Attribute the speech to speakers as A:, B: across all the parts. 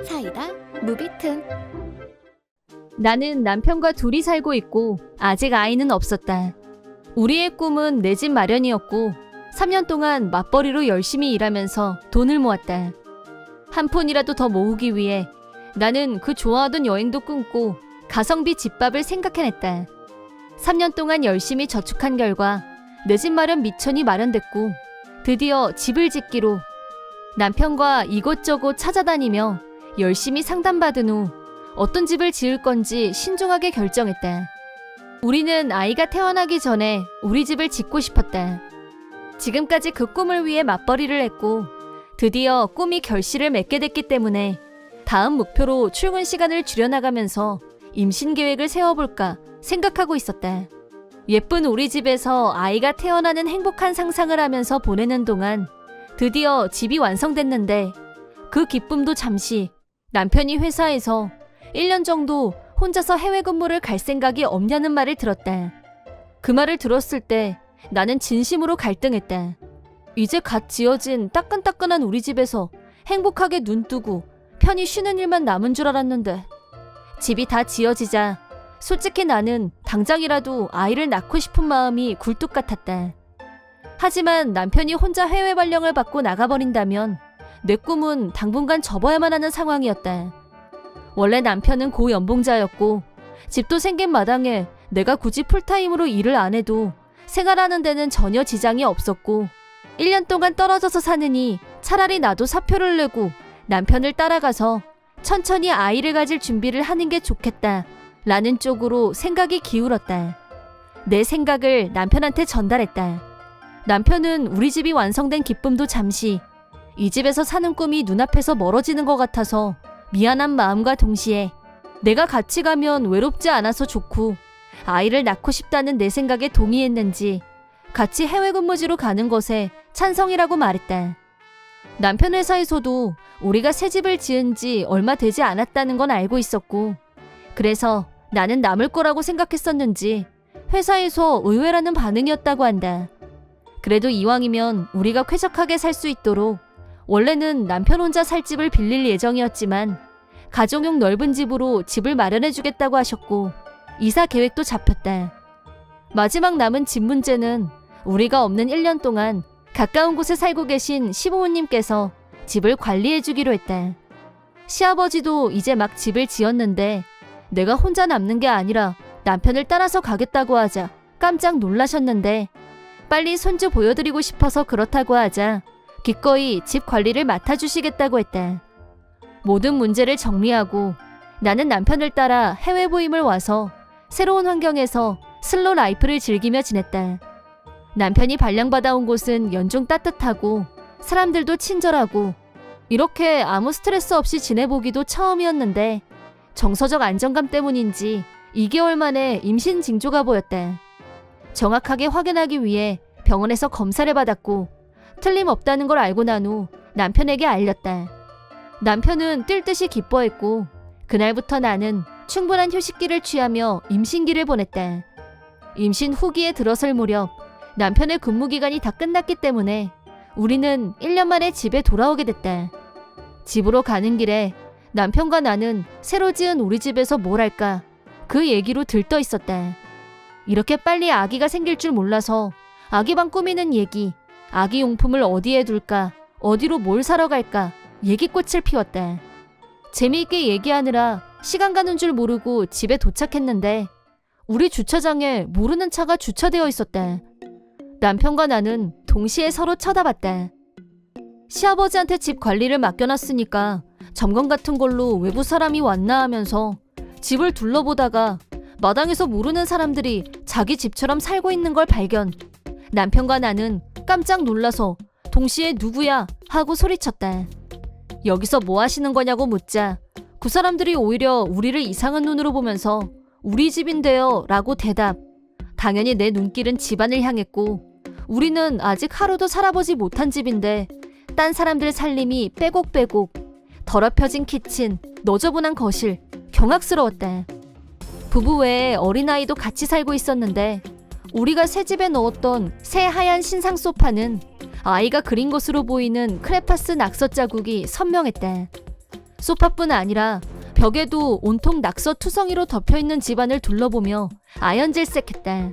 A: 사이다 무비튼.
B: 나는 남편과 둘이 살고 있고 아직 아이는 없었다. 우리의 꿈은 내 집 마련이었고 3년 동안 맞벌이로 열심히 일하면서 돈을 모았다. 한 푼이라도 더 모으기 위해 나는 그 좋아하던 여행도 끊고 가성비 집밥을 생각해냈다. 3년 동안 열심히 저축한 결과 내 집 마련 미천이 마련됐고 드디어 집을 짓기로 남편과 이곳저곳 찾아다니며 열심히 상담받은 후 어떤 집을 지을 건지 신중하게 결정했다. 우리는 아이가 태어나기 전에 우리 집을 짓고 싶었다. 지금까지 그 꿈을 위해 맞벌이를 했고 드디어 꿈이 결실을 맺게 됐기 때문에 다음 목표로 출근 시간을 줄여나가면서 임신 계획을 세워볼까 생각하고 있었다. 예쁜 우리 집에서 아이가 태어나는 행복한 상상을 하면서 보내는 동안 드디어 집이 완성됐는데 그 기쁨도 잠시 남편이 회사에서 1년 정도 혼자서 해외 근무를 갈 생각이 없냐는 말을 들었다. 그 말을 들었을 때 나는 진심으로 갈등했다. 이제 갓 지어진 따끈따끈한 우리 집에서 행복하게 눈뜨고 편히 쉬는 일만 남은 줄 알았는데 집이 다 지어지자 솔직히 나는 당장이라도 아이를 낳고 싶은 마음이 굴뚝 같았다. 하지만 남편이 혼자 해외 발령을 받고 나가버린다면 내 꿈은 당분간 접어야만 하는 상황이었다. 원래 남편은 고연봉자였고 집도 생긴 마당에 내가 굳이 풀타임으로 일을 안 해도 생활하는 데는 전혀 지장이 없었고 1년 동안 떨어져서 사느니 차라리 나도 사표를 내고 남편을 따라가서 천천히 아이를 가질 준비를 하는 게 좋겠다 라는 쪽으로 생각이 기울었다. 내 생각을 남편한테 전달했다. 남편은 우리 집이 완성된 기쁨도 잠시 이 집에서 사는 꿈이 눈앞에서 멀어지는 것 같아서 미안한 마음과 동시에 내가 같이 가면 외롭지 않아서 좋고 아이를 낳고 싶다는 내 생각에 동의했는지 같이 해외 근무지로 가는 것에 찬성이라고 말했다. 남편 회사에서도 우리가 새 집을 지은 지 얼마 되지 않았다는 건 알고 있었고 그래서 나는 남을 거라고 생각했었는지 회사에서 의외라는 반응이었다고 한다. 그래도 이왕이면 우리가 쾌적하게 살 수 있도록 원래는 남편 혼자 살 집을 빌릴 예정이었지만 가정용 넓은 집으로 집을 마련해주겠다고 하셨고 이사 계획도 잡혔다. 마지막 남은 집 문제는 우리가 없는 1년 동안 가까운 곳에 살고 계신 시부모님께서 집을 관리해주기로 했다. 시아버지도 이제 막 집을 지었는데 내가 혼자 남는 게 아니라 남편을 따라서 가겠다고 하자 깜짝 놀라셨는데 빨리 손주 보여드리고 싶어서 그렇다고 하자 기꺼이 집 관리를 맡아주시겠다고 했다. 모든 문제를 정리하고 나는 남편을 따라 해외 부임을 와서 새로운 환경에서 슬로 라이프를 즐기며 지냈다. 남편이 발령받아온 곳은 연중 따뜻하고 사람들도 친절하고 이렇게 아무 스트레스 없이 지내보기도 처음이었는데 정서적 안정감 때문인지 2개월 만에 임신 징조가 보였다. 정확하게 확인하기 위해 병원에서 검사를 받았고 틀림없다는 걸 알고 난 후 남편에게 알렸다. 남편은 뛸 듯이 기뻐했고 그날부터 나는 충분한 휴식기를 취하며 임신기를 보냈다. 임신 후기에 들어설 무렵 남편의 근무기간이 다 끝났기 때문에 우리는 1년 만에 집에 돌아오게 됐다. 집으로 가는 길에 남편과 나는 새로 지은 우리 집에서 뭘 할까 그 얘기로 들떠 있었다. 이렇게 빨리 아기가 생길 줄 몰라서 아기방 꾸미는 얘기, 아기 용품을 어디에 둘까, 어디로 뭘 사러 갈까 얘기꽃을 피웠다. 재미있게 얘기하느라 시간 가는 줄 모르고 집에 도착했는데 우리 주차장에 모르는 차가 주차되어 있었다. 남편과 나는 동시에 서로 쳐다봤다. 시아버지한테 집 관리를 맡겨놨으니까 점검 같은 걸로 외부 사람이 왔나 하면서 집을 둘러보다가 마당에서 모르는 사람들이 자기 집처럼 살고 있는 걸 발견. 남편과 나는 깜짝 놀라서 동시에 누구야 하고 소리쳤다. 여기서 뭐 하시는 거냐고 묻자 그 사람들이 오히려 우리를 이상한 눈으로 보면서 우리 집인데요 라고 대답. 당연히 내 눈길은 집안을 향했고 우리는 아직 하루도 살아보지 못한 집인데 딴 사람들 살림이 빼곡빼곡 더럽혀진 키친, 너저분한 거실, 경악스러웠다. 부부 외에 어린아이도 같이 살고 있었는데 우리가 새 집에 넣었던 새 하얀 신상 소파는 아이가 그린 것으로 보이는 크레파스 낙서 자국이 선명했다. 소파뿐 아니라 벽에도 온통 낙서 투성이로 덮여있는 집안을 둘러보며 아연질색했다.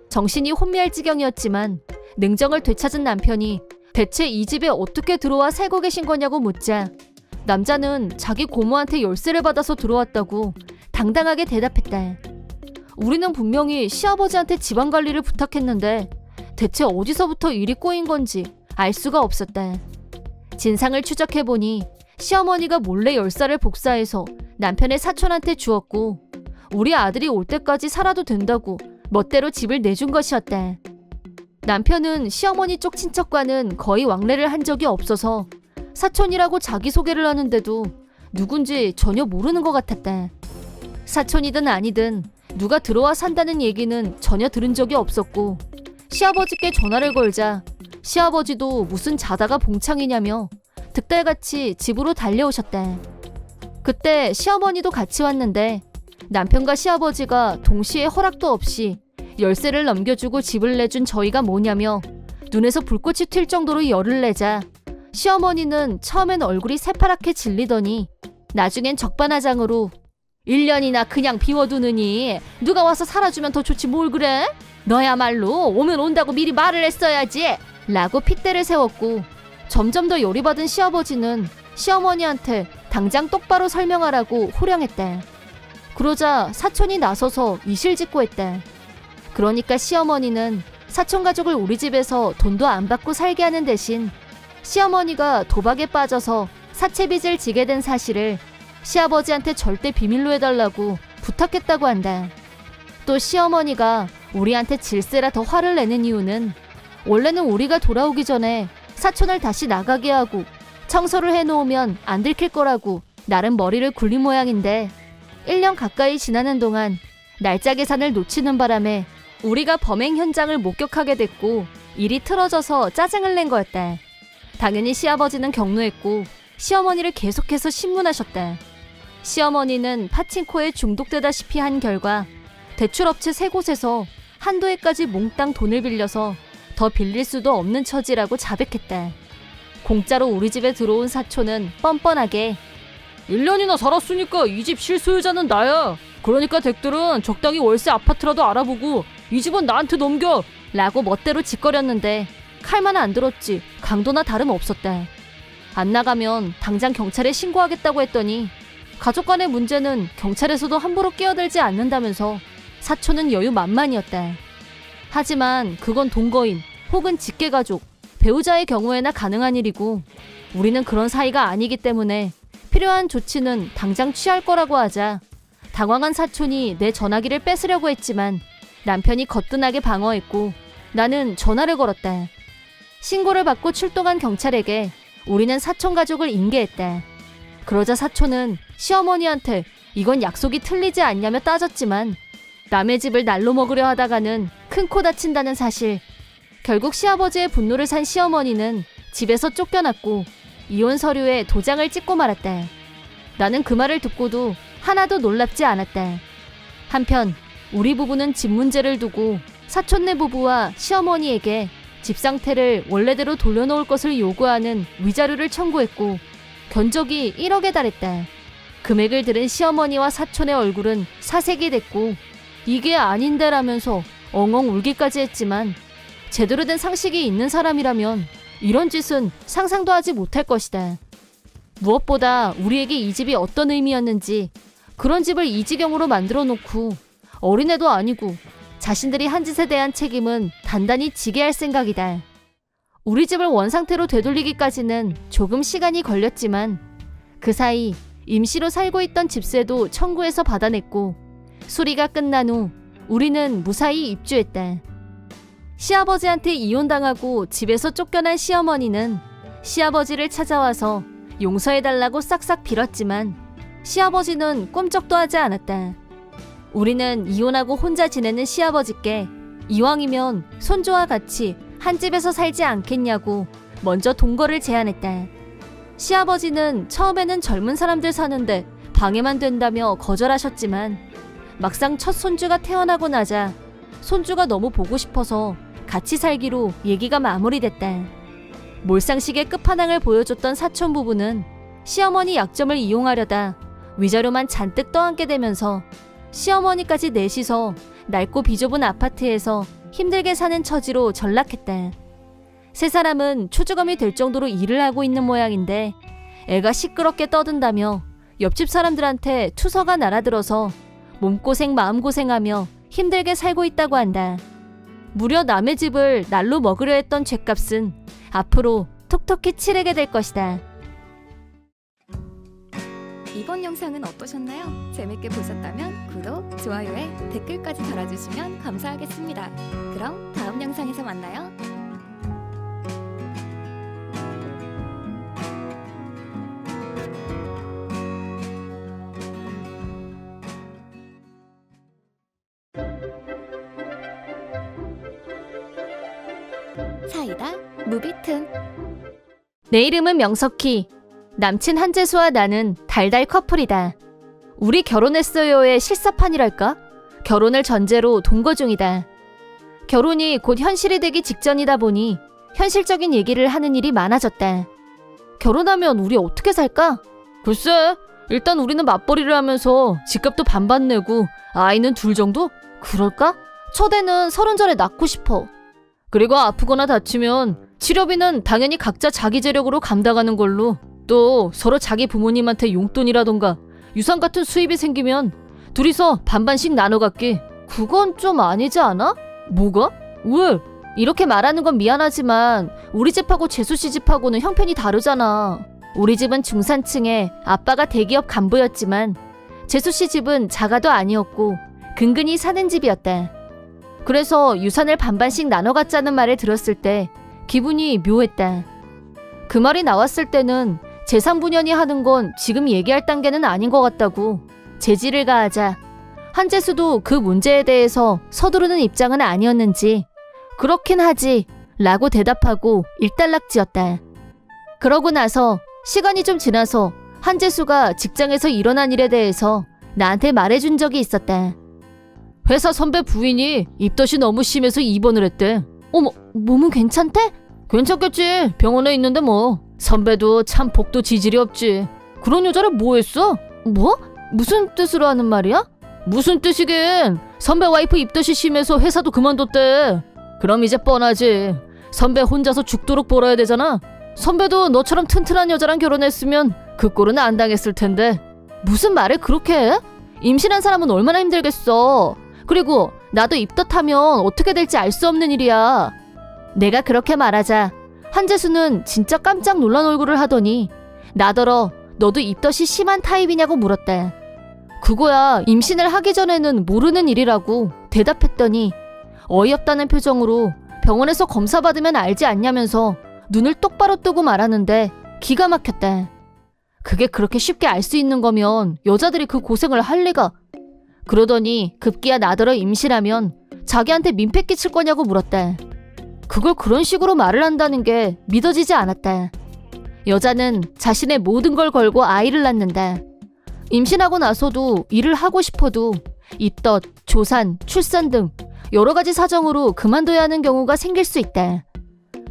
B: 정신이 혼미할 지경이었지만 냉정을 되찾은 남편이 대체 이 집에 어떻게 들어와 살고 계신 거냐고 묻자 남자는 자기 고모한테 열쇠를 받아서 들어왔다고 당당하게 대답했다. 우리는 분명히 시아버지한테 집안 관리를 부탁했는데 대체 어디서부터 일이 꼬인 건지 알 수가 없었다. 진상을 추적해보니 시어머니가 몰래 열쇠를 복사해서 남편의 사촌한테 주었고 우리 아들이 올 때까지 살아도 된다고 멋대로 집을 내준 것이었다. 남편은 시어머니 쪽 친척과는 거의 왕래를 한 적이 없어서 사촌이라고 자기소개를 하는데도 누군지 전혀 모르는 것 같았다. 사촌이든 아니든 누가 들어와 산다는 얘기는 전혀 들은 적이 없었고 시아버지께 전화를 걸자 시아버지도 무슨 자다가 봉창이냐며 득달같이 집으로 달려오셨다. 그때 시어머니도 같이 왔는데 남편과 시아버지가 동시에 허락도 없이 열쇠를 넘겨주고 집을 내준 저희가 뭐냐며 눈에서 불꽃이 튈 정도로 열을 내자 시어머니는 처음엔 얼굴이 새파랗게 질리더니 나중엔 적반하장으로 1년이나 그냥 비워두느니 누가 와서 살아주면 더 좋지 뭘 그래? 너야말로 오면 온다고 미리 말을 했어야지 라고 핏대를 세웠고 점점 더 열이 받은 시아버지는 시어머니한테 당장 똑바로 설명하라고 호령했다. 그러자 사촌이 나서서 이실직고했다. 그러니까 시어머니는 사촌 가족을 우리 집에서 돈도 안 받고 살게 하는 대신 시어머니가 도박에 빠져서 사채빚을 지게 된 사실을 시아버지한테 절대 비밀로 해달라고 부탁했다고 한다. 또 시어머니가 우리한테 질세라 더 화를 내는 이유는 원래는 우리가 돌아오기 전에 사촌을 다시 나가게 하고 청소를 해놓으면 안 들킬 거라고 나름 머리를 굴린 모양인데 1년 가까이 지나는 동안 날짜 계산을 놓치는 바람에 우리가 범행 현장을 목격하게 됐고 일이 틀어져서 짜증을 낸 거였다. 당연히 시아버지는 격노했고 시어머니를 계속해서 신문하셨다. 시어머니는 파친코에 중독되다시피 한 결과 대출업체 3곳에서 한두 해까지 몽땅 돈을 빌려서 더 빌릴 수도 없는 처지라고 자백했다. 공짜로 우리 집에 들어온 사촌은 뻔뻔하게 1년이나 살았으니까 이 집 실소유자는 나야. 그러니까 댁들은 적당히 월세 아파트라도 알아보고 이 집은 나한테 넘겨 라고 멋대로 짓거렸는데 칼만 안 들었지 강도나 다름없었다. 안 나가면 당장 경찰에 신고하겠다고 했더니 가족 간의 문제는 경찰에서도 함부로 끼어들지 않는다면서 사촌은 여유 만만이었다. 하지만 그건 동거인 혹은 직계가족, 배우자의 경우에나 가능한 일이고 우리는 그런 사이가 아니기 때문에 필요한 조치는 당장 취할 거라고 하자 당황한 사촌이 내 전화기를 뺏으려고 했지만 남편이 거뜬하게 방어했고 나는 전화를 걸었다. 신고를 받고 출동한 경찰에게 우리는 사촌 가족을 인계했다. 그러자 사촌은 시어머니한테 이건 약속이 틀리지 않냐며 따졌지만 남의 집을 날로 먹으려 하다가는 큰 코 다친다는 사실. 결국 시아버지의 분노를 산 시어머니는 집에서 쫓겨났고 이혼 서류에 도장을 찍고 말았다. 나는 그 말을 듣고도 하나도 놀랍지 않았다. 한편 우리 부부는 집 문제를 두고 사촌네 부부와 시어머니에게 집 상태를 원래대로 돌려놓을 것을 요구하는 위자료를 청구했고 견적이 1억에 달했다. 금액을 들은 시어머니와 사촌의 얼굴은 사색이 됐고 이게 아닌데라면서 엉엉 울기까지 했지만 제대로 된 상식이 있는 사람이라면 이런 짓은 상상도 하지 못할 것이다. 무엇보다 우리에게 이 집이 어떤 의미였는지 그런 집을 이 지경으로 만들어 놓고 어린애도 아니고 자신들이 한 짓에 대한 책임은 단단히 지게 할 생각이다. 우리 집을 원상태로 되돌리기까지는 조금 시간이 걸렸지만 그 사이 임시로 살고 있던 집세도 청구해서 받아냈고 수리가 끝난 후 우리는 무사히 입주했다. 시아버지한테 이혼당하고 집에서 쫓겨난 시어머니는 시아버지를 찾아와서 용서해달라고 싹싹 빌었지만 시아버지는 꿈쩍도 하지 않았다. 우리는 이혼하고 혼자 지내는 시아버지께 이왕이면 손주와 같이 한 집에서 살지 않겠냐고 먼저 동거를 제안했다. 시아버지는 처음에는 젊은 사람들 사는데 방해만 된다며 거절하셨지만 막상 첫 손주가 태어나고 나자 손주가 너무 보고 싶어서 같이 살기로 얘기가 마무리됐다. 몰상식의 끝판왕을 보여줬던 사촌 부부는 시어머니 약점을 이용하려다 위자료만 잔뜩 떠안게 되면서 시어머니까지 넷이서 낡고 비좁은 아파트에서 힘들게 사는 처지로 전락했다. 세 사람은 초주검이 될 정도로 일을 하고 있는 모양인데 애가 시끄럽게 떠든다며 옆집 사람들한테 투서가 날아들어서 몸고생 마음고생하며 힘들게 살고 있다고 한다. 무려 남의 집을 날로 먹으려 했던 죗값은 앞으로 톡톡히 치르게 될 것이다.
A: 이번 영상은 어떠셨나요? 재밌게 보셨다면 구독, 좋아요에 댓글까지 달아주시면 감사하겠습니다. 그럼 다음 영상에서 만나요. 사이다 무비튼.
B: 내 이름은 명석희. 남친 한재수와 나는 달달 커플이다. 우리 결혼했어요의 실사판이랄까? 결혼을 전제로 동거 중이다. 결혼이 곧 현실이 되기 직전이다 보니 현실적인 얘기를 하는 일이 많아졌다. 결혼하면 우리 어떻게 살까? 글쎄, 일단 우리는 맞벌이를 하면서 집값도 반반 내고 아이는 둘 정도? 그럴까? 첫애는 30전에 낳고 싶어. 그리고 아프거나 다치면 치료비는 당연히 각자 자기 재력으로 감당하는 걸로, 또 서로 자기 부모님한테 용돈이라던가 유산 같은 수입이 생기면 둘이서 반반씩 나눠 갖기. 그건 좀 아니지 않아? 뭐가? 왜? 이렇게 말하는 건 미안하지만 우리 집하고 재수씨 집하고는 형편이 다르잖아. 우리 집은 중산층에 아빠가 대기업 간부였지만 재수씨 집은 자가도 아니었고 근근히 사는 집이었다. 그래서 유산을 반반씩 나눠 갖자는 말을 들었을 때 기분이 묘했다. 그 말이 나왔을 때는 재산 분연이 하는 건 지금 얘기할 단계는 아닌 것 같다고 제지를 가하자 한재수도 그 문제에 대해서 서두르는 입장은 아니었는지 그렇긴 하지 라고 대답하고 일단락지었다. 그러고 나서 시간이 좀 지나서 한재수가 직장에서 일어난 일에 대해서 나한테 말해준 적이 있었다. 회사 선배 부인이 입덧이 너무 심해서 입원을 했대. 어머, 몸은 괜찮대? 괜찮겠지. 병원에 있는데 뭐. 선배도 참 복도 지질이 없지. 그런 여자를 뭐 했어? 뭐? 무슨 뜻으로 하는 말이야? 무슨 뜻이긴. 선배 와이프 입덧이 심해서 회사도 그만뒀대. 그럼 이제 뻔하지. 선배 혼자서 죽도록 벌어야 되잖아. 선배도 너처럼 튼튼한 여자랑 결혼했으면 그 꼴은 안 당했을 텐데. 무슨 말을 그렇게 해? 임신한 사람은 얼마나 힘들겠어. 그리고 나도 입덧하면 어떻게 될지 알 수 없는 일이야. 내가 그렇게 말하자 한재수는 진짜 깜짝 놀란 얼굴을 하더니 나더러 너도 입덧이 심한 타입이냐고 물었다. 그거야 임신을 하기 전에는 모르는 일이라고 대답했더니 어이없다는 표정으로 병원에서 검사 받으면 알지 않냐면서 눈을 똑바로 뜨고 말하는데 기가 막혔다. 그게 그렇게 쉽게 알 수 있는 거면 여자들이 그 고생을 할 리가. 그러더니 급기야 나더러 임신하면 자기한테 민폐 끼칠 거냐고 물었다. 그걸 그런 식으로 말을 한다는 게 믿어지지 않았다. 여자는 자신의 모든 걸 걸고 아이를 낳는다. 임신하고 나서도 일을 하고 싶어도 입덧, 조산, 출산 등 여러 가지 사정으로 그만둬야 하는 경우가 생길 수 있다.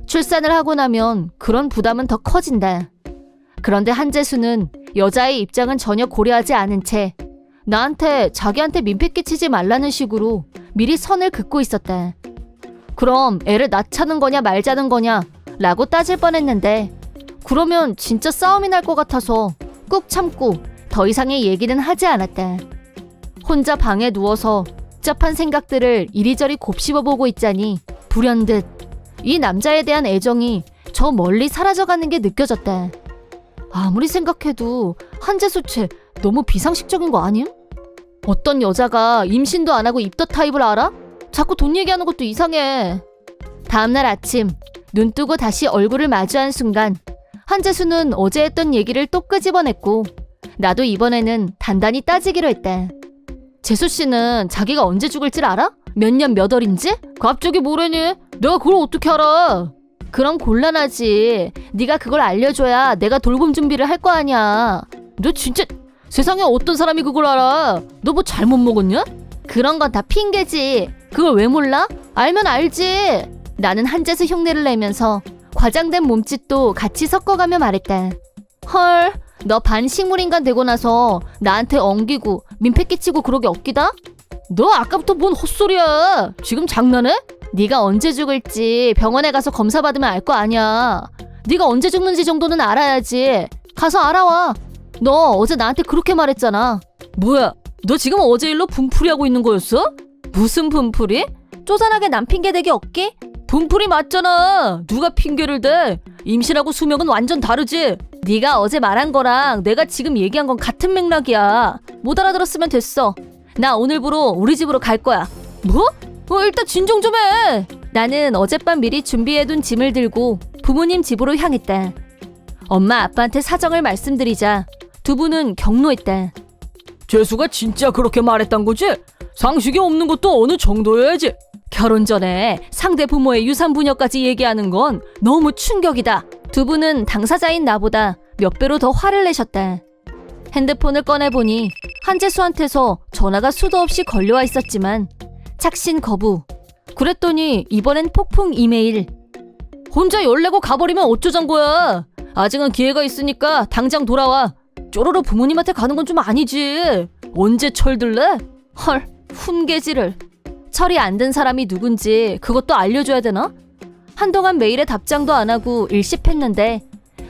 B: 출산을 하고 나면 그런 부담은 더 커진다. 그런데 한재수는 여자의 입장은 전혀 고려하지 않은 채 나한테 자기한테 민폐 끼치지 말라는 식으로 미리 선을 긋고 있었다. 그럼 애를 낳자는 거냐 말자는 거냐 라고 따질 뻔했는데 그러면 진짜 싸움이 날 것 같아서 꾹 참고 더 이상의 얘기는 하지 않았다. 혼자 방에 누워서 복잡한 생각들을 이리저리 곱씹어보고 있자니 불현듯 이 남자에 대한 애정이 저 멀리 사라져가는 게 느껴졌다. 아무리 생각해도 한재수 쟤 너무 비상식적인 거 아님? 어떤 여자가 임신도 안 하고 입덧 타입을 알아? 자꾸 돈 얘기하는 것도 이상해. 다음날 아침 눈 뜨고 다시 얼굴을 마주한 순간 한재수는 어제 했던 얘기를 또 끄집어냈고 나도 이번에는 단단히 따지기로 했다. 재수씨는 자기가 언제 죽을지 알아? 몇 년 몇 월인지? 갑자기 뭐래니? 내가 그걸 어떻게 알아? 그럼 곤란하지. 네가 그걸 알려줘야 내가 돌봄 준비를 할 거 아니야. 너 진짜 세상에 어떤 사람이 그걸 알아? 너 뭐 잘못 먹었냐? 그런 건 다 핑계지. 그걸 왜 몰라? 알면 알지. 나는 한재수 흉내를 내면서 과장된 몸짓도 같이 섞어가며 말했다. 헐, 너 반식물인간 되고 나서 나한테 엉기고 민폐 끼치고 그러게 없기다? 너 아까부터 뭔 헛소리야. 지금 장난해? 네가 언제 죽을지 병원에 가서 검사 받으면 알 거 아니야. 네가 언제 죽는지 정도는 알아야지. 가서 알아와. 너 어제 나한테 그렇게 말했잖아. 뭐야? 너 지금 어제 일로 분풀이 하고 있는 거였어? 무슨 분풀이? 쪼잔하게 남 핑계 대기 없기? 분풀이 맞잖아. 누가 핑계를 대? 임신하고 수명은 완전 다르지. 네가 어제 말한 거랑 내가 지금 얘기한 건 같은 맥락이야. 못 알아들었으면 됐어. 나 오늘부로 우리 집으로 갈 거야. 뭐? 일단 진정 좀 해. 나는 어젯밤 미리 준비해둔 짐을 들고 부모님 집으로 향했다. 엄마 아빠한테 사정을 말씀드리자 두 분은 격노했다. 재수가 진짜 그렇게 말했단 거지? 상식이 없는 것도 어느 정도여야지. 결혼 전에 상대 부모의 유산 분여까지 얘기하는 건 너무 충격이다. 두 분은 당사자인 나보다 몇 배로 더 화를 내셨다. 핸드폰을 꺼내보니 한재수한테서 전화가 수도 없이 걸려와 있었지만 착신 거부. 그랬더니 이번엔 폭풍 이메일. 혼자 열내고 가버리면 어쩌잔 거야. 아직은 기회가 있으니까 당장 돌아와. 쪼로로 부모님한테 가는 건 좀 아니지. 언제 철들래? 헐, 훈계질을. 철이 안 든 사람이 누군지 그것도 알려줘야 되나? 한동안 메일에 답장도 안 하고 일십했는데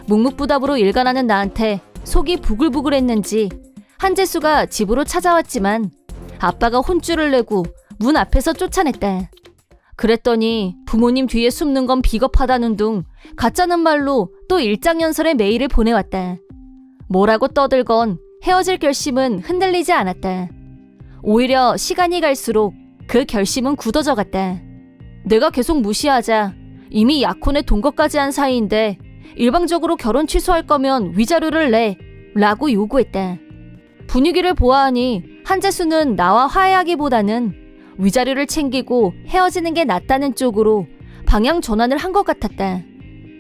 B: 묵묵부답으로 일관하는 나한테 속이 부글부글했는지 한재수가 집으로 찾아왔지만 아빠가 혼쭐을 내고 문 앞에서 쫓아냈다. 그랬더니 부모님 뒤에 숨는 건 비겁하다는 둥 가짜는 말로 또 일장연설의 메일을 보내왔다. 뭐라고 떠들건 헤어질 결심은 흔들리지 않았다. 오히려 시간이 갈수록 그 결심은 굳어져 갔다. 내가 계속 무시하자 이미 약혼에 동거까지 한 사이인데 일방적으로 결혼 취소할 거면 위자료를 내 라고 요구했다. 분위기를 보아하니 한재수는 나와 화해하기보다는 위자료를 챙기고 헤어지는 게 낫다는 쪽으로 방향 전환을 한 것 같았다.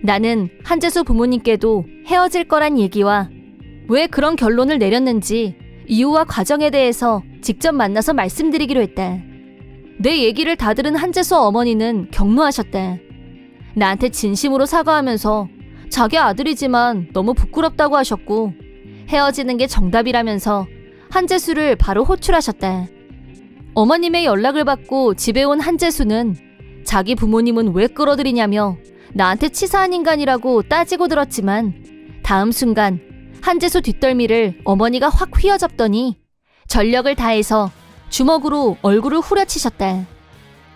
B: 나는 한재수 부모님께도 헤어질 거란 얘기와 왜 그런 결론을 내렸는지 이유와 과정에 대해서 직접 만나서 말씀드리기로 했다. 내 얘기를 다 들은 한재수 어머니는 격노하셨다. 나한테 진심으로 사과하면서 자기 아들이지만 너무 부끄럽다고 하셨고 헤어지는 게 정답이라면서 한재수를 바로 호출하셨다. 어머님의 연락을 받고 집에 온 한재수는 자기 부모님은 왜 끌어들이냐며 나한테 치사한 인간이라고 따지고 들었지만 다음 순간 한재수 뒷덜미를 어머니가 확 휘어잡더니 전력을 다해서 주먹으로 얼굴을 후려치셨다.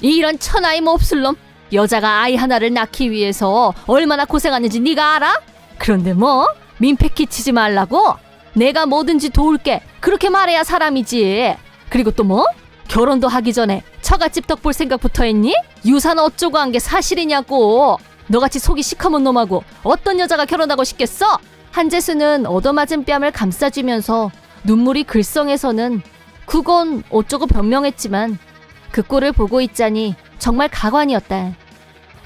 B: 이런 천하의 몹쓸 놈! 여자가 아이 하나를 낳기 위해서 얼마나 고생하는지 네가 알아? 그런데 뭐? 민폐 끼치지 말라고? 내가 뭐든지 도울게 그렇게 말해야 사람이지. 그리고 또 뭐? 결혼도 하기 전에 처갓집 덕 볼 생각부터 했니? 유산 어쩌고 한 게 사실이냐고. 너같이 속이 시커먼 놈하고 어떤 여자가 결혼하고 싶겠어? 한재수는 얻어맞은 뺨을 감싸주면서 눈물이 글썽해서는 그건 어쩌고 변명했지만 그 꼴을 보고 있자니 정말 가관이었다.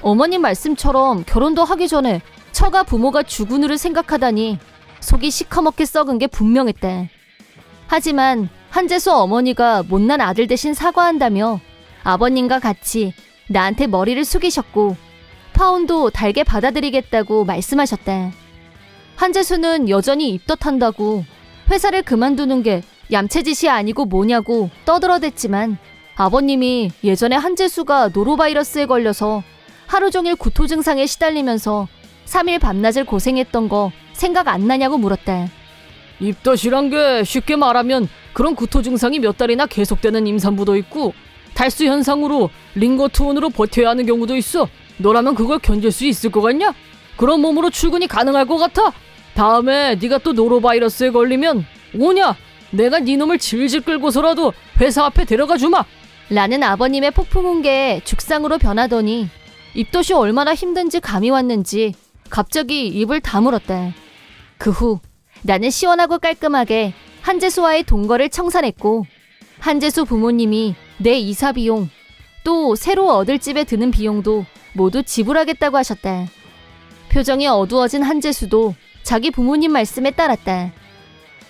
B: 어머님 말씀처럼 결혼도 하기 전에 처가 부모가 주군으를 생각하다니 속이 시커멓게 썩은 게 분명했다. 하지만 한재수 어머니가 못난 아들 대신 사과한다며 아버님과 같이 나한테 머리를 숙이셨고 파혼도 달게 받아들이겠다고 말씀하셨다. 한재수는 여전히 입덧한다고 회사를 그만두는 게 얌체짓이 아니고 뭐냐고 떠들어댔지만 아버님이 예전에 한재수가 노로바이러스에 걸려서 하루 종일 구토 증상에 시달리면서 3일 밤낮을 고생했던 거 생각 안 나냐고 물었다. 입덧이란 게 쉽게 말하면 그런 구토 증상이 몇 달이나 계속되는 임산부도 있고 달수 현상으로 링거트온으로 버텨야 하는 경우도 있어. 너라면 그걸 견딜 수 있을 것 같냐? 그런 몸으로 출근이 가능할 것 같아? 다음에 네가 또 노로바이러스에 걸리면 오냐? 내가 네 놈을 질질 끌고서라도 회사 앞에 데려가 주마. 라는 아버님의 폭풍운계에 죽상으로 변하더니 입덧이 얼마나 힘든지 감이 왔는지 갑자기 입을 다물었다. 그 후 나는 시원하고 깔끔하게 한재수와의 동거를 청산했고 한재수 부모님이 내 이사 비용 또 새로 얻을 집에 드는 비용도 모두 지불하겠다고 하셨다. 표정이 어두워진 한재수도 자기 부모님 말씀에 따랐다.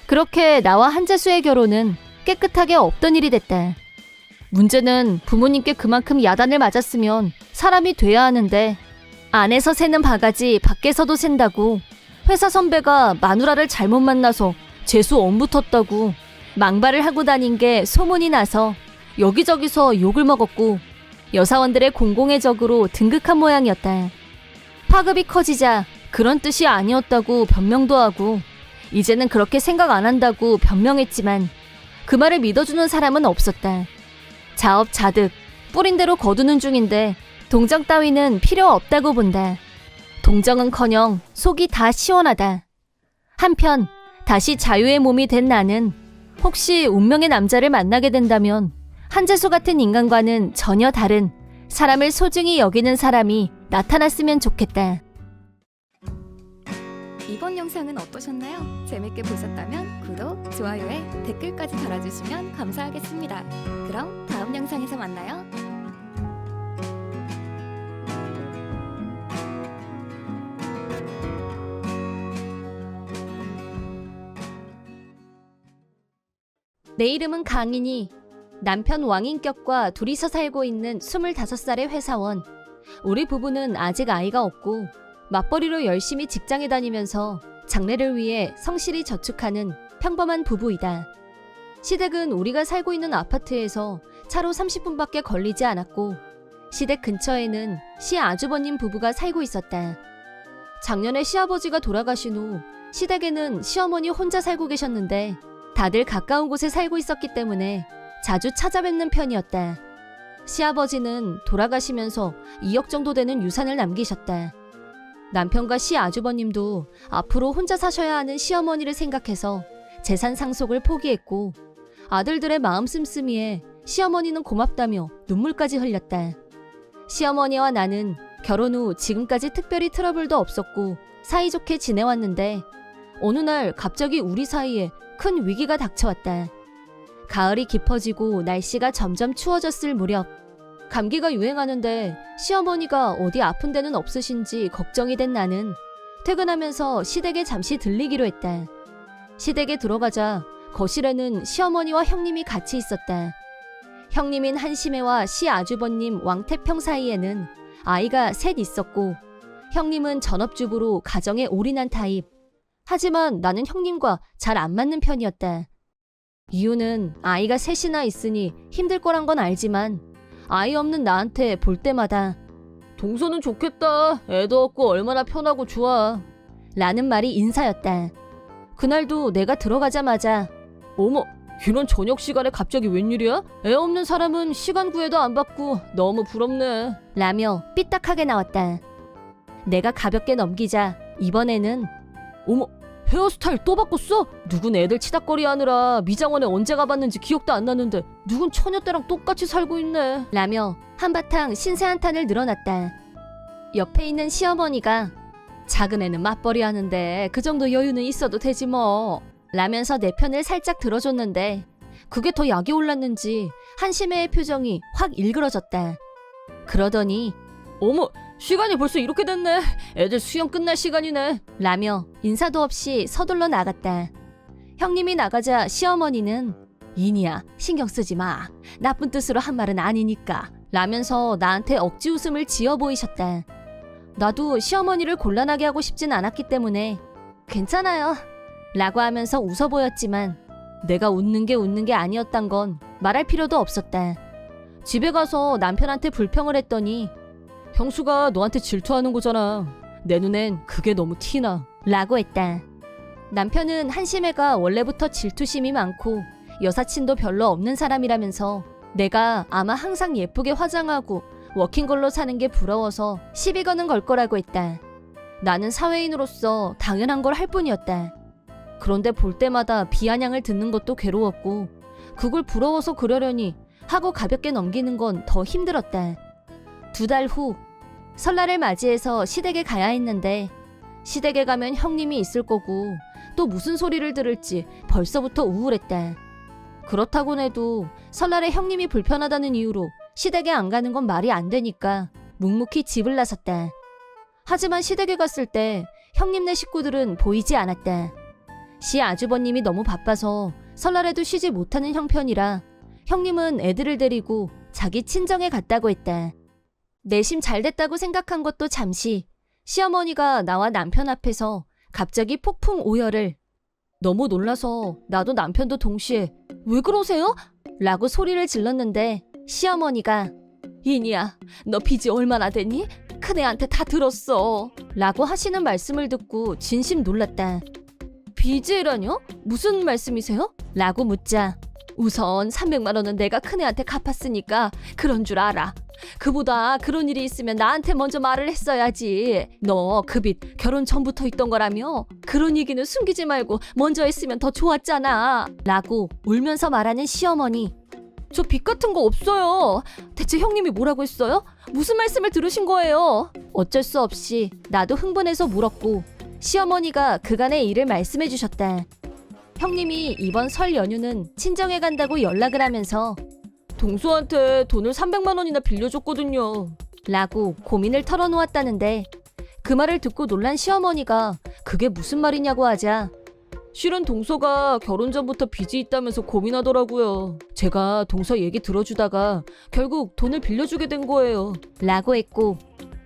B: 그렇게 나와 한재수의 결혼은 깨끗하게 없던 일이 됐다. 문제는 부모님께 그만큼 야단을 맞았으면 사람이 돼야 하는데 안에서 새는 바가지 밖에서도 샌다고 회사 선배가 마누라를 잘못 만나서 재수 엇붙었다고 망발을 하고 다닌 게 소문이 나서 여기저기서 욕을 먹었고 여사원들의 공공의 적으로 등극한 모양이었다. 파급이 커지자 그런 뜻이 아니었다고 변명도 하고 이제는 그렇게 생각 안 한다고 변명했지만 그 말을 믿어주는 사람은 없었다. 자업자득 뿌린 대로 거두는 중인데 동정 따위는 필요 없다고 본다. 동정은커녕 속이 다 시원하다. 한편 다시 자유의 몸이 된 나는 혹시 운명의 남자를 만나게 된다면 한재수 같은 인간과는 전혀 다른 사람을 소중히 여기는 사람이 나타났으면 좋겠다.
A: 이번 영상은 어떠셨나요? 재밌게 보셨다면 구독, 좋아요에 댓글까지 달아주시면 감사하겠습니다. 그럼 다음 영상에서 만나요.
B: 내 이름은 강인이. 남편 왕인격과 둘이서 살고 있는 25살의 회사원. 우리 부부는 아직 아이가 없고 맞벌이로 열심히 직장에 다니면서 장래를 위해 성실히 저축하는 평범한 부부이다. 시댁은 우리가 살고 있는 아파트에서 차로 30분밖에 걸리지 않았고 시댁 근처에는 시아주버님 부부가 살고 있었다. 작년에 시아버지가 돌아가신 후 시댁에는 시어머니 혼자 살고 계셨는데 다들 가까운 곳에 살고 있었기 때문에 자주 찾아뵙는 편이었다. 시아버지는 돌아가시면서 2억 정도 되는 유산을 남기셨다. 남편과 시아주버님도 앞으로 혼자 사셔야 하는 시어머니를 생각해서 재산 상속을 포기했고 아들들의 마음 씀씀이에 시어머니는 고맙다며 눈물까지 흘렸다. 시어머니와 나는 결혼 후 지금까지 특별히 트러블도 없었고 사이좋게 지내왔는데 어느 날 갑자기 우리 사이에 큰 위기가 닥쳐왔다. 가을이 깊어지고 날씨가 점점 추워졌을 무렵 감기가 유행하는데 시어머니가 어디 아픈 데는 없으신지 걱정이 된 나는 퇴근하면서 시댁에 잠시 들리기로 했다. 시댁에 들어가자 거실에는 시어머니와 형님이 같이 있었다. 형님인 한심애와 시아주버님 왕태평 사이에는 아이가 셋 있었고 형님은 전업주부로 가정에 올인한 타입. 하지만 나는 형님과 잘 안 맞는 편이었다. 이유는 아이가 셋이나 있으니 힘들 거란 건 알지만 아이 없는 나한테 볼 때마다 동서는 좋겠다. 애도 없고 얼마나 편하고 좋아. 라는 말이 인사였다. 그날도 내가 들어가자마자 어머, 이런 저녁 시간에 갑자기 웬일이야? 애 없는 사람은 시간 구애도 안 받고 너무 부럽네. 라며 삐딱하게 나왔다. 내가 가볍게 넘기자 이번에는 어머, 헤어스타일 또 바꿨어? 누군 애들 치닥거리 하느라 미장원에 언제 가봤는지 기억도 안 나는데 누군 처녀 때랑 똑같이 살고 있네. 라며 한바탕 신세 한탄을 늘어놨다. 옆에 있는 시어머니가 작은 애는 맞벌이 하는데 그 정도 여유는 있어도 되지 뭐. 라면서 내 편을 살짝 들어줬는데 그게 더 약이 올랐는지 한심해의 표정이 확 일그러졌다. 그러더니 어머, 시간이 벌써 이렇게 됐네. 애들 수영 끝날 시간이네. 라며 인사도 없이 서둘러 나갔다. 형님이 나가자 시어머니는 이니야, 신경 쓰지 마. 나쁜 뜻으로 한 말은 아니니까. 라면서 나한테 억지 웃음을 지어 보이셨다. 나도 시어머니를 곤란하게 하고 싶진 않았기 때문에 괜찮아요. 라고 하면서 웃어 보였지만 내가 웃는 게 아니었단 건 말할 필요도 없었다. 집에 가서 남편한테 불평을 했더니 형수가 너한테 질투하는 거잖아. 내 눈엔 그게 너무 티나. 라고 했다. 남편은 한심애가 원래부터 질투심이 많고 여사친도 별로 없는 사람이라면서 내가 아마 항상 예쁘게 화장하고 워킹걸로 사는 게 부러워서 시비 거는 걸 거라고 했다. 나는 사회인으로서 당연한 걸 할 뿐이었다. 그런데 볼 때마다 비아냥을 듣는 것도 괴로웠고 그걸 부러워서 그러려니 하고 가볍게 넘기는 건 더 힘들었다. 2달 후 설날을 맞이해서 시댁에 가야 했는데 시댁에 가면 형님이 있을 거고 또 무슨 소리를 들을지 벌써부터 우울했다. 그렇다곤 해도 설날에 형님이 불편하다는 이유로 시댁에 안 가는 건 말이 안 되니까 묵묵히 집을 나섰다. 하지만 시댁에 갔을 때 형님네 식구들은 보이지 않았다. 시아주버님이 너무 바빠서 설날에도 쉬지 못하는 형편이라 형님은 애들을 데리고 자기 친정에 갔다고 했다. 내심 잘 됐다고 생각한 것도 잠시 시어머니가 나와 남편 앞에서 갑자기 폭풍 오열을. 너무 놀라서 나도 남편도 동시에 왜 그러세요? 라고 소리를 질렀는데 시어머니가 이니야, 너 빚이 얼마나 되니? 큰애한테 다 들었어. 라고 하시는 말씀을 듣고 진심 놀랐다. 빚이라뇨? 무슨 말씀이세요? 라고 묻자 우선 300만 원은 내가 큰애한테 갚았으니까 그런 줄 알아. 그보다 그런 일이 있으면 나한테 먼저 말을 했어야지. 너 그 빚 결혼 전부터 있던 거라며? 그런 얘기는 숨기지 말고 먼저 했으면 더 좋았잖아. 라고 울면서 말하는 시어머니. 저 빚 같은 거 없어요. 대체 형님이 뭐라고 했어요? 무슨 말씀을 들으신 거예요? 어쩔 수 없이 나도 흥분해서 물었고 시어머니가 그간의 일을 말씀해 주셨다. 형님이 이번 설 연휴는 친정에 간다고 연락을 하면서 동수한테 돈을 300만 원이나 빌려줬거든요. 라고 고민을 털어놓았다는데 그 말을 듣고 놀란 시어머니가 그게 무슨 말이냐고 하자 실은 동서가 결혼 전부터 빚이 있다면서 고민하더라고요. 제가 동서 얘기 들어주다가 결국 돈을 빌려주게 된 거예요. 라고 했고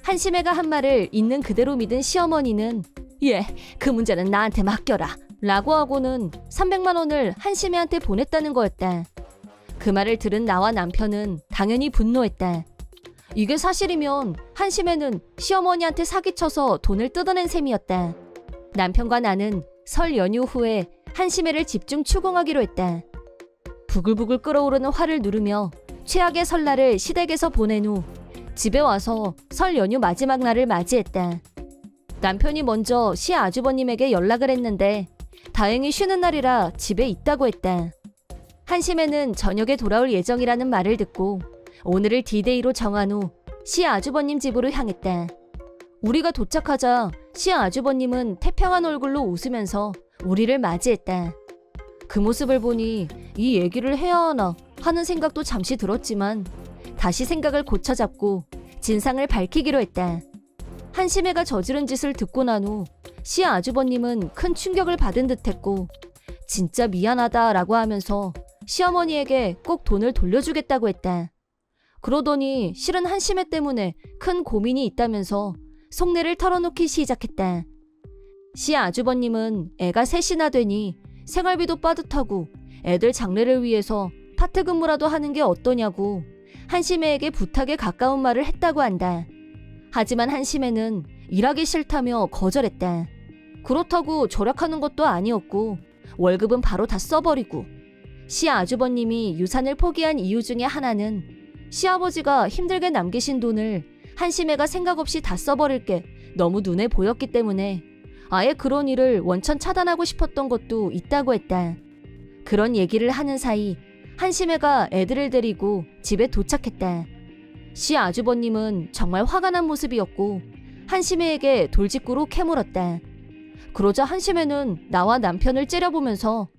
B: 한심애가 한 말을 있는 그대로 믿은 시어머니는 예, 그 문제는 나한테 맡겨라. 라고 하고는 300만 원을 한심애한테 보냈다는 거였다. 그 말을 들은 나와 남편은 당연히 분노했다. 이게 사실이면 한심애는 시어머니한테 사기쳐서 돈을 뜯어낸 셈이었다. 남편과 나는 설 연휴 후에 한심애를 집중 추궁하기로 했다. 부글부글 끓어오르는 화를 누르며 최악의 설날을 시댁에서 보낸 후 집에 와서 설 연휴 마지막 날을 맞이했다. 남편이 먼저 시아주버님에게 연락을 했는데 다행히 쉬는 날이라 집에 있다고 했다. 한심애는 저녁에 돌아올 예정이라는 말을 듣고 오늘을 디데이로 정한 후 시아주버님 집으로 향했다. 우리가 도착하자 시아주버님은 태평한 얼굴로 웃으면서 우리를 맞이했다. 그 모습을 보니 이 얘기를 해야 하나 하는 생각도 잠시 들었지만 다시 생각을 고쳐잡고 진상을 밝히기로 했다. 한심애가 저지른 짓을 듣고 난 후 시아주버님은 큰 충격을 받은 듯했고 진짜 미안하다라고 하면서 시어머니에게 꼭 돈을 돌려주겠다고 했다. 그러더니 실은 한심애 때문에 큰 고민이 있다면서 속내를 털어놓기 시작했다. 시아주버님은 애가 셋이나 되니 생활비도 빠듯하고 애들 장래를 위해서 파트 근무라도 하는 게 어떠냐고 한심애에게 부탁에 가까운 말을 했다고 한다. 하지만 한심애는 일하기 싫다며 거절했다. 그렇다고 절약하는 것도 아니었고 월급은 바로 다 써버리고 시아주버님이 유산을 포기한 이유 중에 하나는 시아버지가 힘들게 남기신 돈을 한심애가 생각 없이 다 써버릴 게 너무 눈에 보였기 때문에 아예 그런 일을 원천 차단하고 싶었던 것도 있다고 했다. 그런 얘기를 하는 사이 한심애가 애들을 데리고 집에 도착했다. 시아주버님은 정말 화가 난 모습이었고 한심애에게 돌직구로 캐물었다. 그러자 한심애는 나와 남편을 째려보면서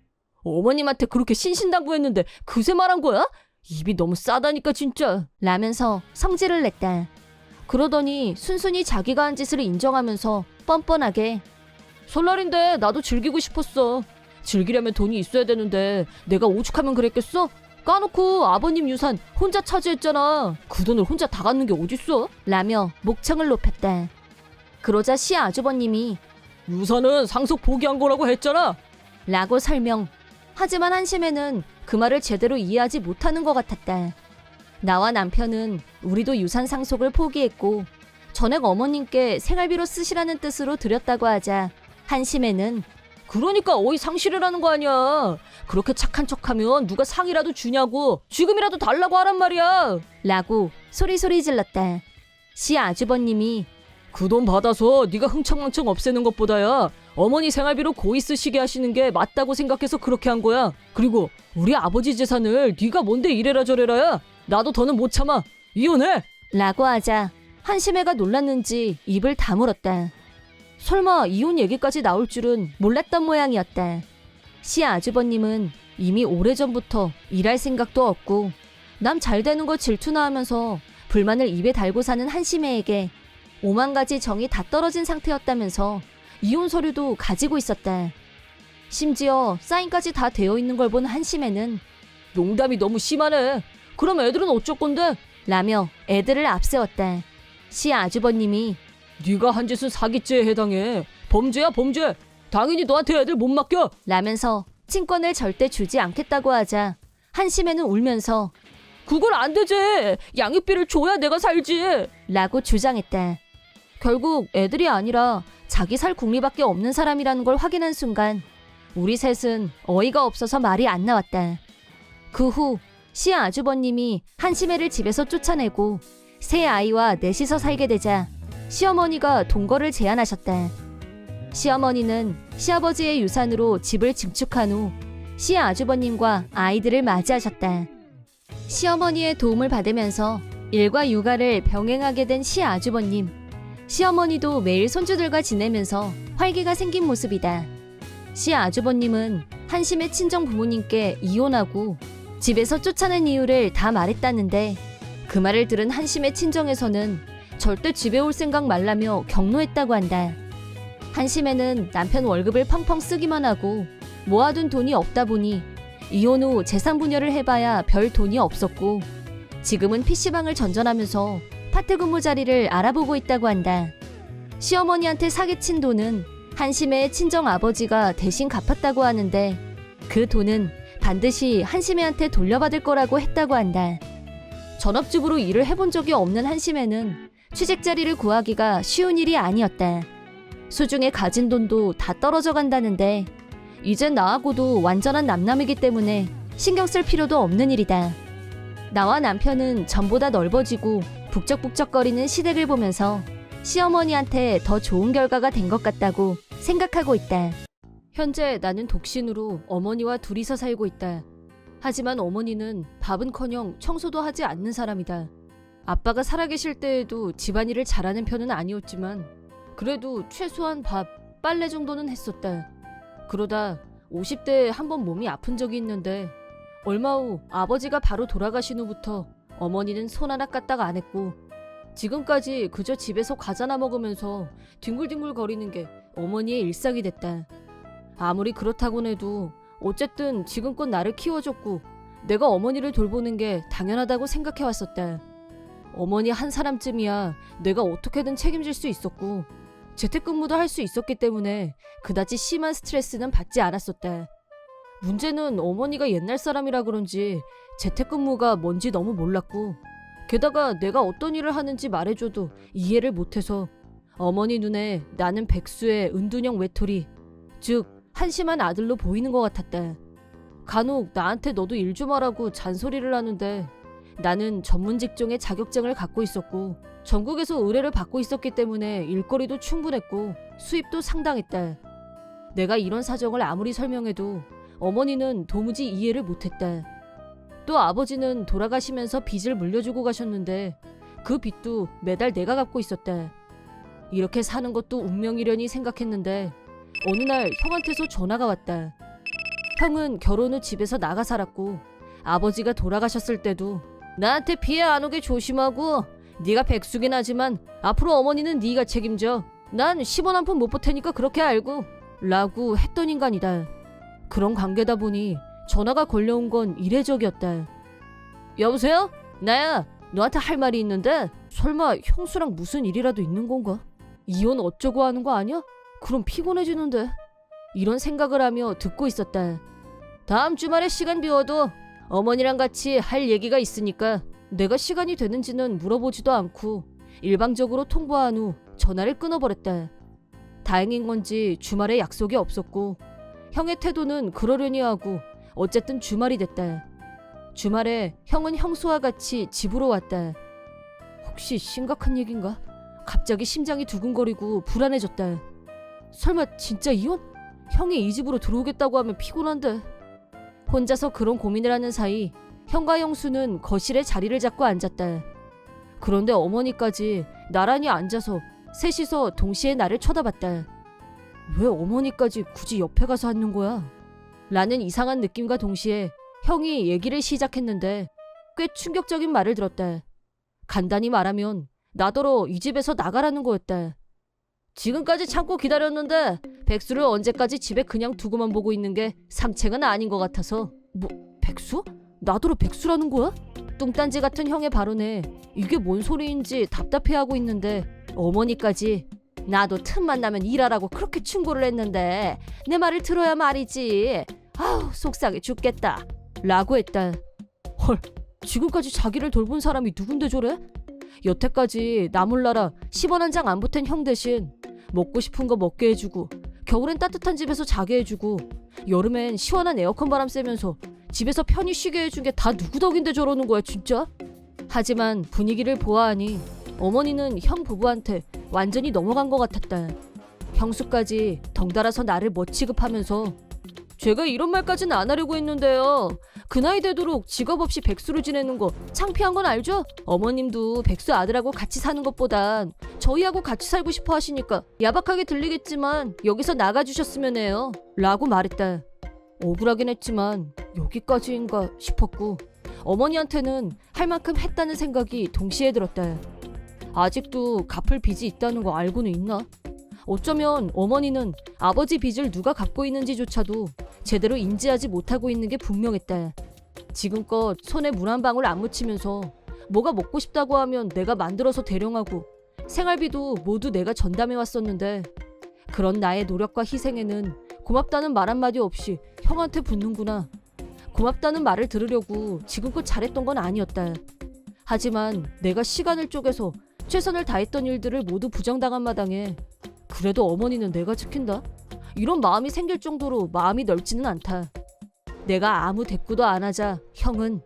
B: 어머님한테 그렇게 신신당부했는데 그새 말한 거야? 입이 너무 싸다니까 진짜. 라면서 성질을 냈다. 그러더니 순순히 자기가 한 짓을 인정하면서 뻔뻔하게 설날인데 나도 즐기고 싶었어. 즐기려면 돈이 있어야 되는데 내가 오죽하면 그랬겠어? 까놓고 아버님 유산 혼자 차지했잖아. 그 돈을 혼자 다 갖는 게 어딨어? 라며 목청을 높였다. 그러자 시아주버님이 유산은 상속 포기한 거라고 했잖아. 라고 설명. 하지만 한심애는 그 말을 제대로 이해하지 못하는 것 같았다. 나와 남편은 우리도 유산 상속을 포기했고 전액 어머님께 생활비로 쓰시라는 뜻으로 드렸다고 하자 한심애는 그러니까 어이 상실이라는 거 아니야. 그렇게 착한 척하면 누가 상이라도 주냐고. 지금이라도 달라고 하란 말이야. 라고 소리소리 질렀다. 시아주버님이 그 돈 받아서 네가 흥청망청 없애는 것보다야 어머니 생활비로 고이 쓰시게 하시는 게 맞다고 생각해서 그렇게 한 거야. 그리고 우리 아버지 재산을 네가 뭔데 이래라 저래라야. 나도 더는 못 참아. 이혼해. 라고 하자 한심애가 놀랐는지 입을 다물었다. 설마 이혼 얘기까지 나올 줄은 몰랐던 모양이었다. 시아주버님은 이미 오래전부터 일할 생각도 없고 남 잘 되는 거 질투나 하면서 불만을 입에 달고 사는 한심애에게 5만 가지 정이 다 떨어진 상태였다면서 이혼 서류도 가지고 있었다. 심지어 사인까지 다 되어 있는 걸 본 한심애는 농담이 너무 심하네. 그럼 애들은 어쩔 건데? 라며 애들을 앞세웠다. 시아주버님이 네가 한 짓은 사기죄에 해당해.
C: 범죄야 범죄. 당연히 너한테 애들 못 맡겨.
B: 라면서 친권을 절대 주지 않겠다고 하자 한심애는 울면서
C: 그걸 안 되지. 양육비를 줘야 내가 살지.
B: 라고 주장했다. 결국 애들이 아니라 자기 살 궁리밖에 없는 사람이라는 걸 확인한 순간 우리 셋은 어이가 없어서 말이 안 나왔다. 그 후 시 아주버님이 한심애를 집에서 쫓아내고 새 아이와 넷이서 살게 되자 시어머니가 동거를 제안하셨다. 시어머니는 시아버지의 유산으로 집을 증축한 후 시 아주버님과 아이들을 맞이하셨다. 시어머니의 도움을 받으면서 일과 육아를 병행하게 된 시 아주버님. 시어머니도 매일 손주들과 지내면서 활기가 생긴 모습이다. 시 아주버님은 한심의 친정 부모님께 이혼하고 집에서 쫓아낸 이유를 다 말했다는데 그 말을 들은 한심의 친정에서는 절대 집에 올 생각 말라며 격노했다고 한다. 한심애는 남편 월급을 펑펑 쓰기만 하고 모아둔 돈이 없다 보니 이혼 후 재산 분열을 해봐야 별 돈이 없었고 지금은 PC방을 전전하면서 파트 근무 자리를 알아보고 있다고 한다. 시어머니한테 사기친 돈은 한심애의 친정 아버지가 대신 갚았다고 하는데 그 돈은 반드시 한심애한테 돌려받을 거라고 했다고 한다. 전업주부로 일을 해본 적이 없는 한심애는 취직 자리를 구하기가 쉬운 일이 아니었다. 수중에 가진 돈도 다 떨어져 간다는데 이젠 나하고도 완전한 남남이기 때문에 신경 쓸 필요도 없는 일이다. 나와 남편은 전보다 넓어지고 북적북적거리는 시댁을 보면서 시어머니한테 더 좋은 결과가 된 것 같다고 생각하고 있다. 현재 나는 독신으로 어머니와 둘이서 살고 있다. 하지만 어머니는 밥은커녕 청소도 하지 않는 사람이다. 아빠가 살아계실 때에도 집안일을 잘하는 편은 아니었지만 그래도 최소한 밥, 빨래 정도는 했었다. 그러다 50대에 한 번 몸이 아픈 적이 있는데 얼마 후 아버지가 바로 돌아가신 후부터 어머니는 손 하나 까딱 안 했고 지금까지 그저 집에서 과자나 먹으면서 뒹굴뒹굴 거리는 게 어머니의 일상이 됐다. 아무리 그렇다곤 해도 어쨌든 지금껏 나를 키워줬고 내가 어머니를 돌보는 게 당연하다고 생각해왔었다. 어머니 한 사람쯤이야 내가 어떻게든 책임질 수 있었고 재택근무도 할 수 있었기 때문에 그다지 심한 스트레스는 받지 않았었다. 문제는 어머니가 옛날 사람이라 그런지 재택근무가 뭔지 너무 몰랐고 게다가 내가 어떤 일을 하는지 말해줘도 이해를 못해서 어머니 눈에 나는 백수의 은둔형 외톨이, 즉 한심한 아들로 보이는 것 같았다. 간혹 나한테 너도 일 좀 하라고 잔소리를 하는데 나는 전문 직종의 자격증을 갖고 있었고 전국에서 의뢰를 받고 있었기 때문에 일거리도 충분했고 수입도 상당했다. 내가 이런 사정을 아무리 설명해도 어머니는 도무지 이해를 못했다. 또 아버지는 돌아가시면서 빚을 물려주고 가셨는데 그 빚도 매달 내가 갚고 있었다. 이렇게 사는 것도 운명이려니 생각했는데 어느 날 형한테서 전화가 왔다. 형은 결혼 후 집에서 나가 살았고 아버지가 돌아가셨을 때도 나한테 피해 안 오게 조심하고 네가 백수긴 하지만 앞으로 어머니는 네가 책임져. 난 10원 한 푼 못 보태니까 그렇게 알고 라고 했던 인간이다. 그런 관계다 보니 전화가 걸려온 건 이례적이었다. 여보세요? 나야. 너한테 할 말이 있는데 설마 형수랑 무슨 일이라도 있는 건가? 이혼 어쩌고 하는 거 아니야? 그럼 피곤해지는데. 이런 생각을 하며 듣고 있었다. 다음 주말에 시간 비워도 어머니랑 같이 할 얘기가 있으니까 내가 시간이 되는지는 물어보지도 않고 일방적으로 통보한 후 전화를 끊어버렸다. 다행인 건지 주말에 약속이 없었고 형의 태도는 그러려니 하고 어쨌든 주말이 됐다. 주말에 형은 형수와 같이 집으로 왔다. 혹시 심각한 얘긴가? 갑자기 심장이 두근거리고 불안해졌다. 설마 진짜 이혼? 형이 이 집으로 들어오겠다고 하면 피곤한데. 혼자서 그런 고민을 하는 사이 형과 형수는 거실에 자리를 잡고 앉았다. 그런데 어머니까지 나란히 앉아서 셋이서 동시에 나를 쳐다봤다. 왜 어머니까지 굳이 옆에 가서 앉는 거야? 라는 이상한 느낌과 동시에 형이 얘기를 시작했는데 꽤 충격적인 말을 들었다. 간단히 말하면 나더러 이 집에서 나가라는 거였다. 지금까지 참고 기다렸는데 백수를 언제까지 집에 그냥 두고만 보고 있는 게 상책은 아닌 것 같아서. 뭐 백수? 나더러 백수라는 거야? 뚱딴지 같은 형의 발언에 이게 뭔 소리인지 답답해하고 있는데 어머니까지 나도 틈만 나면 일하라고 그렇게 충고를 했는데 내 말을 들어야 말이지. 아우 속상해 죽겠다 라고 했다. 헐, 지금까지 자기를 돌본 사람이 누군데 저래? 여태까지 나 몰라라 10원 한 장 안 보탠 형 대신 먹고 싶은 거 먹게 해주고 겨울엔 따뜻한 집에서 자게 해주고 여름엔 시원한 에어컨 바람 쐬면서 집에서 편히 쉬게 해준 게 다 누구 덕인데 저러는 거야 진짜? 하지만 분위기를 보아하니 어머니는 형 부부한테 완전히 넘어간 것 같았다. 형수까지 덩달아서 나를 못 취급하면서 제가 이런 말까지는 안 하려고 했는데요. 그 나이 되도록 직업 없이 백수로 지내는 거 창피한 건 알죠? 어머님도 백수 아들하고 같이 사는 것보단 저희하고 같이 살고 싶어 하시니까 야박하게 들리겠지만 여기서 나가주셨으면 해요 라고 말했다. 억울하긴 했지만 여기까지인가 싶었고 어머니한테는 할 만큼 했다는 생각이 동시에 들었다. 아직도 갚을 빚이 있다는 거 알고는 있나? 어쩌면 어머니는 아버지 빚을 누가 갚고 있는지조차도 제대로 인지하지 못하고 있는 게 분명했다. 지금껏 손에 물 한 방울 안 묻히면서 뭐가 먹고 싶다고 하면 내가 만들어서 대령하고 생활비도 모두 내가 전담해 왔었는데 그런 나의 노력과 희생에는 고맙다는 말 한마디 없이 형한테 붙는구나. 고맙다는 말을 들으려고 지금껏 잘했던 건 아니었다. 하지만 내가 시간을 쪼개서 최선을 다했던 일들을 모두 부정당한 마당에 그래도 어머니는 내가 지킨다? 이런 마음이 생길 정도로 마음이 넓지는 않다. 내가 아무 대꾸도 안 하자 형은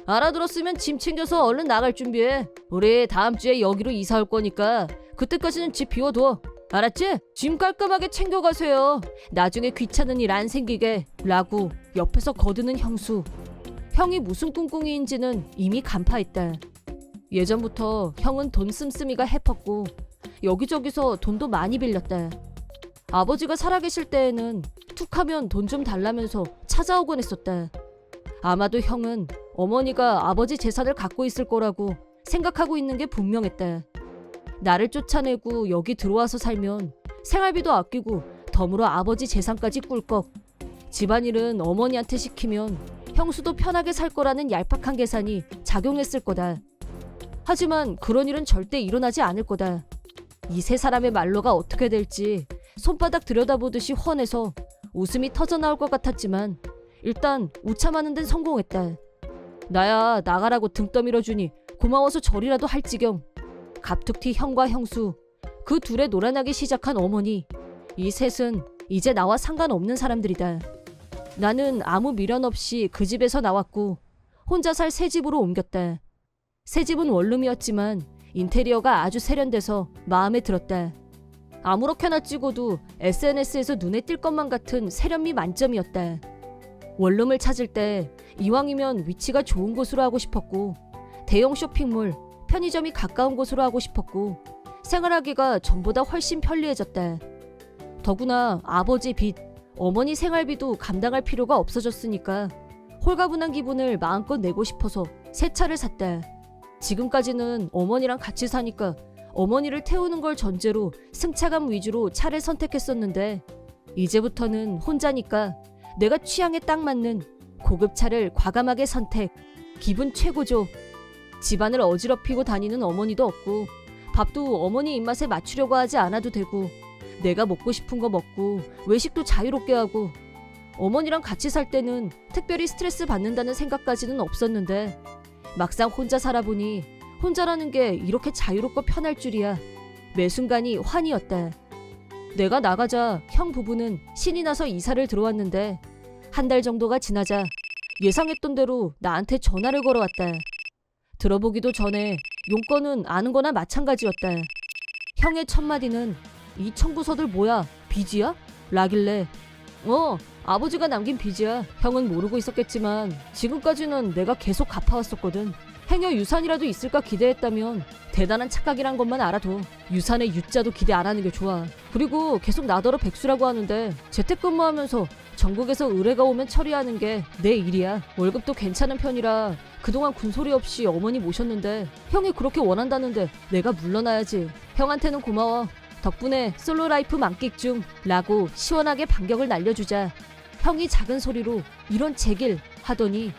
B: 알아들었으면 짐 챙겨서 얼른 나갈 준비해. 우리 다음 주에 여기로 이사 올 거니까 그때까지는 집 비워둬. 알았지? 짐 깔끔하게 챙겨가세요. 나중에 귀찮은 일 안 생기게 라고 옆에서 거드는 형수. 형이 무슨 꿍꿍이인지는 이미 간파했다. 예전부터 형은 돈 씀씀이가 해펐고 여기저기서 돈도 많이 빌렸다. 아버지가 살아계실 때에는 툭하면 돈 좀 달라면서 찾아오곤 했었다. 아마도 형은 어머니가 아버지 재산을 갖고 있을 거라고 생각하고 있는 게 분명했다. 나를 쫓아내고 여기 들어와서 살면 생활비도 아끼고 덤으로 아버지 재산까지 꿀꺽. 집안일은 어머니한테 시키면 형수도 편하게 살 거라는 얄팍한 계산이 작용했을 거다. 하지만 그런 일은 절대 일어나지 않을 거다. 이 세 사람의 말로가 어떻게 될지 손바닥 들여다보듯이 훤해서 웃음이 터져나올 것 같았지만 일단 우참하는 데는 성공했다. 나야 나가라고 등 떠밀어주니 고마워서 절이라도 할 지경. 갑툭튀 형과 형수, 그 둘의 놀아나기 시작한 어머니, 이 셋은 이제 나와 상관없는 사람들이다. 나는 아무 미련 없이 그 집에서 나왔고 혼자 살 새 집으로 옮겼다. 새 집은 원룸이었지만 인테리어가 아주 세련돼서 마음에 들었다. 아무렇게나 찍어도 SNS에서 눈에 띌 것만 같은 세련미 만점이었다. 원룸을 찾을 때 이왕이면 위치가 좋은 곳으로 하고 싶었고 대형 쇼핑몰, 편의점이 가까운 곳으로 하고 싶었고 생활하기가 전보다 훨씬 편리해졌다. 더구나 아버지 빚, 어머니 생활비도 감당할 필요가 없어졌으니까 홀가분한 기분을 마음껏 내고 싶어서 새 차를 샀다. 지금까지는 어머니랑 같이 사니까 어머니를 태우는 걸 전제로 승차감 위주로 차를 선택했었는데 이제부터는 혼자니까 내가 취향에 딱 맞는 고급차를 과감하게 선택. 기분 최고죠. 집안을 어지럽히고 다니는 어머니도 없고 밥도 어머니 입맛에 맞추려고 하지 않아도 되고 내가 먹고 싶은 거 먹고 외식도 자유롭게 하고 어머니랑 같이 살 때는 특별히 스트레스 받는다는 생각까지는 없었는데 막상 혼자 살아보니 혼자라는 게 이렇게 자유롭고 편할 줄이야. 매 순간이 환희였다. 내가 나가자 형 부부는 신이 나서 이사를 들어왔는데 한 달 정도가 지나자 예상했던 대로 나한테 전화를 걸어왔다. 들어보기도 전에 용건은 아는 거나 마찬가지였다. 형의 첫 마디는 이 청구서들 뭐야? 빚이야? 라길래 아버지가 남긴 빚이야. 형은 모르고 있었겠지만 지금까지는 내가 계속 갚아왔었거든. 행여 유산이라도 있을까 기대했다면 대단한 착각이란 것만 알아도 유산의 유자도 기대 안 하는 게 좋아. 그리고 계속 나더러 백수라고 하는데 재택근무하면서 전국에서 의뢰가 오면 처리하는 게 내 일이야. 월급도 괜찮은 편이라 그동안 군소리 없이 어머니 모셨는데 형이 그렇게 원한다는데 내가 물러나야지. 형한테는 고마워. 덕분에 솔로 라이프 만끽 중 라고 시원하게 반격을 날려주자 형이 작은 소리로 이런 제길 하더니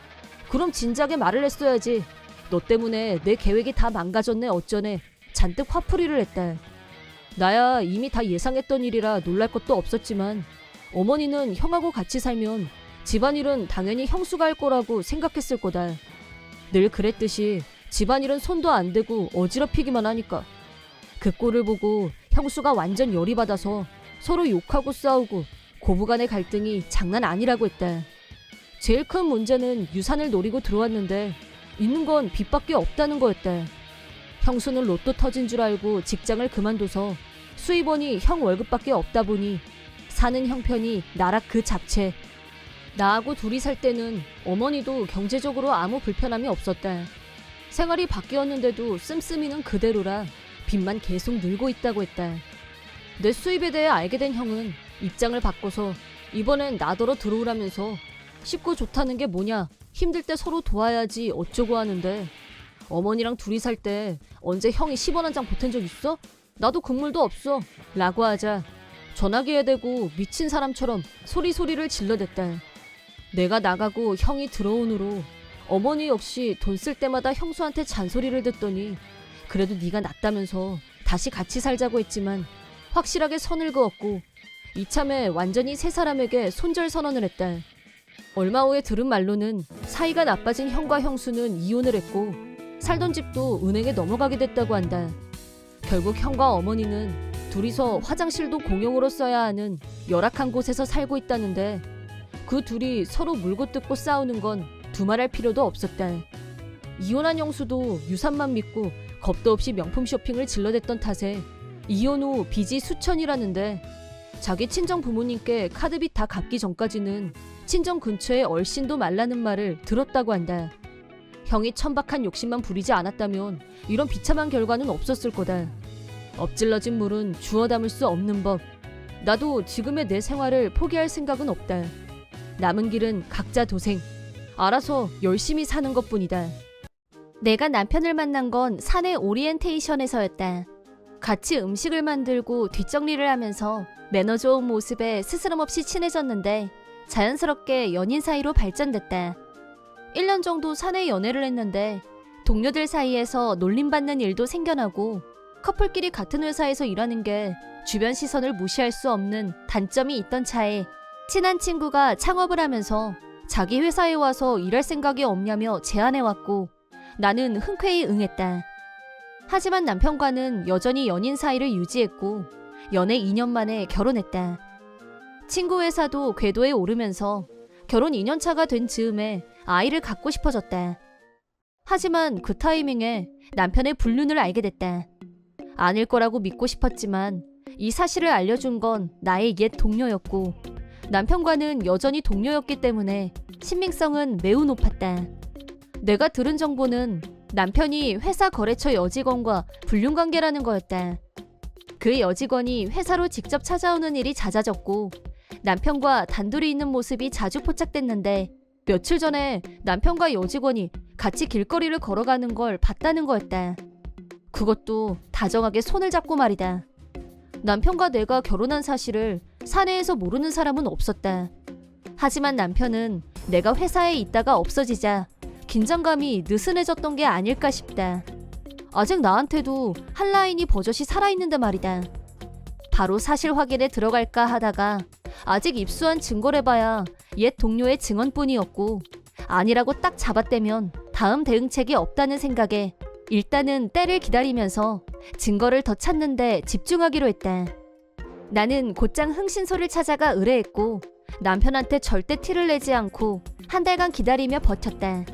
B: 그럼 진작에 말을 했어야지. 너 때문에 내 계획이 다 망가졌네 어쩌네 잔뜩 화풀이를 했다. 나야 이미 다 예상했던 일이라 놀랄 것도 없었지만 어머니는 형하고 같이 살면 집안일은 당연히 형수가 할 거라고 생각했을 거다. 늘 그랬듯이 집안일은 손도 안 대고 어지럽히기만 하니까. 그 꼴을 보고 형수가 완전 열이 받아서 서로 욕하고 싸우고 고부간의 갈등이 장난 아니라고 했다. 제일 큰 문제는 유산을 노리고 들어왔는데 있는 건 빚밖에 없다는 거였다. 형수는 로또 터진 줄 알고 직장을 그만둬서 수입원이 형 월급밖에 없다 보니 사는 형편이 나락 그 잡채. 나하고 둘이 살 때는 어머니도 경제적으로 아무 불편함이 없었다. 생활이 바뀌었는데도 씀씀이는 그대로라 빚만 계속 늘고 있다고 했다. 내 수입에 대해 알게 된 형은 입장을 바꿔서 이번엔 나더러 들어오라면서 쉽고 좋다는 게 뭐냐, 힘들 때 서로 도와야지 어쩌고 하는데 어머니랑 둘이 살 때 언제 형이 10원 한 장 보탠 적 있어? 나도 국물도 없어 라고 하자 전화기에 대고 미친 사람처럼 소리를 질러댔다. 내가 나가고 형이 들어온 후로 어머니 역시 돈 쓸 때마다 형수한테 잔소리를 듣더니 그래도 네가 낫다면서 다시 같이 살자고 했지만 확실하게 선을 그었고 이참에 완전히 새 사람에게 손절 선언을 했다. 얼마 후에 들은 말로는 사이가 나빠진 형과 형수는 이혼을 했고 살던 집도 은행에 넘어가게 됐다고 한다. 결국 형과 어머니는 둘이서 화장실도 공용으로 써야 하는 열악한 곳에서 살고 있다는데 그 둘이 서로 물고 뜯고 싸우는 건 두말할 필요도 없었다. 이혼한 형수도 유산만 믿고 겁도 없이 명품 쇼핑을 질러댔던 탓에 이혼 후 빚이 수천이라는데 자기 친정 부모님께 카드빚 다 갚기 전까지는 친정 근처에 얼씬도 말라는 말을 들었다고 한다. 형이 천박한 욕심만 부리지 않았다면 이런 비참한 결과는 없었을 거다. 엎질러진 물은 주워 담을 수 없는 법. 나도 지금의 내 생활을 포기할 생각은 없다. 남은 길은 각자 도생. 알아서 열심히 사는 것뿐이다. 내가 남편을 만난 건 사내 오리엔테이션에서였다. 같이 음식을 만들고 뒷정리를 하면서 매너 좋은 모습에 스스럼 없이 친해졌는데 자연스럽게 연인 사이로 발전됐다. 1년 정도 사내 연애를 했는데 동료들 사이에서 놀림받는 일도 생겨나고 커플끼리 같은 회사에서 일하는 게 주변 시선을 무시할 수 없는 단점이 있던 차에 친한 친구가 창업을 하면서 자기 회사에 와서 일할 생각이 없냐며 제안해왔고 나는 흔쾌히 응했다. 하지만 남편과는 여전히 연인 사이를 유지했고 연애 2년 만에 결혼했다. 친구 회사도 궤도에 오르면서 결혼 2년차가 된 즈음에 아이를 갖고 싶어졌다. 하지만 그 타이밍에 남편의 불륜을 알게 됐다. 아닐 거라고 믿고 싶었지만 이 사실을 알려준 건 나의 옛 동료였고 남편과는 여전히 동료였기 때문에 신빙성은 매우 높았다. 내가 들은 정보는 남편이 회사 거래처 여직원과 불륜 관계라는 거였다. 그 여직원이 회사로 직접 찾아오는 일이 잦아졌고 남편과 단둘이 있는 모습이 자주 포착됐는데 며칠 전에 남편과 여직원이 같이 길거리를 걸어가는 걸 봤다는 거였다. 그것도 다정하게 손을 잡고 말이다. 남편과 내가 결혼한 사실을 사내에서 모르는 사람은 없었다. 하지만 남편은 내가 회사에 있다가 없어지자 긴장감이 느슨해졌던 게 아닐까 싶다. 아직 나한테도 한 라인이 버젓이 살아있는데 말이다. 바로 사실 확인에 들어갈까 하다가 아직 입수한 증거를 봐야 옛 동료의 증언뿐이었고 아니라고 딱 잡아떼면 다음 대응책이 없다는 생각에 일단은 때를 기다리면서 증거를 더 찾는데 집중하기로 했다. 나는 곧장 흥신소를 찾아가 의뢰했고 남편한테 절대 티를 내지 않고 한 달간 기다리며 버텼다.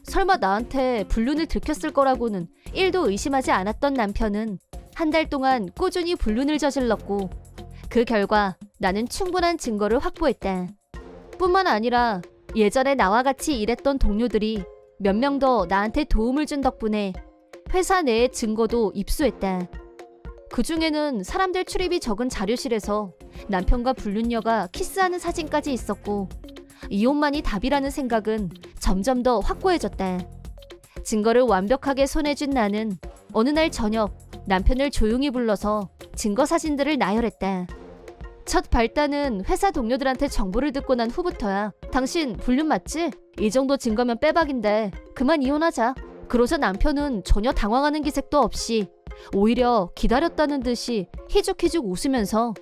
B: 설마 나한테 불륜을 들켰을 거라고는 1도 의심하지 않았던 남편은 한 달 동안 꾸준히 불륜을 저질렀고 그 결과 나는 충분한 증거를 확보했다. 뿐만 아니라 예전에 나와 같이 일했던 동료들이 몇 명 더 나한테 도움을 준 덕분에 회사 내의 증거도 입수했다. 그 중에는 사람들 출입이 적은 자료실에서 남편과 불륜녀가 키스하는 사진까지 있었고 이혼만이 답이라는 생각은 점점 더 확고해졌다. 증거를 완벽하게 손에 쥔 나는 어느 날 저녁 남편을 조용히 불러서 증거 사진들을 나열했다. 첫 발단은 회사 동료들한테 정보를 듣고 난 후부터야. 당신 불륜 맞지? 이 정도 증거면 빼박인데 그만 이혼하자. 그러자 남편은 전혀 당황하는 기색도 없이 오히려 기다렸다는 듯이 희죽희죽 웃으면서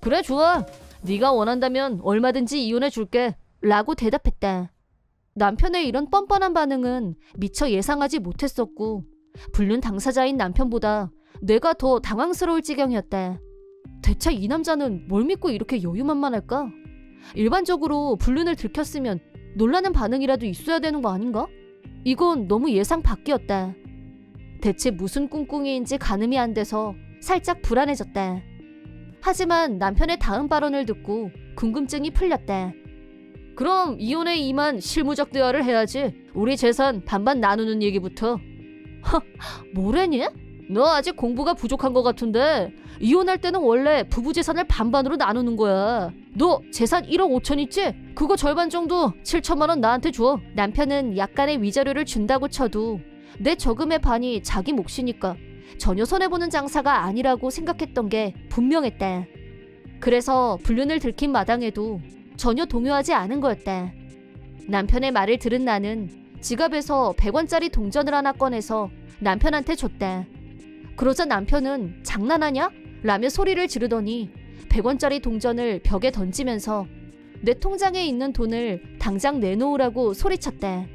B: 그래 좋아. 네가 원한다면 얼마든지 이혼해 줄게 라고 대답했다. 남편의 이런 뻔뻔한 반응은 미처 예상하지 못했었고 불륜 당사자인 남편보다 내가 더 당황스러울 지경이었다. 대체 이 남자는 뭘 믿고 이렇게 여유만만할까? 일반적으로 불륜을 들켰으면 놀라는 반응이라도 있어야 되는 거 아닌가? 이건 너무 예상 밖이었다. 대체 무슨 꿍꿍이인지 가늠이 안 돼서 살짝 불안해졌다. 하지만 남편의 다음 발언을 듣고 궁금증이 풀렸다. 그럼 이혼에 임한 실무적 대화를 해야지. 우리 재산 반반 나누는 얘기부터. 뭐래니? 너 아직 공부가 부족한 것 같은데 이혼할 때는 원래 부부 재산을 반반으로 나누는 거야. 너 재산 1억 5천 있지? 그거 절반 정도 7천만 원 나한테 줘. 남편은 약간의 위자료를 준다고 쳐도 내 저금의 반이 자기 몫이니까 전혀 손해보는 장사가 아니라고 생각했던 게 분명했다. 그래서 불륜을 들킨 마당에도 전혀 동요하지 않은 거였다. 남편의 말을 들은 나는 지갑에서 100원짜리 동전을 하나 꺼내서 남편한테 줬다. 그러자 남편은 장난하냐? 라며 소리를 지르더니 100원짜리 동전을 벽에 던지면서 내 통장에 있는 돈을 당장 내놓으라고 소리쳤다.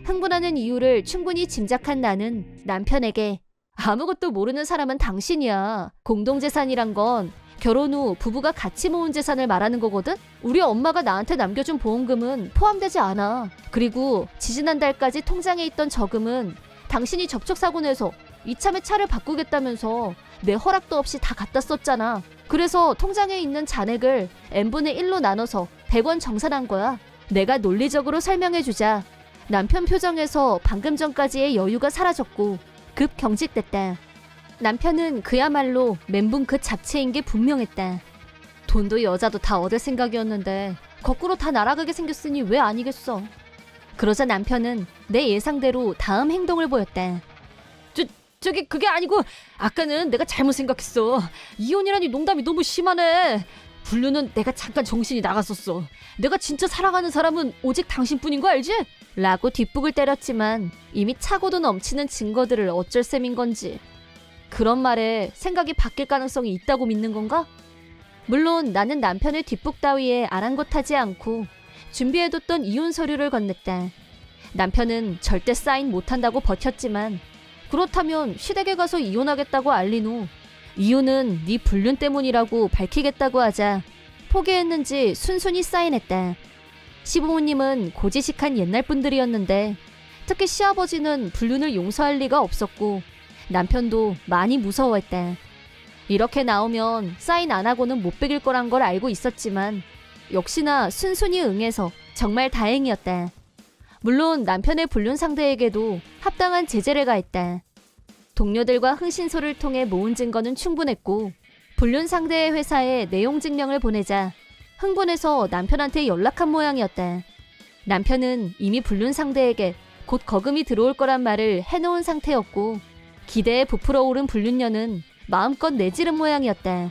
B: 흥분하는 이유를 충분히 짐작한 나는 남편에게 아무것도 모르는 사람은 당신이야. 공동재산이란 건 결혼 후 부부가 같이 모은 재산을 말하는 거거든? 우리 엄마가 나한테 남겨준 보험금은 포함되지 않아. 그리고 지지난달까지 통장에 있던 저금은 당신이 접촉사고 내서 이참에 차를 바꾸겠다면서 내 허락도 없이 다 갖다 썼잖아. 그래서 통장에 있는 잔액을 n분의 1로 나눠서 100원 정산한 거야. 내가 논리적으로 설명해주자 남편 표정에서 방금 전까지의 여유가 사라졌고 급 경직됐다. 남편은 그야말로 멘붕 그 자체인 게 분명했다. 돈도 여자도 다 얻을 생각이었는데 거꾸로 다 날아가게 생겼으니 왜 아니겠어. 그러자 남편은 내 예상대로 다음 행동을 보였다. 저기 그게 아니고 아까는 내가 잘못 생각했어. 이혼이라니 농담이 너무 심하네. 불륜은 내가 잠깐 정신이 나갔었어. 내가 진짜 사랑하는 사람은 오직 당신뿐인 거 알지? 라고 뒷북을 때렸지만 이미 차고도 넘치는 증거들을 어쩔 셈인 건지 그런 말에 생각이 바뀔 가능성이 있다고 믿는 건가? 물론 나는 남편의 뒷북 따위에 아랑곳하지 않고 준비해뒀던 이혼 서류를 건넸다. 남편은 절대 사인 못한다고 버텼지만 그렇다면 시댁에 가서 이혼하겠다고 알린 후 이혼은 네 불륜 때문이라고 밝히겠다고 하자 포기했는지 순순히 사인했다. 시부모님은 고지식한 옛날 분들이었는데 특히 시아버지는 불륜을 용서할 리가 없었고 남편도 많이 무서워했다. 이렇게 나오면 사인 안 하고는 못 베길 거란 걸 알고 있었지만 역시나 순순히 응해서 정말 다행이었다. 물론 남편의 불륜 상대에게도 합당한 제재를 가했다. 동료들과 흥신소를 통해 모은 증거는 충분했고 불륜 상대의 회사에 내용 증명을 보내자 흥분해서 남편한테 연락한 모양이었다. 남편은 이미 불륜 상대에게 곧 거금이 들어올 거란 말을 해놓은 상태였고 기대에 부풀어 오른 불륜녀는 마음껏 내지른 모양이었다.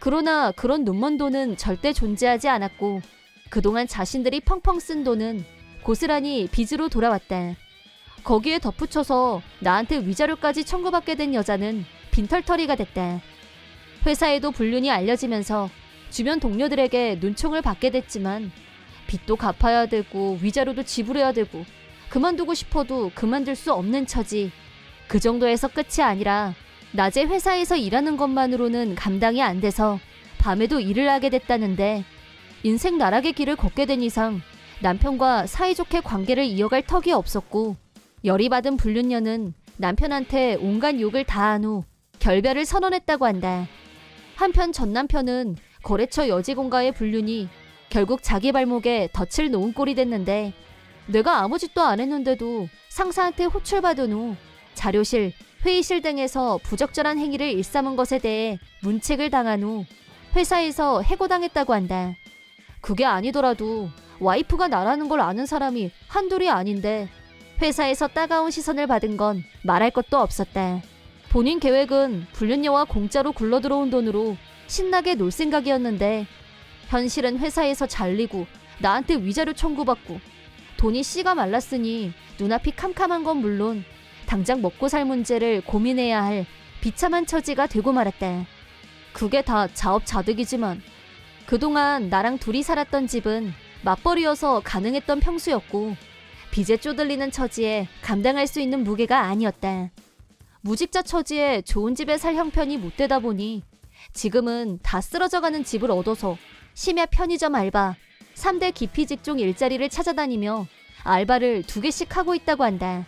B: 그러나 그런 눈먼 돈은 절대 존재하지 않았고 그동안 자신들이 펑펑 쓴 돈은 고스란히 빚으로 돌아왔다. 거기에 덧붙여서 나한테 위자료까지 청구받게 된 여자는 빈털터리가 됐다. 회사에도 불륜이 알려지면서 주변 동료들에게 눈총을 받게 됐지만 빚도 갚아야 되고 위자료도 지불해야 되고 그만두고 싶어도 그만둘 수 없는 처지. 그 정도에서 끝이 아니라 낮에 회사에서 일하는 것만으로는 감당이 안 돼서 밤에도 일을 하게 됐다는데 인생 나락의 길을 걷게 된 이상 남편과 사이좋게 관계를 이어갈 턱이 없었고 열이 받은 불륜녀는 남편한테 온갖 욕을 다한 후 결별을 선언했다고 한다. 한편 전 남편은 거래처 여직원과의 불륜이 결국 자기 발목에 덫을 놓은 꼴이 됐는데 내가 아무 짓도 안 했는데도 상사한테 호출받은 후 자료실, 회의실 등에서 부적절한 행위를 일삼은 것에 대해 문책을 당한 후 회사에서 해고당했다고 한다. 그게 아니더라도 와이프가 나라는 걸 아는 사람이 한둘이 아닌데 회사에서 따가운 시선을 받은 건 말할 것도 없었다. 본인 계획은 불륜녀와 공짜로 굴러들어온 돈으로 신나게 놀 생각이었는데 현실은 회사에서 잘리고 나한테 위자료 청구받고 돈이 씨가 말랐으니 눈앞이 캄캄한 건 물론 당장 먹고 살 문제를 고민해야 할 비참한 처지가 되고 말았다. 그게 다 자업자득이지만 그동안 나랑 둘이 살았던 집은 맞벌이여서 가능했던 평수였고 빚에 쪼들리는 처지에 감당할 수 있는 무게가 아니었다. 무직자 처지에 좋은 집에 살 형편이 못 되다 보니 지금은 다 쓰러져가는 집을 얻어서 심야 편의점 알바, 3대 기피 직종 일자리를 찾아다니며 알바를 2개씩 하고 있다고 한다.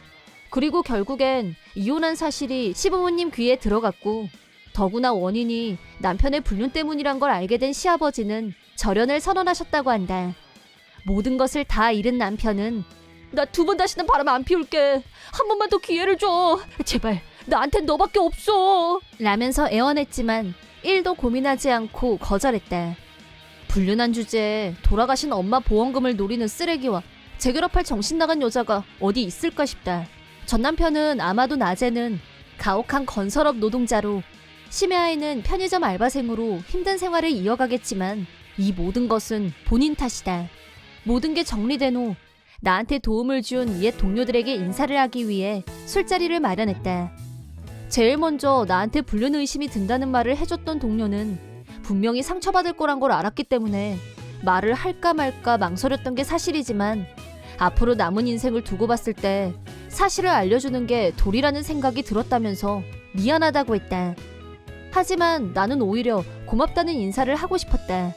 B: 그리고 결국엔 이혼한 사실이 시부모님 귀에 들어갔고 더구나 원인이 남편의 불륜 때문이란 걸 알게 된 시아버지는 절연을 선언하셨다고 한다. 모든 것을 다 잃은 남편은
C: 나 2번 다시는 바람 안 피울게. 한 번만 더 기회를 줘. 제발 나한텐 너밖에 없어.
B: 라면서 애원했지만 1도 고민하지 않고 거절했다. 불륜한 주제에 돌아가신 엄마 보험금을 노리는 쓰레기와 재결합할 정신 나간 여자가 어디 있을까 싶다. 전 남편은 아마도 낮에는 가혹한 건설업 노동자로 심야에는 편의점 알바생으로 힘든 생활을 이어가겠지만 이 모든 것은 본인 탓이다. 모든 게 정리된 후 나한테 도움을 준 옛 동료들에게 인사를 하기 위해 술자리를 마련했다. 제일 먼저 나한테 불륜 의심이 든다는 말을 해줬던 동료는 분명히 상처받을 거란 걸 알았기 때문에 말을 할까 말까 망설였던 게 사실이지만 앞으로 남은 인생을 두고 봤을 때 사실을 알려주는 게 도리라는 생각이 들었다면서 미안하다고 했다. 하지만 나는 오히려 고맙다는 인사를 하고 싶었다.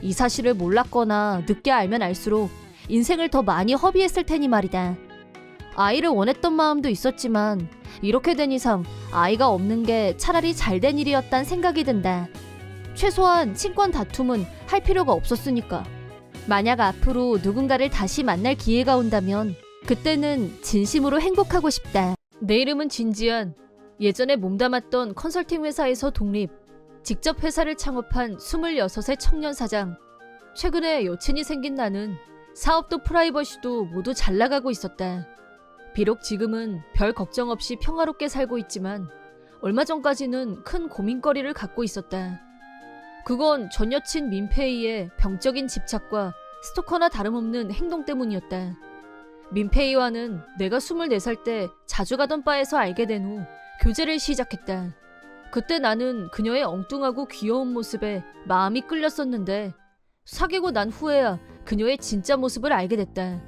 B: 이 사실을 몰랐거나 늦게 알면 알수록 인생을 더 많이 허비했을 테니 말이다. 아이를 원했던 마음도 있었지만 이렇게 된 이상 아이가 없는 게 차라리 잘된 일이었단 생각이 든다. 최소한 친권 다툼은 할 필요가 없었으니까. 만약 앞으로 누군가를 다시 만날 기회가 온다면 그때는 진심으로 행복하고 싶다. 내 이름은 진지한. 예전에 몸담았던 컨설팅 회사에서 독립. 직접 회사를 창업한 26의 청년 사장. 최근에 여친이 생긴 나는 사업도 프라이버시도 모두 잘 나가고 있었다. 비록 지금은 별 걱정 없이 평화롭게 살고 있지만 얼마 전까지는 큰 고민거리를 갖고 있었다. 그건 전 여친 민페이의 병적인 집착과 스토커나 다름없는 행동 때문이었다. 민페이와는 내가 24살 때 자주 가던 바에서 알게 된 후 교제를 시작했다. 그때 나는 그녀의 엉뚱하고 귀여운 모습에 마음이 끌렸었는데 사귀고 난 후에야 그녀의 진짜 모습을 알게 됐다.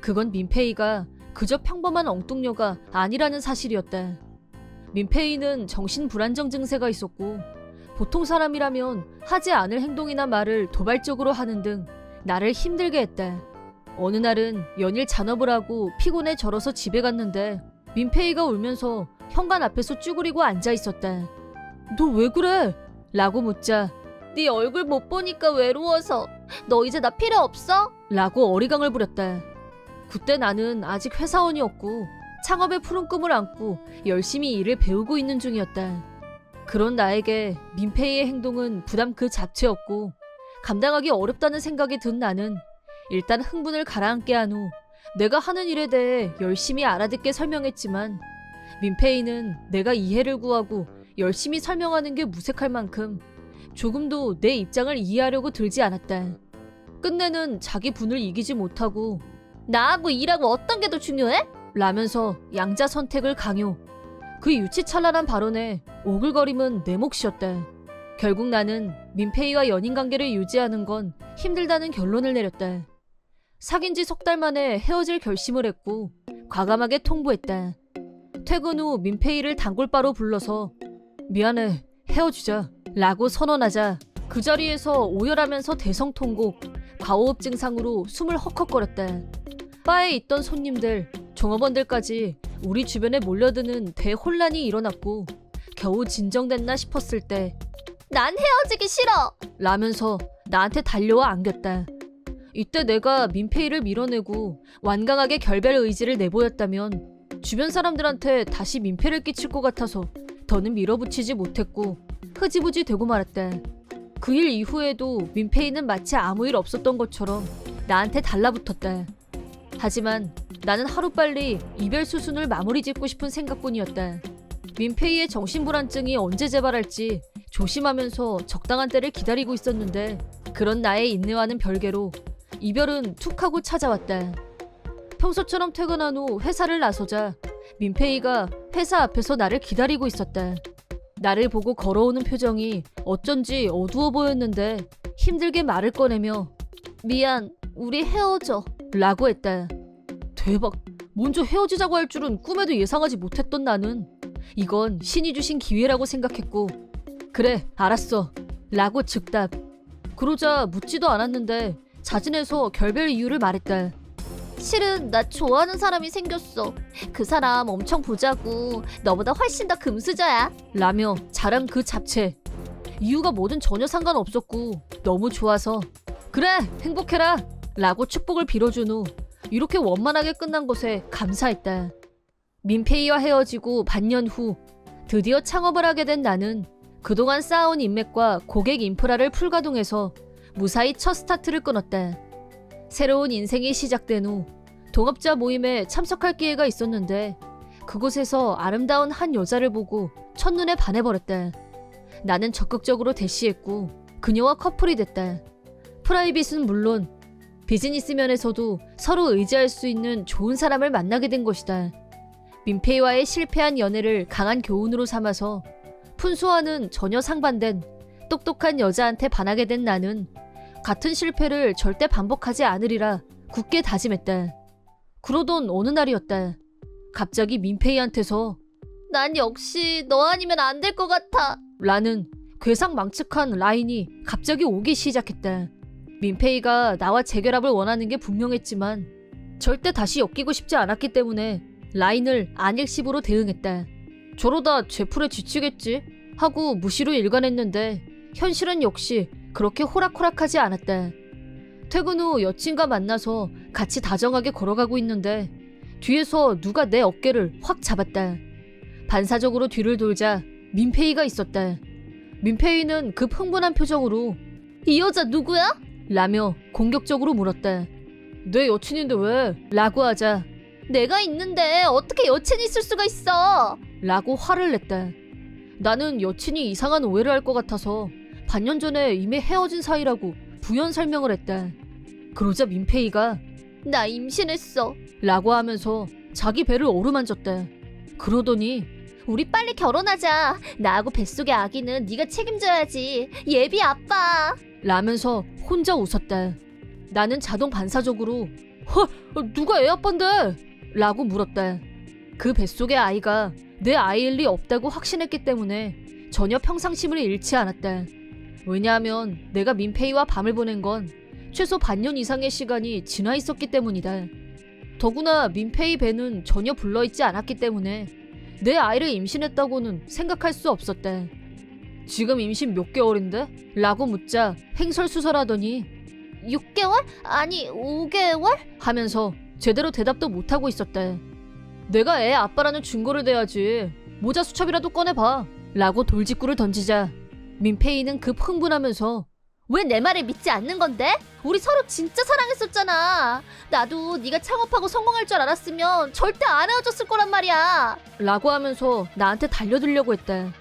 B: 그건 민페이가 그저 평범한 엉뚱녀가 아니라는 사실이었다. 민페이는 정신불안정 증세가 있었고 보통 사람이라면 하지 않을 행동이나 말을 도발적으로 하는 등 나를 힘들게 했다. 어느 날은 연일 잔업을 하고 피곤해 절어서 집에 갔는데 민페이가 울면서 현관 앞에서 쭈그리고 앉아 있었다. 너 왜 그래? 라고 묻자 네 얼굴 못 보니까 외로워서. 너 이제 나 필요 없어? 라고 어리광을 부렸다. 그때 나는 아직 회사원이었고 창업의 푸른 꿈을 안고 열심히 일을 배우고 있는 중이었다. 그런 나에게 민페이의 행동은 부담 그 자체였고 감당하기 어렵다는 생각이 든 나는 일단 흥분을 가라앉게 한 후 내가 하는 일에 대해 열심히 알아듣게 설명했지만 민페이는 내가 이해를 구하고 열심히 설명하는 게 무색할 만큼 조금도 내 입장을 이해하려고 들지 않았다. 끝내는 자기 분을 이기지 못하고 나하고 일하고 어떤 게 더 중요해? 라면서 양자 선택을 강요. 그 유치찬란한 발언에 오글거림은 내 몫이었다. 결국 나는 민페이와 연인관계를 유지하는 건 힘들다는 결론을 내렸다. 사귄 지 석 달 만에 헤어질 결심을 했고 과감하게 통보했다. 퇴근 후 민페이를 단골바로 불러서 미안해, 헤어지자 라고 선언하자 그 자리에서 오열하면서 대성통곡, 과호흡 증상으로 숨을 헉헉거렸다. 바에 있던 손님들, 종업원들까지 우리 주변에 몰려드는 대혼란이 일어났고 겨우 진정됐나 싶었을 때 난 헤어지기 싫어! 라면서 나한테 달려와 안겼다. 이때 내가 민페이를 밀어내고 완강하게 결별 의지를 내보였다면 주변 사람들한테 다시 민폐를 끼칠 것 같아서 더는 밀어붙이지 못했고 흐지부지 되고 말았다. 그 일 이후에도 민페이는 마치 아무 일 없었던 것처럼 나한테 달라붙었다. 하지만 나는 하루빨리 이별 수순을 마무리 짓고 싶은 생각뿐이었다. 민페이의 정신불안증이 언제 재발할지 조심하면서 적당한 때를 기다리고 있었는데 그런 나의 인내와는 별개로 이별은 툭 하고 찾아왔다. 평소처럼 퇴근한 후 회사를 나서자 민페이가 회사 앞에서 나를 기다리고 있었다. 나를 보고 걸어오는 표정이 어쩐지 어두워 보였는데 힘들게 말을 꺼내며 미안, 우리 헤어져 라고 했다. 대박, 먼저 헤어지자고 할 줄은 꿈에도 예상하지 못했던 나는 이건 신이 주신 기회라고 생각했고 그래, 알았어 라고 즉답. 그러자 묻지도 않았는데 자진해서 결별 이유를 말했다.
C: 실은 나 좋아하는 사람이 생겼어. 그 사람 엄청 부자고 너보다 훨씬 더 금수저야.
B: 라며 자랑 그 자체. 이유가 뭐든 전혀 상관없었고 너무 좋아서 그래, 행복해라 라고 축복을 빌어준 후 이렇게 원만하게 끝난 것에 감사했다. 민폐이와 헤어지고 반년 후 드디어 창업을 하게 된 나는 그동안 쌓아온 인맥과 고객 인프라를 풀가동해서 무사히 첫 스타트를 끊었다. 새로운 인생이 시작된 후 동업자 모임에 참석할 기회가 있었는데 그곳에서 아름다운 한 여자를 보고 첫눈에 반해버렸다. 나는 적극적으로 대시했고 그녀와 커플이 됐다. 프라이빗은 물론 비즈니스 면에서도 서로 의지할 수 있는 좋은 사람을 만나게 된 것이다. 민폐이와의 실패한 연애를 강한 교훈으로 삼아서 푼수와는 전혀 상반된 똑똑한 여자한테 반하게 된 나는 같은 실패를 절대 반복하지 않으리라 굳게 다짐했다. 그러던 어느 날이었다. 갑자기 민폐이한테서
C: 난 역시 너 아니면 안 될 것 같아.
B: 라는 괴상망측한 라인이 갑자기 오기 시작했다. 민폐이가 나와 재결합을 원하는 게 분명했지만 절대 다시 엮이고 싶지 않았기 때문에 라인을 안일십으로 대응했다. 저러다 제풀에 지치겠지 하고 무시로 일관했는데 현실은 역시 그렇게 호락호락하지 않았다. 퇴근 후 여친과 만나서 같이 다정하게 걸어가고 있는데 뒤에서 누가 내 어깨를 확 잡았다. 반사적으로 뒤를 돌자 민폐이가 있었다. 민폐이는 급 흥분한 표정으로
C: 이 여자 누구야?
B: 라며 공격적으로 물었다. 내 여친인데 왜? 라고 하자
C: 내가 있는데 어떻게 여친이 있을 수가 있어?
B: 라고 화를 냈다. 나는 여친이 이상한 오해를 할 것 같아서 반년 전에 이미 헤어진 사이라고 부연 설명을 했다. 그러자 민폐이가
C: 나 임신했어.
B: 라고 하면서 자기 배를 어루만졌다. 그러더니
C: 우리 빨리 결혼하자. 나하고 뱃속의 아기는 네가 책임져야지. 예비 아빠.
B: 라면서 혼자 웃었다. 나는 자동 반사적으로 누가 애 아빠인데? 라고 물었다. 그 뱃속의 아이가 내 아이일 리 없다고 확신했기 때문에 전혀 평상심을 잃지 않았다. 왜냐하면 내가 민폐이와 밤을 보낸 건 최소 반년 이상의 시간이 지나 있었기 때문이다. 더구나 민폐이 배는 전혀 불러있지 않았기 때문에 내 아이를 임신했다고는 생각할 수 없었다. 지금 임신 몇 개월인데? 라고 묻자 횡설수설하더니
C: 6개월? 아니 5개월?
B: 하면서 제대로 대답도 못하고 있었다. 내가 애 아빠라는 증거를 대야지. 모자 수첩이라도 꺼내봐. 라고 돌직구를 던지자 민폐이는 급 흥분하면서
C: 왜 내 말을 믿지 않는 건데? 우리 서로 진짜 사랑했었잖아. 나도 네가 창업하고 성공할 줄 알았으면 절대 안 헤어졌을 거란 말이야.
B: 라고 하면서 나한테 달려들려고 했다.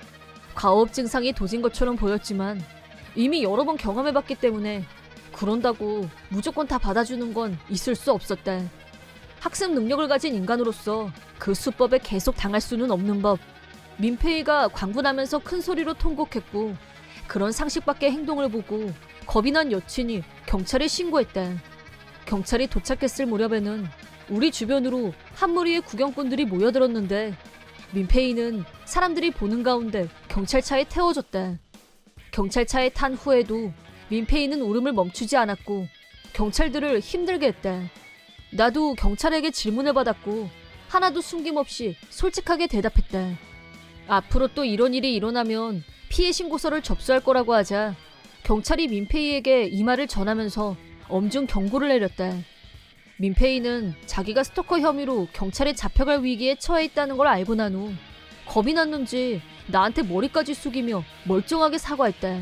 B: 과호흡 증상이 도진 것처럼 보였지만 이미 여러 번 경험해봤기 때문에 그런다고 무조건 다 받아주는 건 있을 수 없었다. 학습 능력을 가진 인간으로서 그 수법에 계속 당할 수는 없는 법. 민폐이가 광분하면서 큰 소리로 통곡했고 그런 상식밖의 행동을 보고 겁이 난 여친이 경찰에 신고했다. 경찰이 도착했을 무렵에는 우리 주변으로 한 무리의 구경꾼들이 모여들었는데 민폐이는 사람들이 보는 가운데 경찰차에 태워졌다. 경찰차에 탄 후에도 민폐이는 울음을 멈추지 않았고 경찰들을 힘들게 했다. 나도 경찰에게 질문을 받았고 하나도 숨김없이 솔직하게 대답했다. 앞으로 또 이런 일이 일어나면 피해 신고서를 접수할 거라고 하자 경찰이 민폐이에게 이 말을 전하면서 엄중 경고를 내렸다. 민폐이는 자기가 스토커 혐의로 경찰에 잡혀갈 위기에 처해 있다는 걸 알고 난 후 겁이 났는지 나한테 머리까지 숙이며 멀쩡하게 사과했다.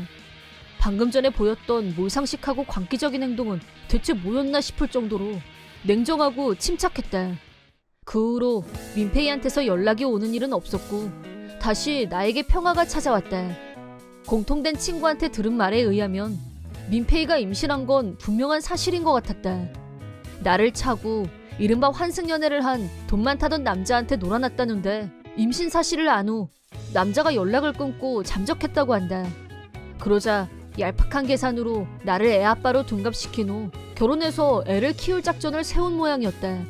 B: 방금 전에 보였던 몰상식하고 광기적인 행동은 대체 뭐였나 싶을 정도로 냉정하고 침착했다. 그 후로 민폐이한테서 연락이 오는 일은 없었고 다시 나에게 평화가 찾아왔다. 공통된 친구한테 들은 말에 의하면 민폐이가 임신한 건 분명한 사실인 것 같았다. 나를 차고 이른바 환승연애를 한 돈만 타던 남자한테 놀아났다는데 임신 사실을 안 후 남자가 연락을 끊고 잠적했다고 한다. 그러자 얄팍한 계산으로 나를 애아빠로 둔갑시킨 후 결혼해서 애를 키울 작전을 세운 모양이었다.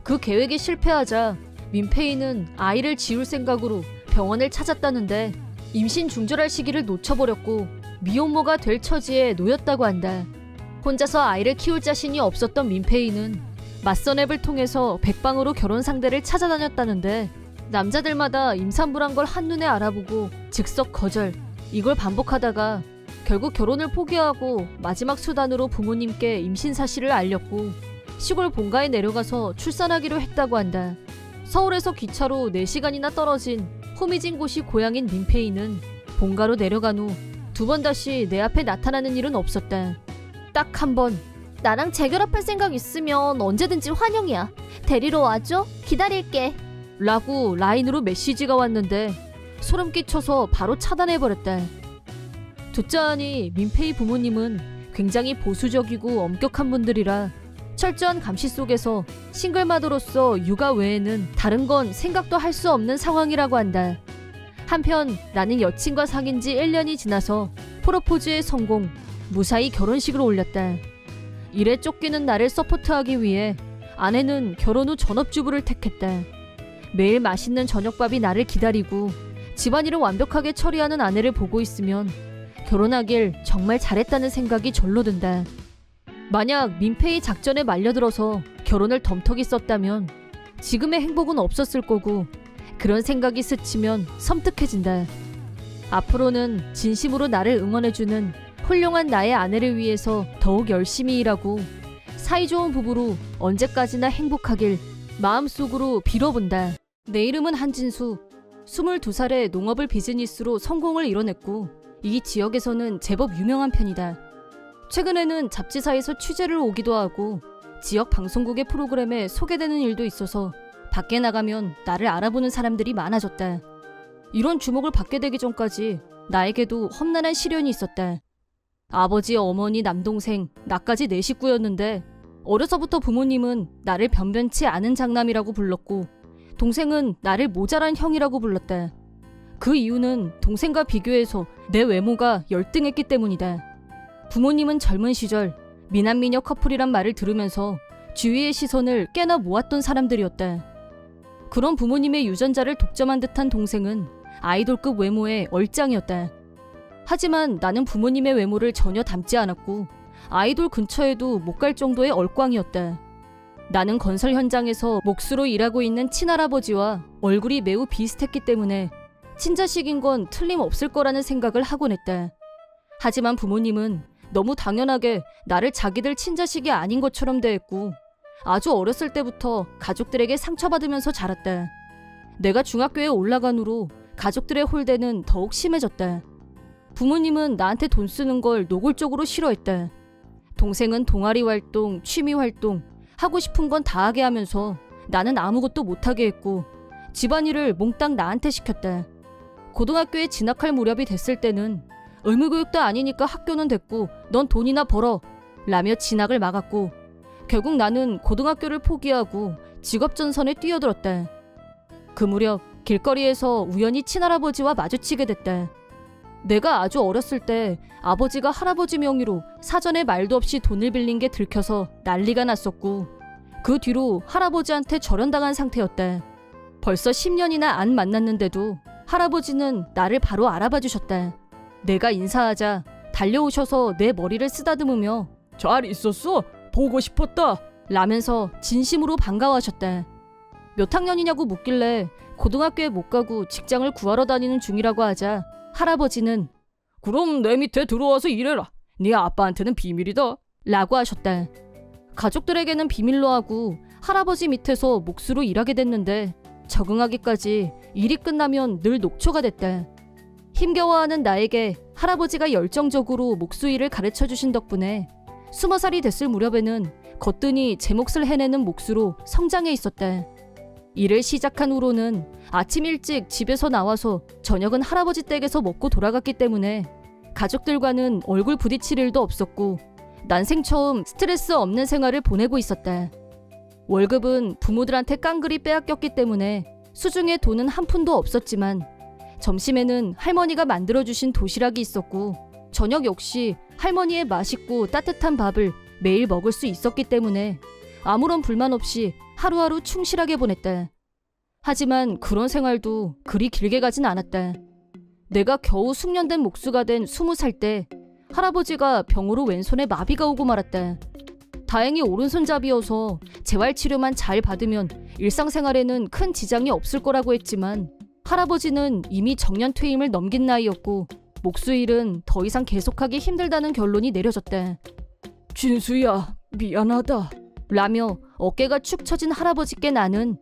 B: 그 계획이 실패하자 민폐이는 아이를 지울 생각으로 병원을 찾았다는데 임신 중절할 시기를 놓쳐버렸고 미혼모가 될 처지에 놓였다고 한다. 혼자서 아이를 키울 자신이 없었던 민폐이는 맞선 앱을 통해서 백방으로 결혼 상대를 찾아다녔다는데 남자들마다 임산부란 걸 한눈에 알아보고 즉석 거절, 이걸 반복하다가 결국 결혼을 포기하고 마지막 수단으로 부모님께 임신 사실을 알렸고 시골 본가에 내려가서 출산하기로 했다고 한다. 서울에서 기차로 4시간이나 떨어진 호미진 곳이 고향인 민폐이는 본가로 내려간 후 2번 다시 내 앞에 나타나는 일은 없었다. 딱 한 번.
C: 나랑 재결합할 생각 있으면 언제든지 환영이야. 데리러 와줘. 기다릴게.
B: 라고 라인으로 메시지가 왔는데 소름 끼쳐서 바로 차단해버렸다. 듣자 하니 민폐이 부모님은 굉장히 보수적이고 엄격한 분들이라 철저한 감시 속에서 싱글마더로서 육아 외에는 다른 건 생각도 할 수 없는 상황이라고 한다. 한편 나는 여친과 사귄 지 1년이 지나서 프로포즈에 성공, 무사히 결혼식을 올렸다. 일에 쫓기는 나를 서포트하기 위해 아내는 결혼 후 전업주부를 택했다. 매일 맛있는 저녁밥이 나를 기다리고 집안일을 완벽하게 처리하는 아내를 보고 있으면 결혼하길 정말 잘했다는 생각이 절로 든다. 만약 민폐의 작전에 말려들어서 결혼을 덤터기 썼다면 지금의 행복은 없었을 거고 그런 생각이 스치면 섬뜩해진다. 앞으로는 진심으로 나를 응원해주는 훌륭한 나의 아내를 위해서 더욱 열심히 일하고 사이좋은 부부로 언제까지나 행복하길 마음속으로 빌어본다. 내 이름은 한진수. 22살에 농업을 비즈니스로 성공을 이뤄냈고 이 지역에서는 제법 유명한 편이다. 최근에는 잡지사에서 취재를 오기도 하고 지역 방송국의 프로그램에 소개되는 일도 있어서 밖에 나가면 나를 알아보는 사람들이 많아졌다. 이런 주목을 받게 되기 전까지 나에게도 험난한 시련이 있었다. 아버지, 어머니, 남동생, 나까지 4식구였는데 어려서부터 부모님은 나를 변변치 않은 장남이라고 불렀고 동생은 나를 모자란 형이라고 불렀다. 그 이유는 동생과 비교해서 내 외모가 열등했기 때문이다. 부모님은 젊은 시절 미남미녀 커플이란 말을 들으면서 주위의 시선을 꽤나 모았던 사람들이었다. 그런 부모님의 유전자를 독점한 듯한 동생은 아이돌급 외모의 얼짱이었다. 하지만 나는 부모님의 외모를 전혀 닮지 않았고 아이돌 근처에도 못 갈 정도의 얼꽝이었다. 나는 건설 현장에서 몫으로 일하고 있는 친할아버지와 얼굴이 매우 비슷했기 때문에 친자식인 건 틀림없을 거라는 생각을 하곤 했다. 하지만 부모님은 너무 당연하게 나를 자기들 친자식이 아닌 것처럼 대했고 아주 어렸을 때부터 가족들에게 상처받으면서 자랐다. 내가 중학교에 올라간 후로 가족들의 홀대는 더욱 심해졌다. 부모님은 나한테 돈 쓰는 걸 노골적으로 싫어했다. 동생은 동아리 활동, 취미 활동, 하고 싶은 건 다 하게 하면서 나는 아무것도 못하게 했고 집안일을 몽땅 나한테 시켰다. 고등학교에 진학할 무렵이 됐을 때는 의무교육도 아니니까 학교는 됐고 넌 돈이나 벌어 라며 진학을 막았고 결국 나는 고등학교를 포기하고 직업전선에 뛰어들었다. 그 무렵 길거리에서 우연히 친할아버지와 마주치게 됐다. 내가 아주 어렸을 때 아버지가 할아버지 명의로 사전에 말도 없이 돈을 빌린 게 들켜서 난리가 났었고 그 뒤로 할아버지한테 절연당한 상태였다. 벌써 10년이나 안 만났는데도 할아버지는 나를 바로 알아봐 주셨다. 내가 인사하자 달려오셔서 내 머리를 쓰다듬으며 잘 있었어? 보고 싶었다 라면서 진심으로 반가워하셨다. 몇 학년이냐고 묻길래 고등학교에 못 가고 직장을 구하러 다니는 중이라고 하자 할아버지는 그럼 내 밑에 들어와서 일해라. 네 아빠한테는 비밀이다 라고 하셨다. 가족들에게는 비밀로 하고 할아버지 밑에서 몫으로 일하게 됐는데 적응하기까지 일이 끝나면 늘 녹초가 됐다. 힘겨워하는 나에게 할아버지가 열정적으로 목수일을 가르쳐주신 덕분에 20살이 됐을 무렵에는 거뜬히 제 몫을 해내는 몫으로 성장해 있었다. 일을 시작한 후로는 아침 일찍 집에서 나와서 저녁은 할아버지 댁에서 먹고 돌아갔기 때문에 가족들과는 얼굴 부딪힐 일도 없었고 난생 처음 스트레스 없는 생활을 보내고 있었다. 월급은 부모들한테 깡그리 빼앗겼기 때문에 수중에 돈은 한 푼도 없었지만 점심에는 할머니가 만들어주신 도시락이 있었고 저녁 역시 할머니의 맛있고 따뜻한 밥을 매일 먹을 수 있었기 때문에 아무런 불만 없이 하루하루 충실하게 보냈다. 하지만 그런 생활도 그리 길게 가진 않았다. 내가 겨우 숙련된 목수가 된 20살 때 할아버지가 병으로 왼손에 마비가 오고 말았다. 다행히 오른손잡이여서 재활치료만 잘 받으면 일상생활에는 큰 지장이 없을 거라고 했지만 할아버지는 이미 정년퇴임을 넘긴 나이였고 목수 일은 더 이상 계속하기 힘들다는 결론이 내려졌다. 진수야, 미안하다. 라며 어깨가 축 처진 할아버지께 나는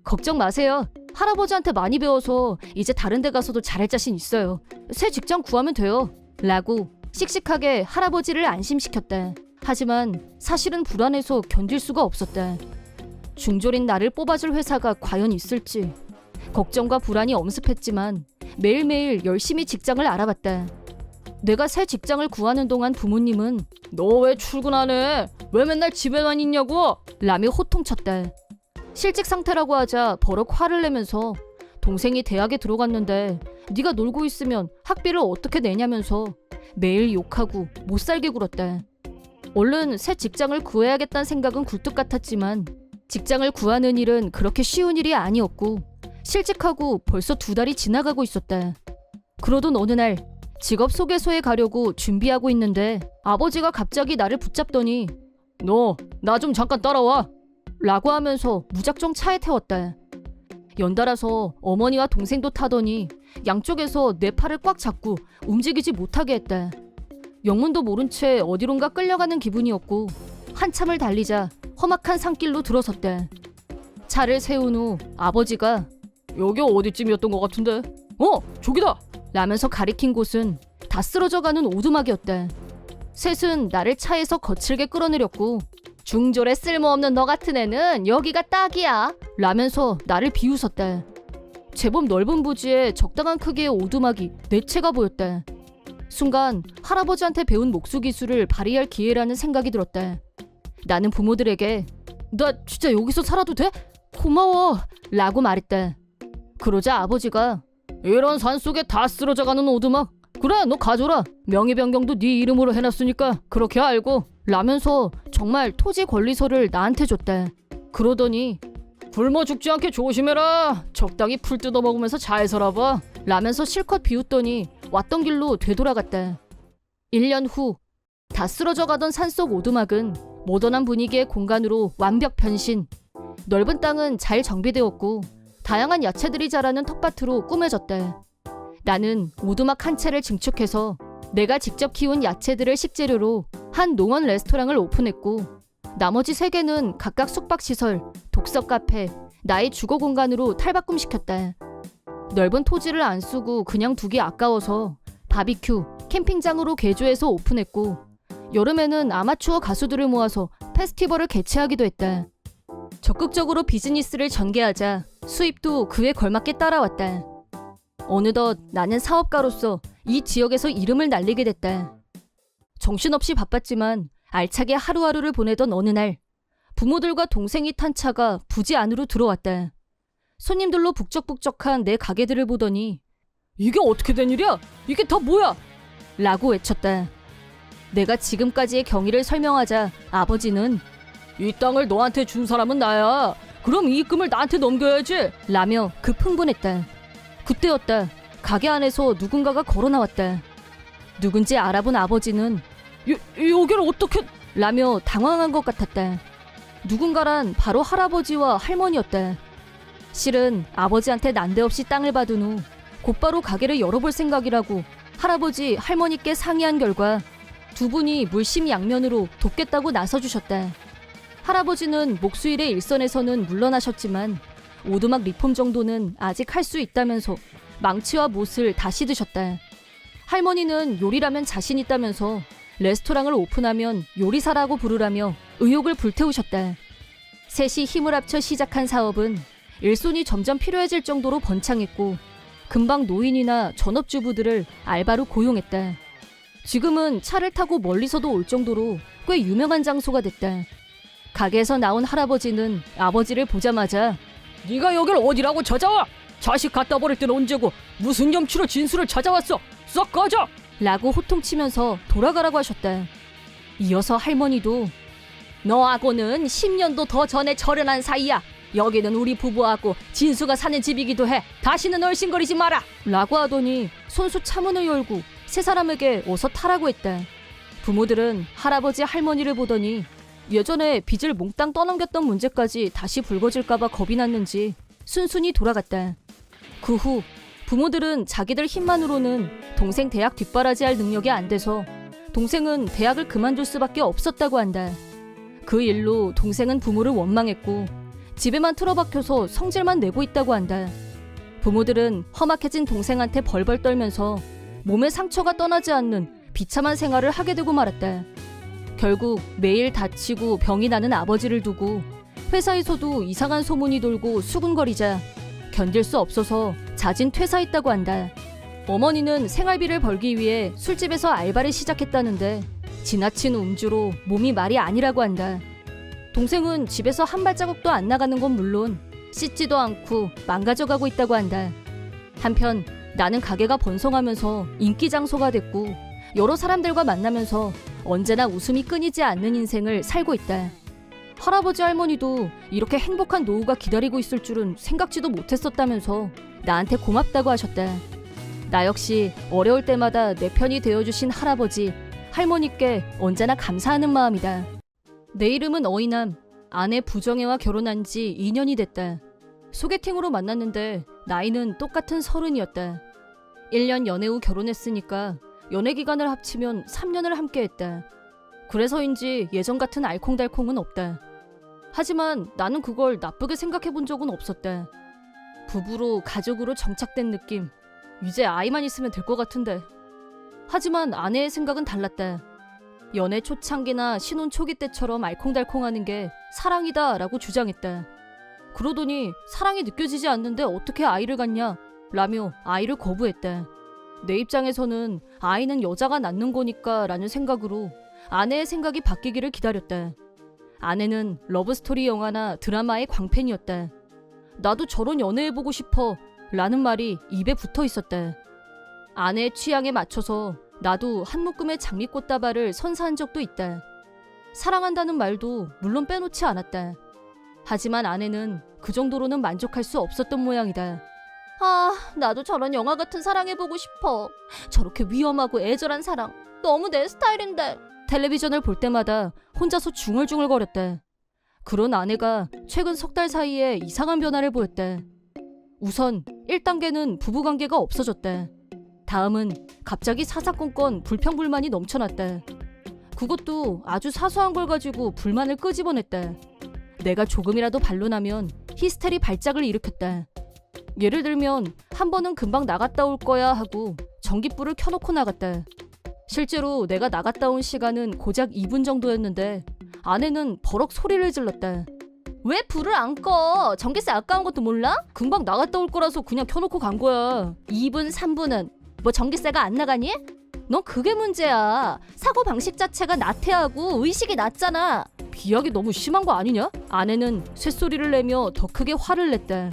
B: 걱정 마세요. 할아버지한테 많이 배워서 이제 다른 데 가서도 잘할 자신 있어요. 새 직장 구하면 돼요. 라고 씩씩하게 할아버지를 안심시켰다. 하지만 사실은 불안해서 견딜 수가 없었다. 중졸인 나를 뽑아줄 회사가 과연 있을지 걱정과 불안이 엄습했지만 매일매일 열심히 직장을 알아봤다. 내가 새 직장을 구하는 동안 부모님은 너 왜 출근 안 해? 왜 맨날 집에만 있냐고? 라며 호통쳤다. 실직 상태라고 하자 버럭 화를 내면서 동생이 대학에 들어갔는데 네가 놀고 있으면 학비를 어떻게 내냐면서 매일 욕하고 못살게 굴었다. 얼른 새 직장을 구해야겠다는 생각은 굴뚝 같았지만 직장을 구하는 일은 그렇게 쉬운 일이 아니었고 실직하고 벌써 2달이 지나가고 있었다. 그러던 어느 날 직업소개소에 가려고 준비하고 있는데 아버지가 갑자기 나를 붙잡더니 너 나 좀 잠깐 따라와 라고 하면서 무작정 차에 태웠다. 연달아서 어머니와 동생도 타더니 양쪽에서 내 팔을 꽉 잡고 움직이지 못하게 했다. 영문도 모른 채 어디론가 끌려가는 기분이었고 한참을 달리자 험악한 산길로 들어섰다. 차를 세운 후 아버지가 여기 어디쯤이었던 것 같은데? 저기다! 라면서 가리킨 곳은 다 쓰러져가는 오두막이었다. 셋은 나를 차에서 거칠게 끌어내렸고 중졸에 쓸모없는 너 같은 애는 여기가 딱이야 라면서 나를 비웃었다. 제법 넓은 부지에 적당한 크기의 오두막이 4채가 보였다. 순간 할아버지한테 배운 목수 기술을 발휘할 기회라는 생각이 들었다. 나는 부모들에게 나 진짜 여기서 살아도 돼? 고마워 라고 말했다. 그러자 아버지가 이런 산속에 다 쓰러져가는 오두막 그래 너 가져라 명의 변경도 네 이름으로 해놨으니까 그렇게 알고 라면서 정말 토지 권리서를 나한테 줬다. 그러더니 굶어 죽지 않게 조심해라 적당히 풀 뜯어먹으면서 잘 살아봐 라면서 실컷 비웃더니 왔던 길로 되돌아갔다. 1년 후 다 쓰러져가던 산속 오두막은 모던한 분위기의 공간으로 완벽 변신. 넓은 땅은 잘 정비되었고 다양한 야채들이 자라는 텃밭으로 꾸며졌다. 나는 오두막 한 채를 증축해서 내가 직접 키운 야채들을 식재료로 한 농원 레스토랑을 오픈했고 나머지 3개는 각각 숙박시설, 독서 카페, 나의 주거 공간으로 탈바꿈시켰다. 넓은 토지를 안 쓰고 그냥 두기 아까워서 바비큐, 캠핑장으로 개조해서 오픈했고 여름에는 아마추어 가수들을 모아서 페스티벌을 개최하기도 했다. 적극적으로 비즈니스를 전개하자 수입도 그에 걸맞게 따라왔다. 어느덧 나는 사업가로서 이 지역에서 이름을 날리게 됐다. 정신없이 바빴지만 알차게 하루하루를 보내던 어느 날 부모들과 동생이 탄 차가 부지 안으로 들어왔다. 손님들로 북적북적한 내 가게들을 보더니 이게 어떻게 된 일이야? 이게 다 뭐야? 라고 외쳤다. 내가 지금까지의 경위를 설명하자 아버지는 이 땅을 너한테 준 사람은 나야. 그럼 이 입금을 나한테 넘겨야지. 라며 급 흥분했다. 그때였다. 가게 안에서 누군가가 걸어 나왔다. 누군지 알아본 아버지는 여기를 어떻게... 라며 당황한 것 같았다. 누군가란 바로 할아버지와 할머니였다. 실은 아버지한테 난데없이 땅을 받은 후 곧바로 가게를 열어볼 생각이라고 할아버지, 할머니께 상의한 결과 두 분이 물심양면으로 돕겠다고 나서주셨다. 할아버지는 목수일의 일선에서는 물러나셨지만 오두막 리폼 정도는 아직 할 수 있다면서 망치와 못을 다시 드셨다. 할머니는 요리라면 자신 있다면서 레스토랑을 오픈하면 요리사라고 부르라며 의욕을 불태우셨다. 셋이 힘을 합쳐 시작한 사업은 일손이 점점 필요해질 정도로 번창했고 금방 노인이나 전업주부들을 알바로 고용했다. 지금은 차를 타고 멀리서도 올 정도로 꽤 유명한 장소가 됐다. 가게에서 나온 할아버지는 아버지를 보자마자 네가 여길 어디라고 찾아와? 자식 갖다 버릴 땐 언제고 무슨 염치로 진수를 찾아왔어? 썩 꺼져! 라고 호통치면서 돌아가라고 하셨다. 이어서 할머니도 너하고는 10년도 더 전에 절연한 사이야. 여기는 우리 부부하고 진수가 사는 집이기도 해. 다시는 얼씬거리지 마라! 라고 하더니 손수 차문을 열고 세 사람에게 어서 타라고 했다. 부모들은 할아버지 할머니를 보더니 예전에 빚을 몽땅 떠넘겼던 문제까지 다시 불거질까봐 겁이 났는지 순순히 돌아갔다. 그 후 부모들은 자기들 힘만으로는 동생 대학 뒷바라지할 능력이 안 돼서 동생은 대학을 그만둘 수밖에 없었다고 한다. 그 일로 동생은 부모를 원망했고 집에만 틀어박혀서 성질만 내고 있다고 한다. 부모들은 험악해진 동생한테 벌벌 떨면서 몸에 상처가 떠나지 않는 비참한 생활을 하게 되고 말았다. 결국 매일 다치고 병이 나는 아버지를 두고 회사에서도 이상한 소문이 돌고 수군거리자 견딜 수 없어서 자진 퇴사했다고 한다. 어머니는 생활비를 벌기 위해 술집에서 알바를 시작했다는데 지나친 음주로 몸이 말이 아니라고 한다. 동생은 집에서 한 발자국도 안 나가는 건 물론 씻지도 않고 망가져가고 있다고 한다. 한편 나는 가게가 번성하면서 인기 장소가 됐고 여러 사람들과 만나면서 언제나 웃음이 끊이지 않는 인생을 살고 있다. 할아버지 할머니도 이렇게 행복한 노후가 기다리고 있을 줄은 생각지도 못했었다면서 나한테 고맙다고 하셨다. 나 역시 어려울 때마다 내 편이 되어주신 할아버지, 할머니께 언제나 감사하는 마음이다. 내 이름은 어이남, 아내 부정혜와 결혼한 지 2년이 됐다. 소개팅으로 만났는데 나이는 똑같은 30이었다. 1년 연애 후 결혼했으니까 연애 기간을 합치면 3년을 함께했다. 그래서인지 예전 같은 알콩달콩은 없다. 하지만 나는 그걸 나쁘게 생각해 본 적은 없었다. 부부로 가족으로 정착된 느낌. 이제 아이만 있으면 될 것 같은데. 하지만 아내의 생각은 달랐다. 연애 초창기나 신혼 초기 때처럼 알콩달콩하는 게 사랑이다 라고 주장했다. 그러더니 사랑이 느껴지지 않는데 어떻게 아이를 갖냐 라며 아이를 거부했다. 내 입장에서는 아이는 여자가 낳는 거니까 라는 생각으로 아내의 생각이 바뀌기를 기다렸다. 아내는 러브스토리 영화나 드라마의 광팬이었다. 나도 저런 연애해보고 싶어 라는 말이 입에 붙어 있었다. 아내의 취향에 맞춰서 나도 한 묶음의 장미꽃다발을 선사한 적도 있다. 사랑한다는 말도 물론 빼놓지 않았다. 하지만 아내는 그 정도로는 만족할 수 없었던 모양이다.
C: 아, 나도 저런 영화 같은 사랑해보고 싶어. 저렇게 위험하고 애절한 사랑. 너무 내 스타일인데.
B: 텔레비전을 볼 때마다 혼자서 중얼중얼거렸다. 그런 아내가 최근 석 달 사이에 이상한 변화를 보였다. 우선 1단계는 부부관계가 없어졌다. 다음은 갑자기 사사건건 불평불만이 넘쳐났다. 그것도 아주 사소한 걸 가지고 불만을 끄집어냈다. 내가 조금이라도 반론하면 히스테리 발작을 일으켰다. 예를 들면 한 번은 금방 나갔다 올 거야 하고 전기불을 켜놓고 나갔다. 실제로 내가 나갔다 온 시간은 고작 2분 정도였는데 아내는 버럭 소리를 질렀다.
C: 왜 불을 안 꺼? 전기세 아까운 것도 몰라?
B: 금방 나갔다 올 거라서 그냥 켜놓고 간 거야.
C: 2분, 3분은 뭐 전기세가 안 나가니? 넌 그게 문제야. 사고방식 자체가 나태하고 의식이 낮잖아.
B: 비약이 너무 심한 거 아니냐? 아내는 쇳소리를 내며 더 크게 화를 냈다.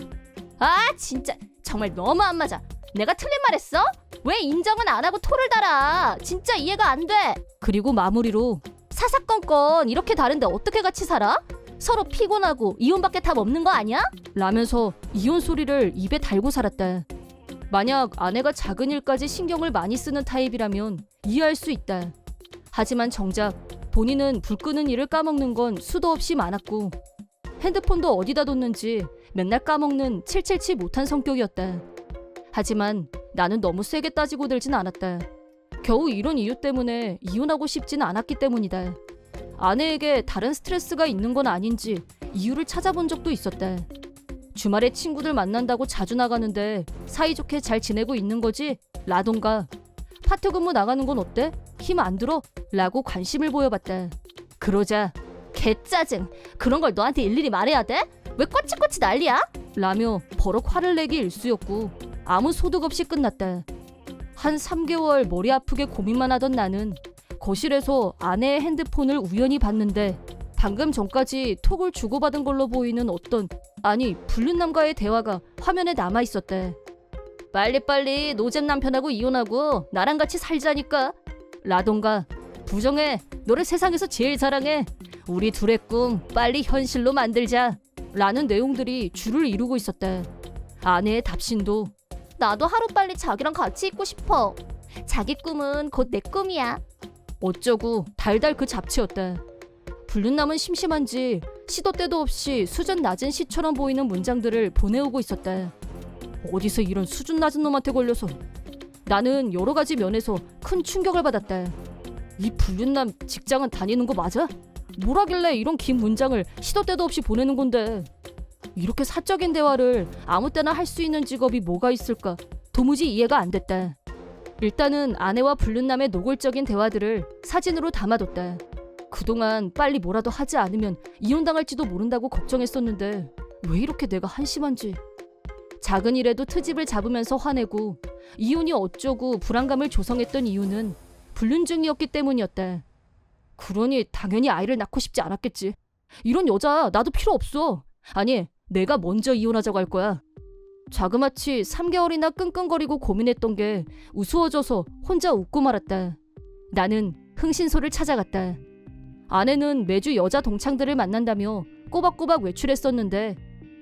C: 아, 진짜 정말 너무 안 맞아. 내가 틀린 말 했어? 왜 인정은 안 하고 토를 달아? 진짜 이해가 안 돼.
B: 그리고 마무리로
C: 사사건건 이렇게 다른데 어떻게 같이 살아? 서로 피곤하고 이혼밖에 답 없는 거 아니야?
B: 라면서 이혼 소리를 입에 달고 살았다. 만약 아내가 작은 일까지 신경을 많이 쓰는 타입이라면 이해할 수 있다. 하지만 정작 본인은 불 끄는 일을 까먹는 건 수도 없이 많았고 핸드폰도 어디다 뒀는지 맨날 까먹는 칠칠치 못한 성격이었다. 하지만 나는 너무 세게 따지고 들진 않았다. 겨우 이런 이유 때문에 이혼하고 싶진 않았기 때문이다. 아내에게 다른 스트레스가 있는 건 아닌지 이유를 찾아본 적도 있었다. 주말에 친구들 만난다고 자주 나가는데 사이좋게 잘 지내고 있는 거지? 라던가 파트 근무 나가는 건 어때? 힘 안 들어? 라고 관심을 보여봤다. 그러자
C: 개짜증. 그런 걸 너한테 일일이 말해야 돼? 왜 꼬치꼬치 난리야?
B: 라며 버럭 화를 내기 일쑤였고 아무 소득 없이 끝났다. 한 3개월 머리 아프게 고민만 하던 나는 거실에서 아내의 핸드폰을 우연히 봤는데 방금 전까지 톡을 주고받은 걸로 보이는 불륜남과의 대화가 화면에 남아 있었대. 빨리빨리 노잼 남편하고 이혼하고 나랑 같이 살자니까. 라던가 부정해. 너를 세상에서 제일 사랑해. 우리 둘의 꿈 빨리 현실로 만들자. 라는 내용들이 줄을 이루고 있었대. 아내의 답신도
C: 나도 하루빨리 자기랑 같이 있고 싶어. 자기 꿈은 곧 내 꿈이야.
B: 어쩌고 달달 그 잡채였대. 불륜남은 심심한지 시도 때도 없이 수준 낮은 시처럼 보이는 문장들을 보내오고 있었대. 어디서 이런 수준 낮은 놈한테 걸려서. 나는 여러 가지 면에서 큰 충격을 받았대. 이 불륜남 직장은 다니는 거 맞아? 뭘 하길래 이런 긴 문장을 시도 때도 없이 보내는 건데. 이렇게 사적인 대화를 아무 때나 할 수 있는 직업이 뭐가 있을까? 도무지 이해가 안 됐다. 일단은 아내와 불륜남의 노골적인 대화들을 사진으로 담아뒀다. 그동안 빨리 뭐라도 하지 않으면 이혼당할지도 모른다고 걱정했었는데 왜 이렇게 내가 한심한지. 작은 일에도 트집을 잡으면서 화내고 이혼이 어쩌고 불안감을 조성했던 이유는 불륜 중이었기 때문이었다. 그러니 당연히 아이를 낳고 싶지 않았겠지. 이런 여자 나도 필요 없어. 아니, 내가 먼저 이혼하자고 할 거야. 자그마치 3개월이나 끙끙거리고 고민했던 게 우스워져서 혼자 웃고 말았다. 나는 흥신소를 찾아갔다. 아내는 매주 여자 동창들을 만난다며 꼬박꼬박 외출했었는데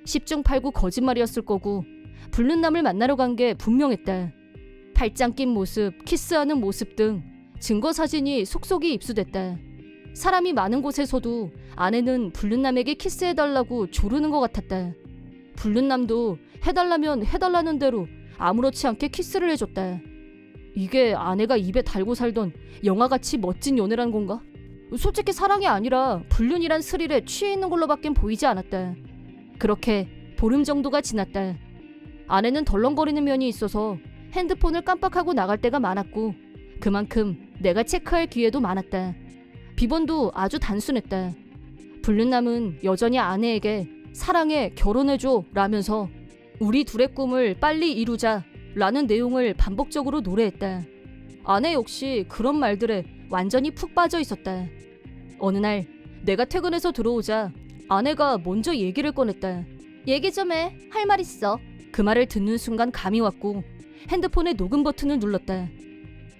B: 10중 8구 거짓말이었을 거고 불륜남을 만나러 간 게 분명했다. 팔짱 낀 모습, 키스하는 모습 등 증거 사진이 속속이 입수됐다. 사람이 많은 곳에서도 아내는 불륜남에게 키스해달라고 조르는 것 같았다. 불륜남도 해달라면 해달라는 대로 아무렇지 않게 키스를 해줬다. 이게 아내가 입에 달고 살던 영화같이 멋진 연애란 건가? 솔직히 사랑이 아니라 불륜이란 스릴에 취해 있는 걸로밖엔 보이지 않았다. 그렇게 보름 정도가 지났다. 아내는 덜렁거리는 면이 있어서 핸드폰을 깜빡하고 나갈 때가 많았고 그만큼 내가 체크할 기회도 많았다. 비번도 아주 단순했다. 불륜남은 여전히 아내에게 사랑해, 결혼해줘 라면서 우리 둘의 꿈을 빨리 이루자 라는 내용을 반복적으로 노래했다. 아내 역시 그런 말들에 완전히 푹 빠져 있었다. 어느 날 내가 퇴근해서 들어오자 아내가 먼저 얘기를 꺼냈다.
C: 얘기 좀 해. 할 말 있어.
B: 그 말을 듣는 순간 감이 왔고 핸드폰의 녹음 버튼을 눌렀다.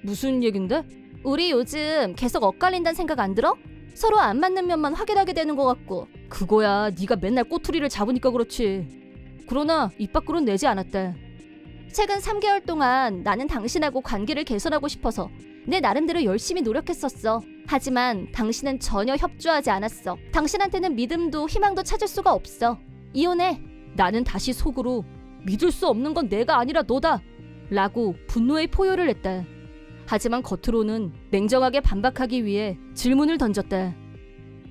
B: 무슨 얘긴데?
C: 우리 요즘 계속 엇갈린다는 생각 안 들어? 서로 안 맞는 면만 확인하게 되는 것 같고.
B: 그거야 네가 맨날 꼬투리를 잡으니까 그렇지. 그러나 입 밖으론 내지 않았다.
C: 최근 3개월 동안 나는 당신하고 관계를 개선하고 싶어서 내 나름대로 열심히 노력했었어. 하지만 당신은 전혀 협조하지 않았어. 당신한테는 믿음도 희망도 찾을 수가 없어. 이혼해.
B: 나는 다시 속으로 믿을 수 없는 건 내가 아니라 너다 라고 분노의 포효를 했다. 하지만 겉으로는 냉정하게 반박하기 위해 질문을 던졌다.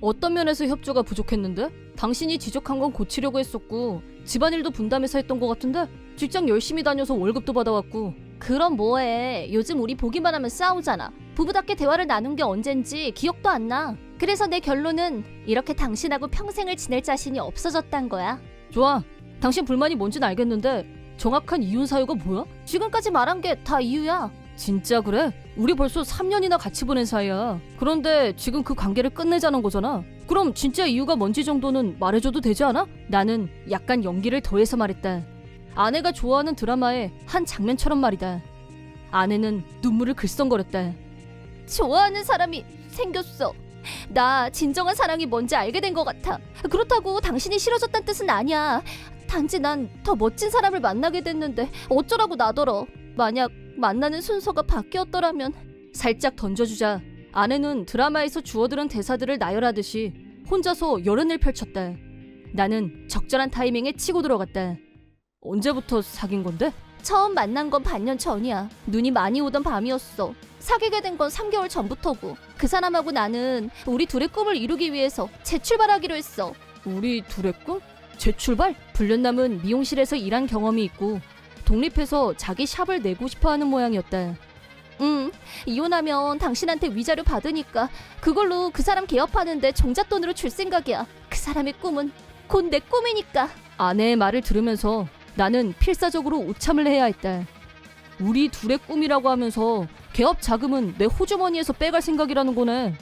B: 어떤 면에서 협조가 부족했는데? 당신이 지적한 건 고치려고 했었고 집안일도 분담해서 했던 것 같은데? 직장 열심히 다녀서 월급도 받아왔고.
C: 그럼 뭐해. 요즘 우리 보기만 하면 싸우잖아. 부부답게 대화를 나눈 게 언젠지 기억도 안 나. 그래서 내 결론은 이렇게 당신하고 평생을 지낼 자신이 없어졌단 거야.
B: 좋아. 당신 불만이 뭔진 알겠는데 정확한 이혼 사유가 뭐야?
C: 지금까지 말한 게 다 이유야.
B: 진짜 그래? 우리 벌써 3년이나 같이 보낸 사이야. 그런데 지금 그 관계를 끝내자는 거잖아. 그럼 진짜 이유가 뭔지 정도는 말해줘도 되지 않아? 나는 약간 연기를 더해서 말했다. 아내가 좋아하는 드라마의 한 장면처럼 말이다. 아내는 눈물을 글썽거렸다.
C: 좋아하는 사람이 생겼어. 나 진정한 사랑이 뭔지 알게 된 것 같아. 그렇다고 당신이 싫어졌다는 뜻은 아니야. 단지 난 더 멋진 사람을 만나게 됐는데 어쩌라고 나더러. 만약 만나는 순서가 바뀌었더라면.
B: 살짝 던져주자 아내는 드라마에서 주워들은 대사들을 나열하듯이 혼자서 열연을 펼쳤다. 나는 적절한 타이밍에 치고 들어갔다. 언제부터 사귄 건데?
C: 처음 만난 건 반년 전이야. 눈이 많이 오던 밤이었어. 사귀게 된 건 3개월 전부터고. 그 사람하고 나는 우리 둘의 꿈을 이루기 위해서 재출발하기로 했어.
B: 우리 둘의 꿈? 재출발? 불륜남은 미용실에서 일한 경험이 있고 독립해서 자기 샵을 내고 싶어하는 모양이었다.
C: 이혼하면 당신한테 위자료 받으니까 그걸로 그 사람 개업하는데 종잣돈으로 줄 생각이야. 그 사람의 꿈은 곧 내 꿈이니까.
B: 아내의 말을 들으면서 나는 필사적으로 오참을 해야 했다. 우리 둘의 꿈이라고 하면서 개업 자금은 내 호주머니에서 빼갈 생각이라는 거네.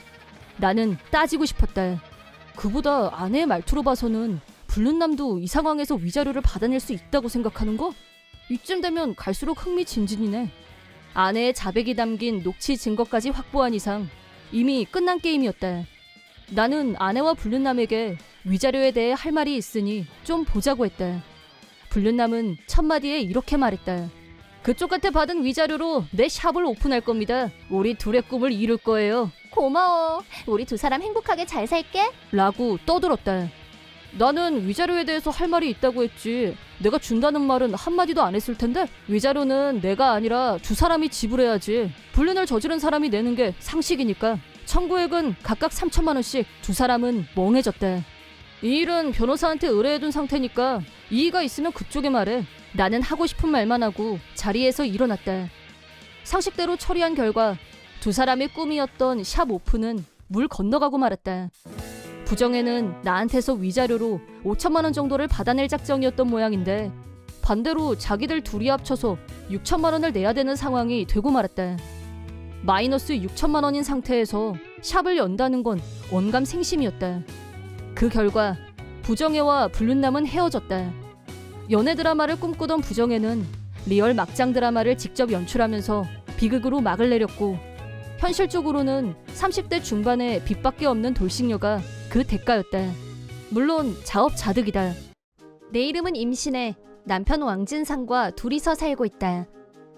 B: 나는 따지고 싶었다. 그보다 아내의 말투로 봐서는 불륜남도 이 상황에서 위자료를 받아낼 수 있다고 생각하는 거? 이쯤 되면 갈수록 흥미진진이네. 아내의 자백이 담긴 녹취 증거까지 확보한 이상 이미 끝난 게임이었다. 나는 아내와 불륜남에게 위자료에 대해 할 말이 있으니 좀 보자고 했다. 불륜남은 첫마디에 이렇게 말했다. 그쪽한테 받은 위자료로 내 샵을 오픈할 겁니다. 우리 둘의 꿈을 이룰 거예요.
C: 고마워. 우리 두 사람 행복하게 잘 살게.
B: 라고 떠들었다. 나는 위자료에 대해서 할 말이 있다고 했지. 내가 준다는 말은 한마디도 안 했을 텐데 위자료는 내가 아니라 두 사람이 지불해야지. 불륜을 저지른 사람이 내는 게 상식이니까. 청구액은 각각 3천만 원씩. 두 사람은 멍해졌다. 이 일은 변호사한테 의뢰해둔 상태니까 이의가 있으면 그쪽에 말해. 나는 하고 싶은 말만 하고 자리에서 일어났다. 상식대로 처리한 결과 두 사람의 꿈이었던 샵 오픈은 물 건너가고 말았다. 부정에는 나한테서 위자료로 5천만 원 정도를 받아낼 작정이었던 모양인데 반대로 자기들 둘이 합쳐서 6천만 원을 내야 되는 상황이 되고 말았다. 마이너스 6천만 원인 상태에서 샵을 연다는 건 언감생심이었다. 그 결과 부정애와 불륜남은 헤어졌다. 연애 드라마를 꿈꾸던 부정애는 리얼 막장 드라마를 직접 연출하면서 비극으로 막을 내렸고 현실적으로는 30대 중반의 빚밖에 없는 돌싱녀가 그 대가였다. 물론 자업자득이다.
C: 내 이름은 임신혜. 남편 왕진상과 둘이서 살고 있다.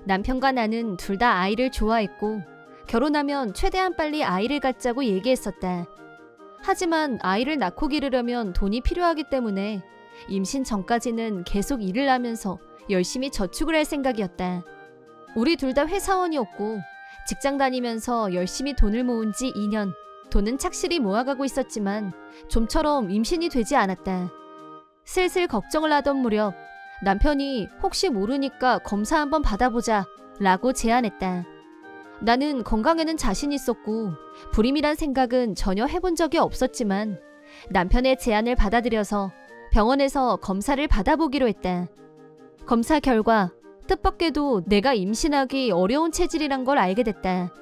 C: 남편과 나는 둘 다 아이를 좋아했고 결혼하면 최대한 빨리 아이를 갖자고 얘기했었다. 하지만 아이를 낳고 기르려면 돈이 필요하기 때문에 임신 전까지는 계속 일을 하면서 열심히 저축을 할 생각이었다. 우리 둘 다 회사원이었고 직장 다니면서 열심히 돈을 모은 지 2년. 돈은 착실히 모아가고 있었지만 좀처럼 임신이 되지 않았다. 슬슬 걱정을 하던 무렵 남편이 혹시 모르니까 검사 한번 받아보자 라고 제안했다. 나는 건강에는 자신 있었고 불임이란 생각은 전혀 해본 적이 없었지만 남편의 제안을 받아들여서 병원에서 검사를 받아보기로 했다. 검사 결과 뜻밖에도 내가 임신하기 어려운 체질이란 걸 알게 됐다.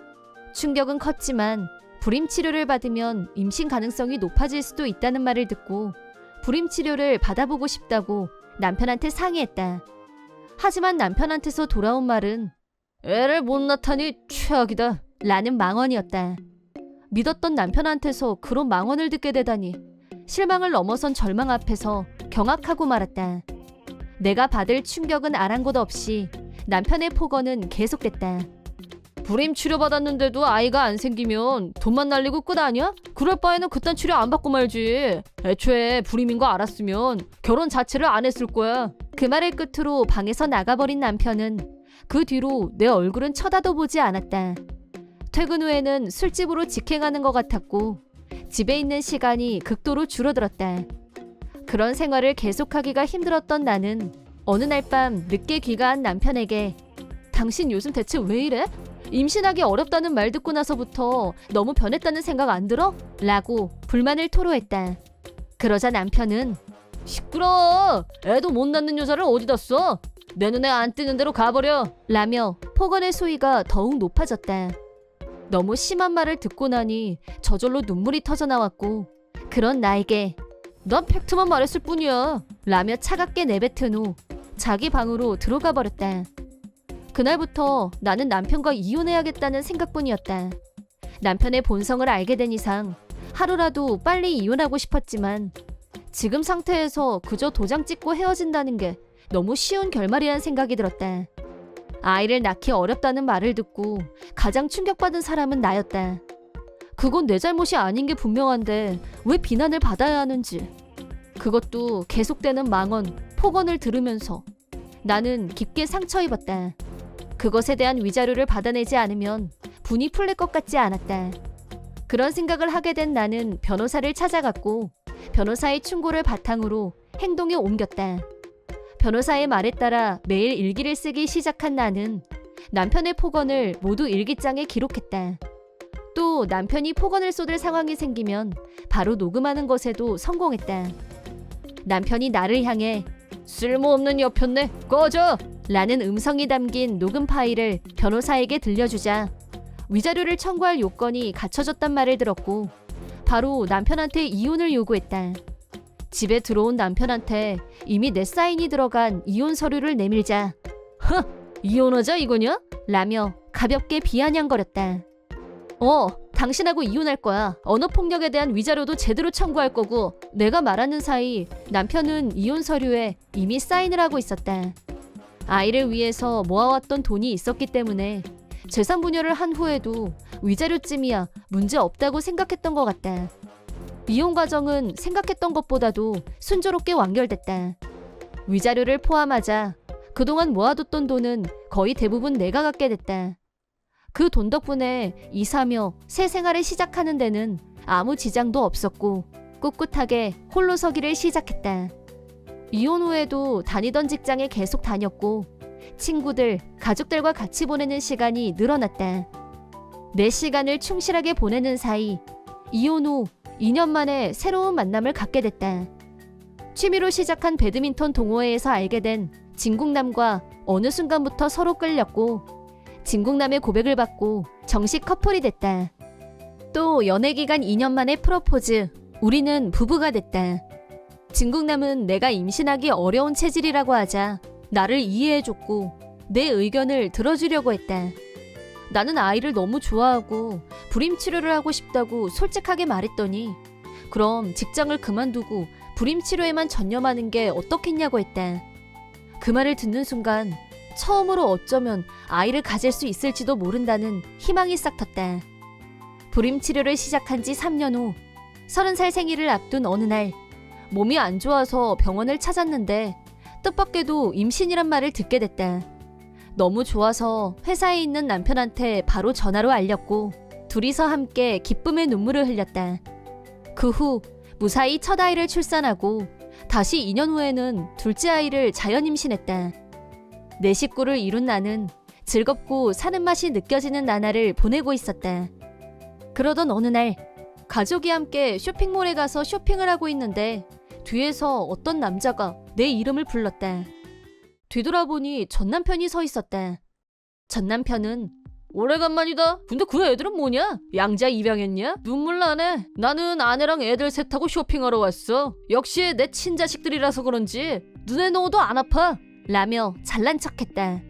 C: 충격은 컸지만 불임 치료를 받으면 임신 가능성이 높아질 수도 있다는 말을 듣고 불임 치료를 받아보고 싶다고 남편한테 상의했다. 하지만 남편한테서 돌아온 말은 애를 못 낳다니 최악이다 라는 망언이었다. 믿었던 남편한테서 그런 망언을 듣게 되다니 실망을 넘어선 절망 앞에서 경악하고 말았다. 내가 받을 충격은 아랑곳 없이 남편의 폭언은 계속됐다. 불임 치료받았는데도 아이가 안 생기면 돈만 날리고 끝 아니야? 그럴 바에는 그딴 치료 안 받고 말지. 애초에 불임인 거 알았으면 결혼 자체를 안 했을 거야. 그 말을 끝으로 방에서 나가버린 남편은 그 뒤로 내 얼굴은 쳐다도 보지 않았다. 퇴근 후에는 술집으로 직행하는 것 같았고 집에 있는 시간이 극도로 줄어들었다. 그런 생활을 계속하기가 힘들었던 나는 어느 날 밤 늦게 귀가한 남편에게 당신 요즘 대체 왜 이래? 임신하기 어렵다는 말 듣고 나서부터 너무 변했다는 생각 안 들어? 라고 불만을 토로했다. 그러자 남편은
B: 시끄러워. 애도 못 낳는 여자를 어디다 써? 내 눈에 안 띄는 대로 가버려
C: 라며 폭언의 소리가 더욱 높아졌다. 너무 심한 말을 듣고 나니 저절로 눈물이 터져 나왔고 그런 나에게
B: 난 팩트만 말했을 뿐이야
C: 라며 차갑게 내뱉은 후 자기 방으로 들어가 버렸다. 그날부터 나는 남편과 이혼해야겠다는 생각뿐이었다. 남편의 본성을 알게 된 이상 하루라도 빨리 이혼하고 싶었지만 지금 상태에서 그저 도장 찍고 헤어진다는 게 너무 쉬운 결말이란 생각이 들었다. 아이를 낳기 어렵다는 말을 듣고 가장 충격받은 사람은 나였다. 그건 내 잘못이 아닌 게 분명한데 왜 비난을 받아야 하는지. 그것도 계속되는 망언, 폭언을 들으면서 나는 깊게 상처 입었다. 그것에 대한 위자료를 받아내지 않으면 분이 풀릴 것 같지 않았다. 그런 생각을 하게 된 나는 변호사를 찾아갔고 변호사의 충고를 바탕으로 행동에 옮겼다. 변호사의 말에 따라 매일 일기를 쓰기 시작한 나는 남편의 폭언을 모두 일기장에 기록했다. 또 남편이 폭언을 쏟을 상황이 생기면 바로 녹음하는 것에도 성공했다. 남편이 나를 향해
B: 쓸모없는 여편네 꺼져
C: 라는 음성이 담긴 녹음 파일을 변호사에게 들려주자 위자료를 청구할 요건이 갖춰졌단 말을 들었고
B: 바로 남편한테 이혼을 요구했다. 집에 들어온 남편한테 이미 내 사인이 들어간 이혼 서류를 내밀자 이혼하자 이거냐? 라며 가볍게 비아냥거렸다. 당신하고 이혼할 거야. 언어폭력에 대한 위자료도 제대로 청구할 거고 내가 말하는 사이 남편은 이혼 서류에 이미 사인을 하고 있었다. 아이를 위해서 모아왔던 돈이 있었기 때문에 재산 분열을 한 후에도 위자료쯤이야 문제 없다고 생각했던 것 같다. 이혼 과정은 생각했던 것보다도 순조롭게 완결됐다. 위자료를 포함하자 그동안 모아뒀던 돈은 거의 대부분 내가 갖게 됐다. 그 돈 덕분에 이사며 새 생활을 시작하는 데는 아무 지장도 없었고 꿋꿋하게 홀로 서기를 시작했다. 이혼 후에도 다니던 직장에 계속 다녔고 친구들, 가족들과 같이 보내는 시간이 늘어났다. 내 시간을 충실하게 보내는 사이 이혼 후 2년 만에 새로운 만남을 갖게 됐다. 취미로 시작한 배드민턴 동호회에서 알게 된 진국남과 어느 순간부터 서로 끌렸고 진국남의 고백을 받고 정식 커플이 됐다. 또 연애 기간 2년 만에 프로포즈, 우리는 부부가 됐다. 진국남은 내가 임신하기 어려운 체질이라고 하자 나를 이해해줬고 내 의견을 들어주려고 했다. 나는 아이를 너무 좋아하고 불임 치료를 하고 싶다고 솔직하게 말했더니 그럼 직장을 그만두고 불임 치료에만 전념하는 게 어떻겠냐고 했다. 그 말을 듣는 순간 처음으로 어쩌면 아이를 가질 수 있을지도 모른다는 희망이 싹 텄다. 불임 치료를 시작한 지 3년 후 30살 생일을 앞둔 어느 날 몸이 안 좋아서 병원을 찾았는데 뜻밖에도 임신이란 말을 듣게 됐다. 너무 좋아서 회사에 있는 남편한테 바로 전화로 알렸고 둘이서 함께 기쁨의 눈물을 흘렸다. 그 후 무사히 첫 아이를 출산하고 다시 2년 후에는 둘째 아이를 자연 임신했다. 내 식구를 이룬 나는 즐겁고 사는 맛이 느껴지는 나날을 보내고 있었다. 그러던 어느 날 가족이 함께 쇼핑몰에 가서 쇼핑을 하고 있는데 뒤에서 어떤 남자가 내 이름을 불렀다. 뒤돌아보니 전남편이 서 있었다. 전남편은 오래간만이다. 근데 그 애들은 뭐냐? 양자 입양했냐? 눈물 나네. 나는 아내랑 애들 셋하고 쇼핑하러 왔어. 역시 내 친자식들이라서 그런지 눈에 넣어도 안 아파. 라며 잘난 척했다.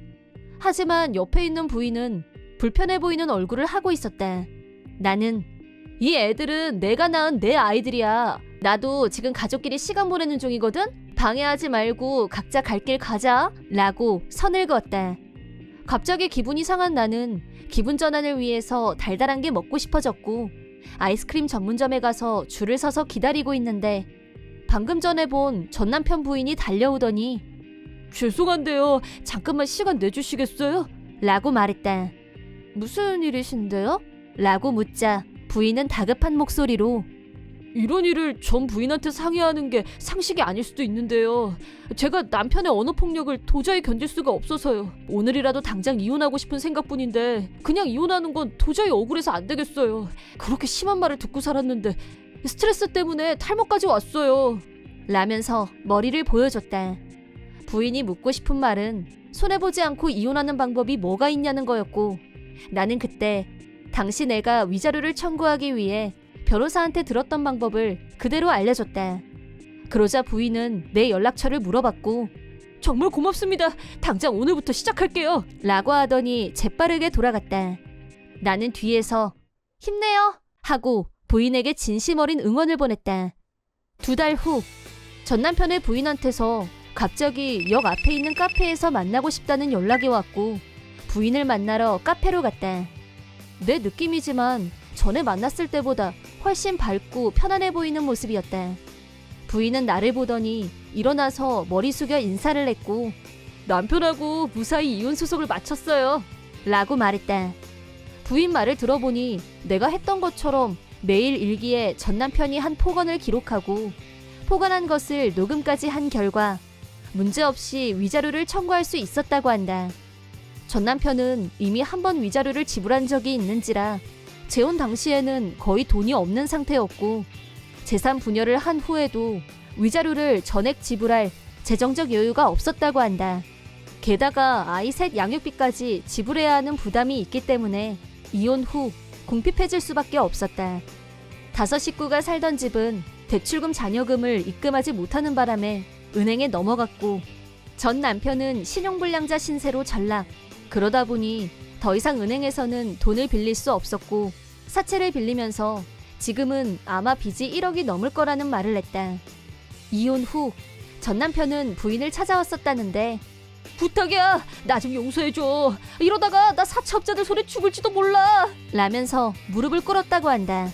B: 하지만 옆에 있는 부인은 불편해 보이는 얼굴을 하고 있었다. 나는 이 애들은 내가 낳은 내 아이들이야. 나도 지금 가족끼리 시간 보내는 중이거든? 방해하지 말고 각자 갈 길 가자. 라고 선을 그었다. 갑자기 기분이 상한 나는 기분 전환을 위해서 달달한 게 먹고 싶어졌고 아이스크림 전문점에 가서 줄을 서서 기다리고 있는데 방금 전에 본 전남편 부인이 달려오더니 죄송한데요. 잠깐만 시간 내주시겠어요? 라고 말했다. 무슨 일이신데요? 라고 묻자 부인은 다급한 목소리로 이런 일을 전 부인한테 상의하는 게 상식이 아닐 수도 있는데요. 제가 남편의 언어폭력을 도저히 견딜 수가 없어서요. 오늘이라도 당장 이혼하고 싶은 생각뿐인데 그냥 이혼하는 건 도저히 억울해서 안 되겠어요. 그렇게 심한 말을 듣고 살았는데 스트레스 때문에 탈모까지 왔어요. 라면서 머리를 보여줬다. 부인이 묻고 싶은 말은 손해보지 않고 이혼하는 방법이 뭐가 있냐는 거였고 나는 그때 당시 내가 위자료를 청구하기 위해 변호사한테 들었던 방법을 그대로 알려줬다. 그러자 부인은 내 연락처를 물어봤고 정말 고맙습니다. 당장 오늘부터 시작할게요. 라고 하더니 재빠르게 돌아갔다. 나는 뒤에서 힘내요 하고 부인에게 진심 어린 응원을 보냈다. 2달 후 전남편의 부인한테서 갑자기 역 앞에 있는 카페에서 만나고 싶다는 연락이 왔고 부인을 만나러 카페로 갔다. 내 느낌이지만 전에 만났을 때보다 훨씬 밝고 편안해 보이는 모습이었다. 부인은 나를 보더니 일어나서 머리 숙여 인사를 했고 남편하고 무사히 이혼 소송을 마쳤어요. 라고 말했다. 부인 말을 들어보니 내가 했던 것처럼 매일 일기에 전 남편이 한 폭언을 기록하고 폭언한 것을 녹음까지 한 결과 문제없이 위자료를 청구할 수 있었다고 한다. 전 남편은 이미 한 번 위자료를 지불한 적이 있는지라 재혼 당시에는 거의 돈이 없는 상태였고 재산 분열을 한 후에도 위자료를 전액 지불할 재정적 여유가 없었다고 한다. 게다가 아이 셋 양육비까지 지불해야 하는 부담이 있기 때문에 이혼 후 궁핍해질 수밖에 없었다. 5 식구가 살던 집은 대출금 잔여금을 입금하지 못하는 바람에 은행에 넘어갔고 전 남편은 신용불량자 신세로 전락. 그러다 보니 더 이상 은행에서는 돈을 빌릴 수 없었고 사채를 빌리면서 지금은 아마 빚이 1억이 넘을 거라는 말을 했다. 이혼 후 전 남편은 부인을 찾아왔었다는데
C: 부탁이야, 나 좀 용서해줘. 이러다가 나 사채업자들 손에 죽을지도 몰라.
B: 라면서 무릎을 꿇었다고 한다.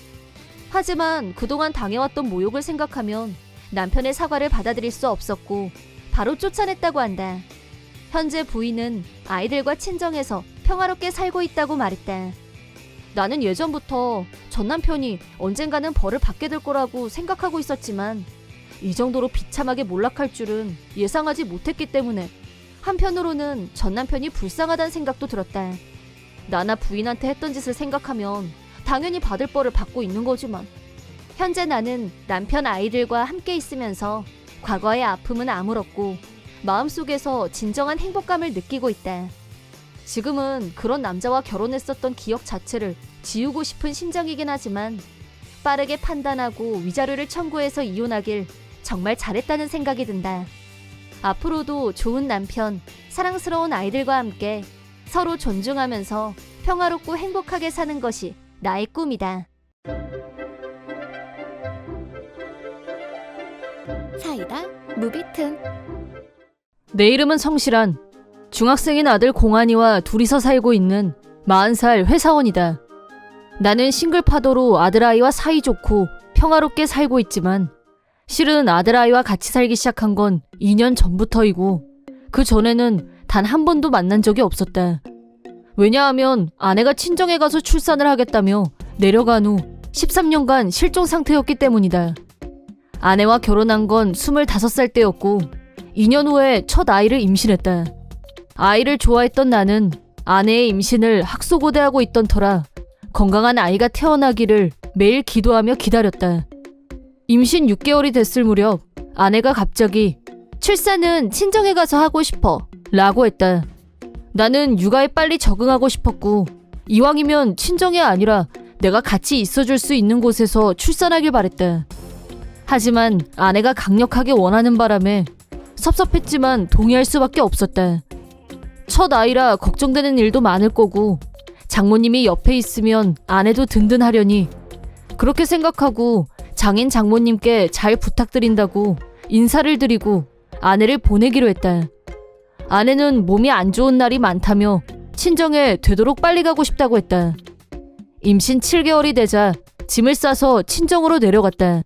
B: 하지만 그동안 당해왔던 모욕을 생각하면 남편의 사과를 받아들일 수 없었고 바로 쫓아냈다고 한다. 현재 부인은 아이들과 친정에서 평화롭게 살고 있다고 말했다. 나는 예전부터 전 남편이 언젠가는 벌을 받게 될 거라고 생각하고 있었지만 이 정도로 비참하게 몰락할 줄은 예상하지 못했기 때문에 한편으로는 전 남편이 불쌍하다는 생각도 들었다. 나나 부인한테 했던 짓을 생각하면 당연히 받을 벌을 받고 있는 거지만 현재 나는 남편 아이들과 함께 있으면서 과거의 아픔은 아물었고 마음속에서 진정한 행복감을 느끼고 있다. 지금은 그런 남자와 결혼했었던 기억 자체를 지우고 싶은 심정이긴 하지만 빠르게 판단하고 위자료를 청구해서 이혼하길 정말 잘했다는 생각이 든다. 앞으로도 좋은 남편, 사랑스러운 아이들과 함께 서로 존중하면서 평화롭고 행복하게 사는 것이 나의 꿈이다.
A: 사이다 무비튼.
B: 내 이름은 성실한. 중학생인 아들 공한이와 둘이서 살고 있는 40살 회사원이다. 나는 싱글파더로 아들아이와 사이좋고 평화롭게 살고 있지만 실은 아들아이와 같이 살기 시작한 건 2년 전부터이고 그 전에는 단 한 번도 만난 적이 없었다. 왜냐하면 아내가 친정에 가서 출산을 하겠다며 내려간 후 13년간 실종 상태였기 때문이다. 아내와 결혼한 건 25살 때였고 2년 후에 첫 아이를 임신했다. 아이를 좋아했던 나는 아내의 임신을 학소고대하고 있던 터라 건강한 아이가 태어나기를 매일 기도하며 기다렸다. 임신 6개월이 됐을 무렵 아내가 갑자기 출산은 친정에 가서 하고 싶어 라고 했다. 나는 육아에 빨리 적응하고 싶었고 이왕이면 친정이 아니라 내가 같이 있어줄 수 있는 곳에서 출산하길 바랬다. 하지만 아내가 강력하게 원하는 바람에 섭섭했지만 동의할 수밖에 없었다. 첫 아이라 걱정되는 일도 많을 거고 장모님이 옆에 있으면 아내도 든든하려니 그렇게 생각하고 장인 장모님께 잘 부탁드린다고 인사를 드리고 아내를 보내기로 했다. 아내는 몸이 안 좋은 날이 많다며 친정에 되도록 빨리 가고 싶다고 했다. 임신 7개월이 되자 짐을 싸서 친정으로 내려갔다.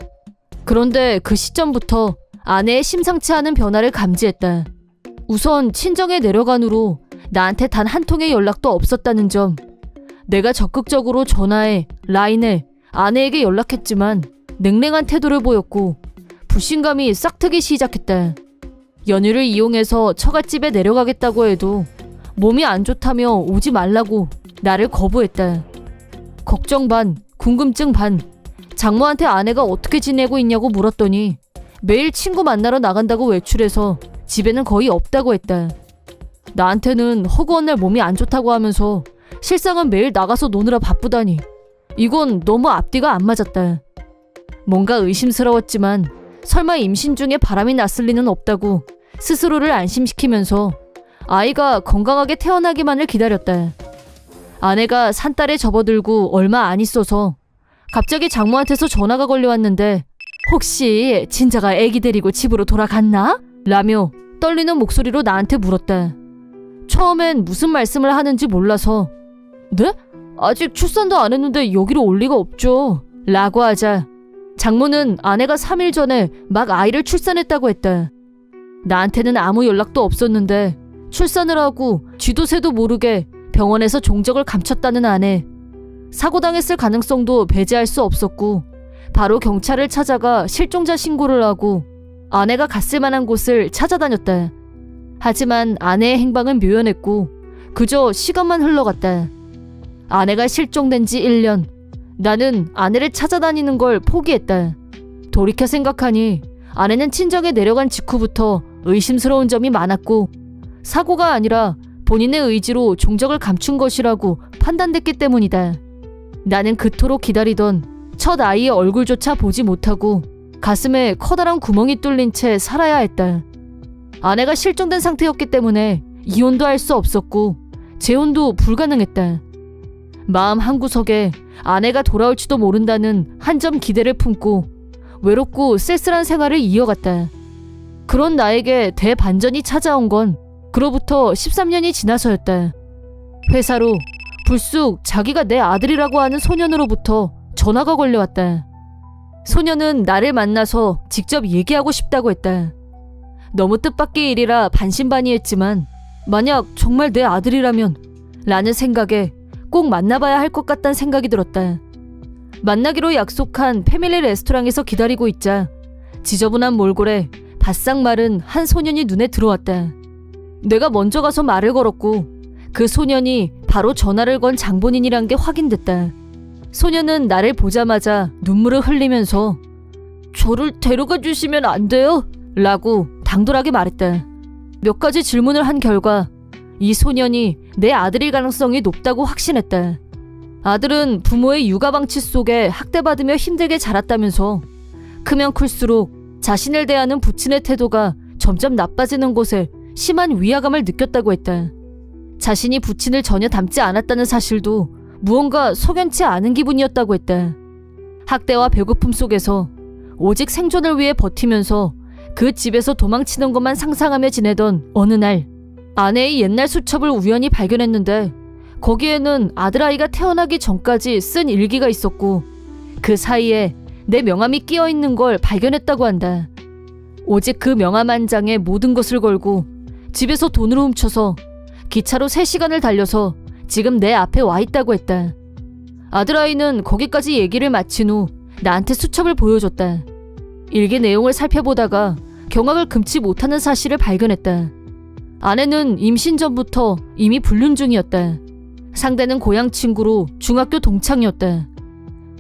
B: 그런데 그 시점부터 아내의 심상치 않은 변화를 감지했다. 우선 친정에 내려간 후로 나한테 단 한 통의 연락도 없었다는 점. 내가 적극적으로 전화해, 라인해 아내에게 연락했지만 냉랭한 태도를 보였고 불신감이 싹트기 시작했다. 연휴를 이용해서 처갓집에 내려가겠다고 해도 몸이 안 좋다며 오지 말라고 나를 거부했다. 걱정 반, 궁금증 반. 장모한테 아내가 어떻게 지내고 있냐고 물었더니 매일 친구 만나러 나간다고 외출해서 집에는 거의 없다고 했다. 나한테는 허구한 날 몸이 안 좋다고 하면서 실상은 매일 나가서 노느라 바쁘다니 이건 너무 앞뒤가 안 맞았다. 뭔가 의심스러웠지만 설마 임신 중에 바람이 났을 리는 없다고 스스로를 안심시키면서 아이가 건강하게 태어나기만을 기다렸다. 아내가 산딸에 접어들고 얼마 안 있어서 갑자기 장모한테서 전화가 걸려왔는데 혹시 진자가 애기 데리고 집으로 돌아갔나? 라며 떨리는 목소리로 나한테 물었다. 처음엔 무슨 말씀을 하는지 몰라서 네? 아직 출산도 안 했는데 여기로 올 리가 없죠. 라고 하자 장모는 아내가 3일 전에 막 아이를 출산했다고 했다. 나한테는 아무 연락도 없었는데 출산을 하고 쥐도 새도 모르게 병원에서 종적을 감췄다는 아내. 사고당했을 가능성도 배제할 수 없었고 바로 경찰을 찾아가 실종자 신고를 하고 아내가 갔을 만한 곳을 찾아다녔다. 하지만 아내의 행방은 묘연했고 그저 시간만 흘러갔다. 아내가 실종된 지 1년. 나는 아내를 찾아다니는 걸 포기했다. 돌이켜 생각하니 아내는 친정에 내려간 직후부터 의심스러운 점이 많았고 사고가 아니라 본인의 의지로 종적을 감춘 것이라고 판단됐기 때문이다. 나는 그토록 기다리던 첫 아이의 얼굴조차 보지 못하고 가슴에 커다란 구멍이 뚫린 채 살아야 했다. 아내가 실종된 상태였기 때문에 이혼도 할 수 없었고 재혼도 불가능했다. 마음 한구석에 아내가 돌아올지도 모른다는 한 점 기대를 품고 외롭고 쓸쓸한 생활을 이어갔다. 그런 나에게 대반전이 찾아온 건 그로부터 13년이 지나서였다. 회사로 불쑥 자기가 내 아들이라고 하는 소년으로부터 전화가 걸려왔다. 소년은 나를 만나서 직접 얘기하고 싶다고 했다. 너무 뜻밖의 일이라 반신반의했지만 만약 정말 내 아들이라면 라는 생각에 꼭 만나봐야 할 것 같다는 생각이 들었다. 만나기로 약속한 패밀리 레스토랑에서 기다리고 있자 지저분한 몰골에 바싹 마른 한 소년이 눈에 들어왔다. 내가 먼저 가서 말을 걸었고 그 소년이 바로 전화를 건 장본인이란 게 확인됐다. 소년은 나를 보자마자 눈물을 흘리면서 저를 데려가 주시면 안 돼요? 라고 당돌하게 말했다. 몇 가지 질문을 한 결과 이 소년이 내 아들일 가능성이 높다고 확신했다. 아들은 부모의 육아방치 속에 학대받으며 힘들게 자랐다면서 크면 클수록 자신을 대하는 부친의 태도가 점점 나빠지는 곳에 심한 위화감을 느꼈다고 했다. 자신이 부친을 전혀 닮지 않았다는 사실도 무언가 석연치 않은 기분이었다고 했다. 학대와 배고픔 속에서 오직 생존을 위해 버티면서 그 집에서 도망치는 것만 상상하며 지내던 어느 날 아내의 옛날 수첩을 우연히 발견했는데 거기에는 아들아이가 태어나기 전까지 쓴 일기가 있었고 그 사이에 내 명함이 끼어 있는 걸 발견했다고 한다. 오직 그 명함 한 장에 모든 것을 걸고 집에서 돈을 훔쳐서 기차로 3시간을 달려서 지금 내 앞에 와 있다고 했다. 아들아이는 거기까지 얘기를 마친 후 나한테 수첩을 보여줬다. 일기 내용을 살펴보다가 경악을 금치 못하는 사실을 발견했다. 아내는 임신 전부터 이미 불륜 중이었다. 상대는 고향 친구로 중학교 동창이었다.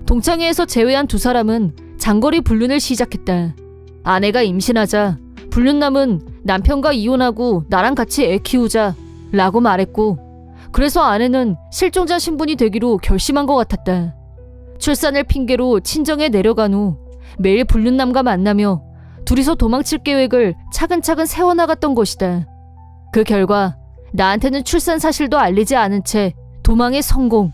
B: 동창회에서 제외한 2사람은 장거리 불륜을 시작했다. 아내가 임신하자 불륜남은 남편과 이혼하고 나랑 같이 애 키우자 라고 말했고 그래서 아내는 실종자 신분이 되기로 결심한 것 같았다. 출산을 핑계로 친정에 내려간 후 매일 불륜남과 만나며 둘이서 도망칠 계획을 차근차근 세워나갔던 것이다. 그 결과 나한테는 출산 사실도 알리지 않은 채 도망에 성공.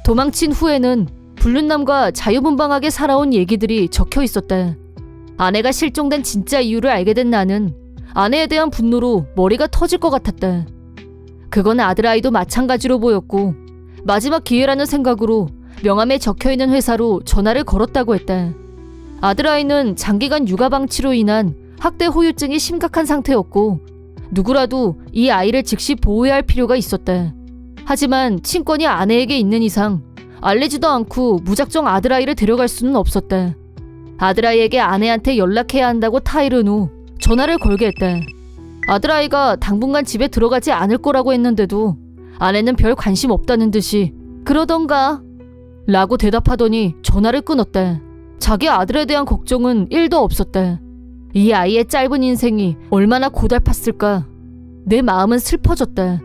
B: 도망친 후에는 불륜남과 자유분방하게 살아온 얘기들이 적혀 있었다. 아내가 실종된 진짜 이유를 알게 된 나는 아내에 대한 분노로 머리가 터질 것 같았다. 그건 아들아이도 마찬가지로 보였고 마지막 기회라는 생각으로 명함에 적혀있는 회사로 전화를 걸었다고 했다. 아들아이는 장기간 육아방치로 인한 학대 후유증이 심각한 상태였고 누구라도 이 아이를 즉시 보호해야 할 필요가 있었다. 하지만 친권이 아내에게 있는 이상 알리지도 않고 무작정 아들아이를 데려갈 수는 없었다. 아들아이에게 아내한테 연락해야 한다고 타이른 후 전화를 걸게 했다. 아들아이가 당분간 집에 들어가지 않을 거라고 했는데도 아내는 별 관심 없다는 듯이 그러던가 라고 대답하더니 전화를 끊었다. 자기 아들에 대한 걱정은 1도 없었다. 이 아이의 짧은 인생이 얼마나 고달팠을까. 내 마음은 슬퍼졌다.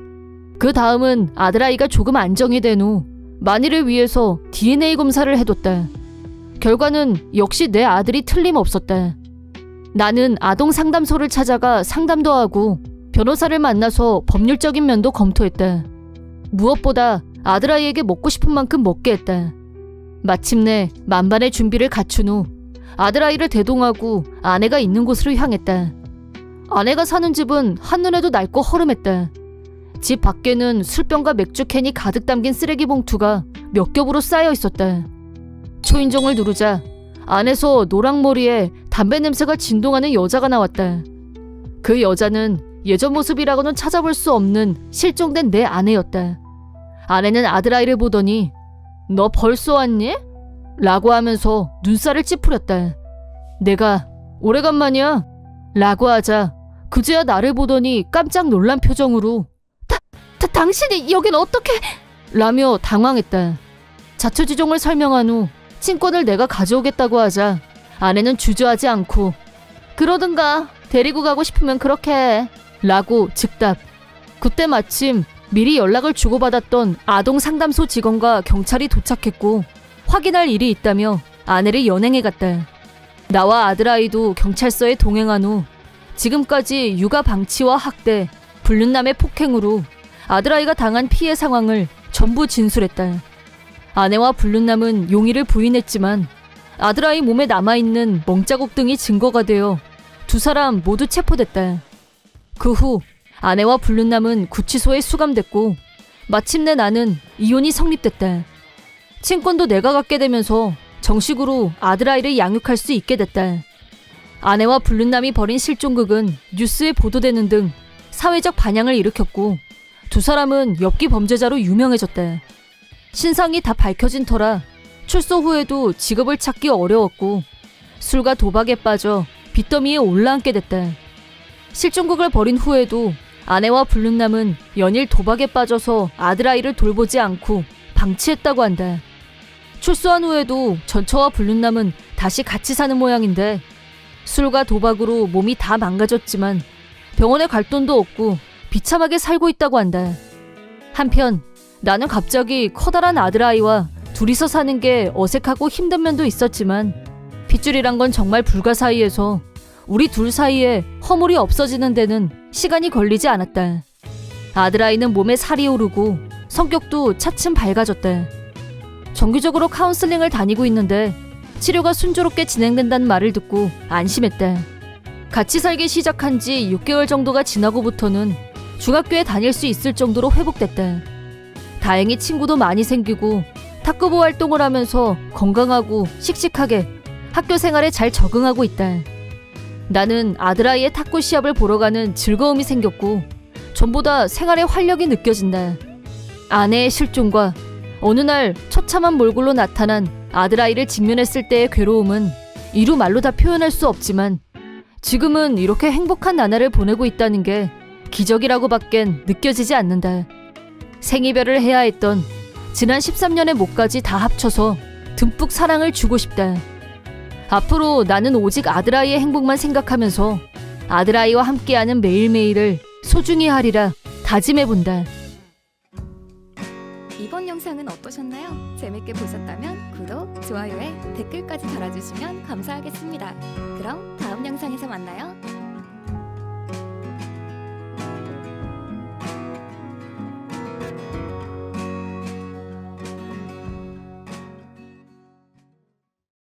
B: 그 다음은 아들아이가 조금 안정이 된 후 만일을 위해서 DNA 검사를 해뒀다. 결과는 역시 내 아들이 틀림없었다. 나는 아동 상담소를 찾아가 상담도 하고 변호사를 만나서 법률적인 면도 검토했다. 무엇보다 아들아이에게 먹고 싶은 만큼 먹게 했다. 마침내 만반의 준비를 갖춘 후 아들아이를 대동하고 아내가 있는 곳으로 향했다. 아내가 사는 집은 한눈에도 낡고 허름했다. 집 밖에는 술병과 맥주캔이 가득 담긴 쓰레기 봉투가 몇 겹으로 쌓여 있었다. 초인종을 누르자 안에서 노랑머리에 담배 냄새가 진동하는 여자가 나왔다. 그 여자는 예전 모습이라고는 찾아볼 수 없는 실종된 내 아내였다. 아내는 아들아이를 보더니 너 벌써 왔니? 라고 하면서 눈살을 찌푸렸다. 내가 오래간만이야 라고 하자 그제야 나를 보더니 깜짝 놀란 표정으로
C: 당신이 여긴 어떻게...
B: 라며 당황했다. 자초지종을 설명한 후 친권을 내가 가져오겠다고 하자 아내는 주저하지 않고 그러든가 데리고 가고 싶으면 그렇게 해 라고 즉답. 그때 마침 미리 연락을 주고받았던 아동 상담소 직원과 경찰이 도착했고 확인할 일이 있다며 아내를 연행해 갔다. 나와 아들아이도 경찰서에 동행한 후 지금까지 육아 방치와 학대, 불륜남의 폭행으로 아들아이가 당한 피해 상황을 전부 진술했다. 아내와 불륜남은 용의를 부인했지만 아들아이 몸에 남아있는 멍자국 등이 증거가 되어 두 사람 모두 체포됐다. 그 후 아내와 불륜남은 구치소에 수감됐고 마침내 나는 이혼이 성립됐다. 친권도 내가 갖게 되면서 정식으로 아들아이를 양육할 수 있게 됐다. 아내와 불륜남이 벌인 실종극은 뉴스에 보도되는 등 사회적 반향을 일으켰고 두 사람은 엽기 범죄자로 유명해졌다. 신상이 다 밝혀진 터라 출소 후에도 직업을 찾기 어려웠고 술과 도박에 빠져 빚더미에 올라앉게 됐다. 실종극을 벌인 후에도 아내와 불륜남은 연일 도박에 빠져서 아들아이를 돌보지 않고 방치했다고 한다. 출소한 후에도 전처와 불륜남은 다시 같이 사는 모양인데 술과 도박으로 몸이 다 망가졌지만 병원에 갈 돈도 없고 비참하게 살고 있다고 한다. 한편 나는 갑자기 커다란 아들아이와 둘이서 사는 게 어색하고 힘든 면도 있었지만 핏줄이란 건 정말 불가사의해서 우리 둘 사이에 허물이 없어지는 데는 시간이 걸리지 않았다. 아들아이는 몸에 살이 오르고 성격도 차츰 밝아졌다. 정기적으로 카운슬링을 다니고 있는데 치료가 순조롭게 진행된다는 말을 듣고 안심했다. 같이 살기 시작한 지 6개월 정도가 지나고부터는 중학교에 다닐 수 있을 정도로 회복됐다. 다행히 친구도 많이 생기고 탁구부 활동을 하면서 건강하고 씩씩하게 학교 생활에 잘 적응하고 있다. 나는 아들아이의 탁구 시합을 보러 가는 즐거움이 생겼고 전보다 생활에 활력이 느껴진다. 아내의 실종과 어느 날 처참한 몰골로 나타난 아들아이를 직면했을 때의 괴로움은 이루 말로 다 표현할 수 없지만 지금은 이렇게 행복한 나날을 보내고 있다는 게 기적이라고밖엔 느껴지지 않는다. 생이별을 해야 했던 지난 13년의 몫까지 다 합쳐서 듬뿍 사랑을 주고 싶다. 앞으로 나는 오직 아들아이의 행복만 생각하면서 아들아이와 함께하는 매일매일을 소중히 하리라 다짐해본다.
A: 이번 영상은 어떠셨나요? 재밌게 보셨다면 구독, 좋아요에 댓글까지 달아주시면 감사하겠습니다. 그럼 다음 영상에서 만나요.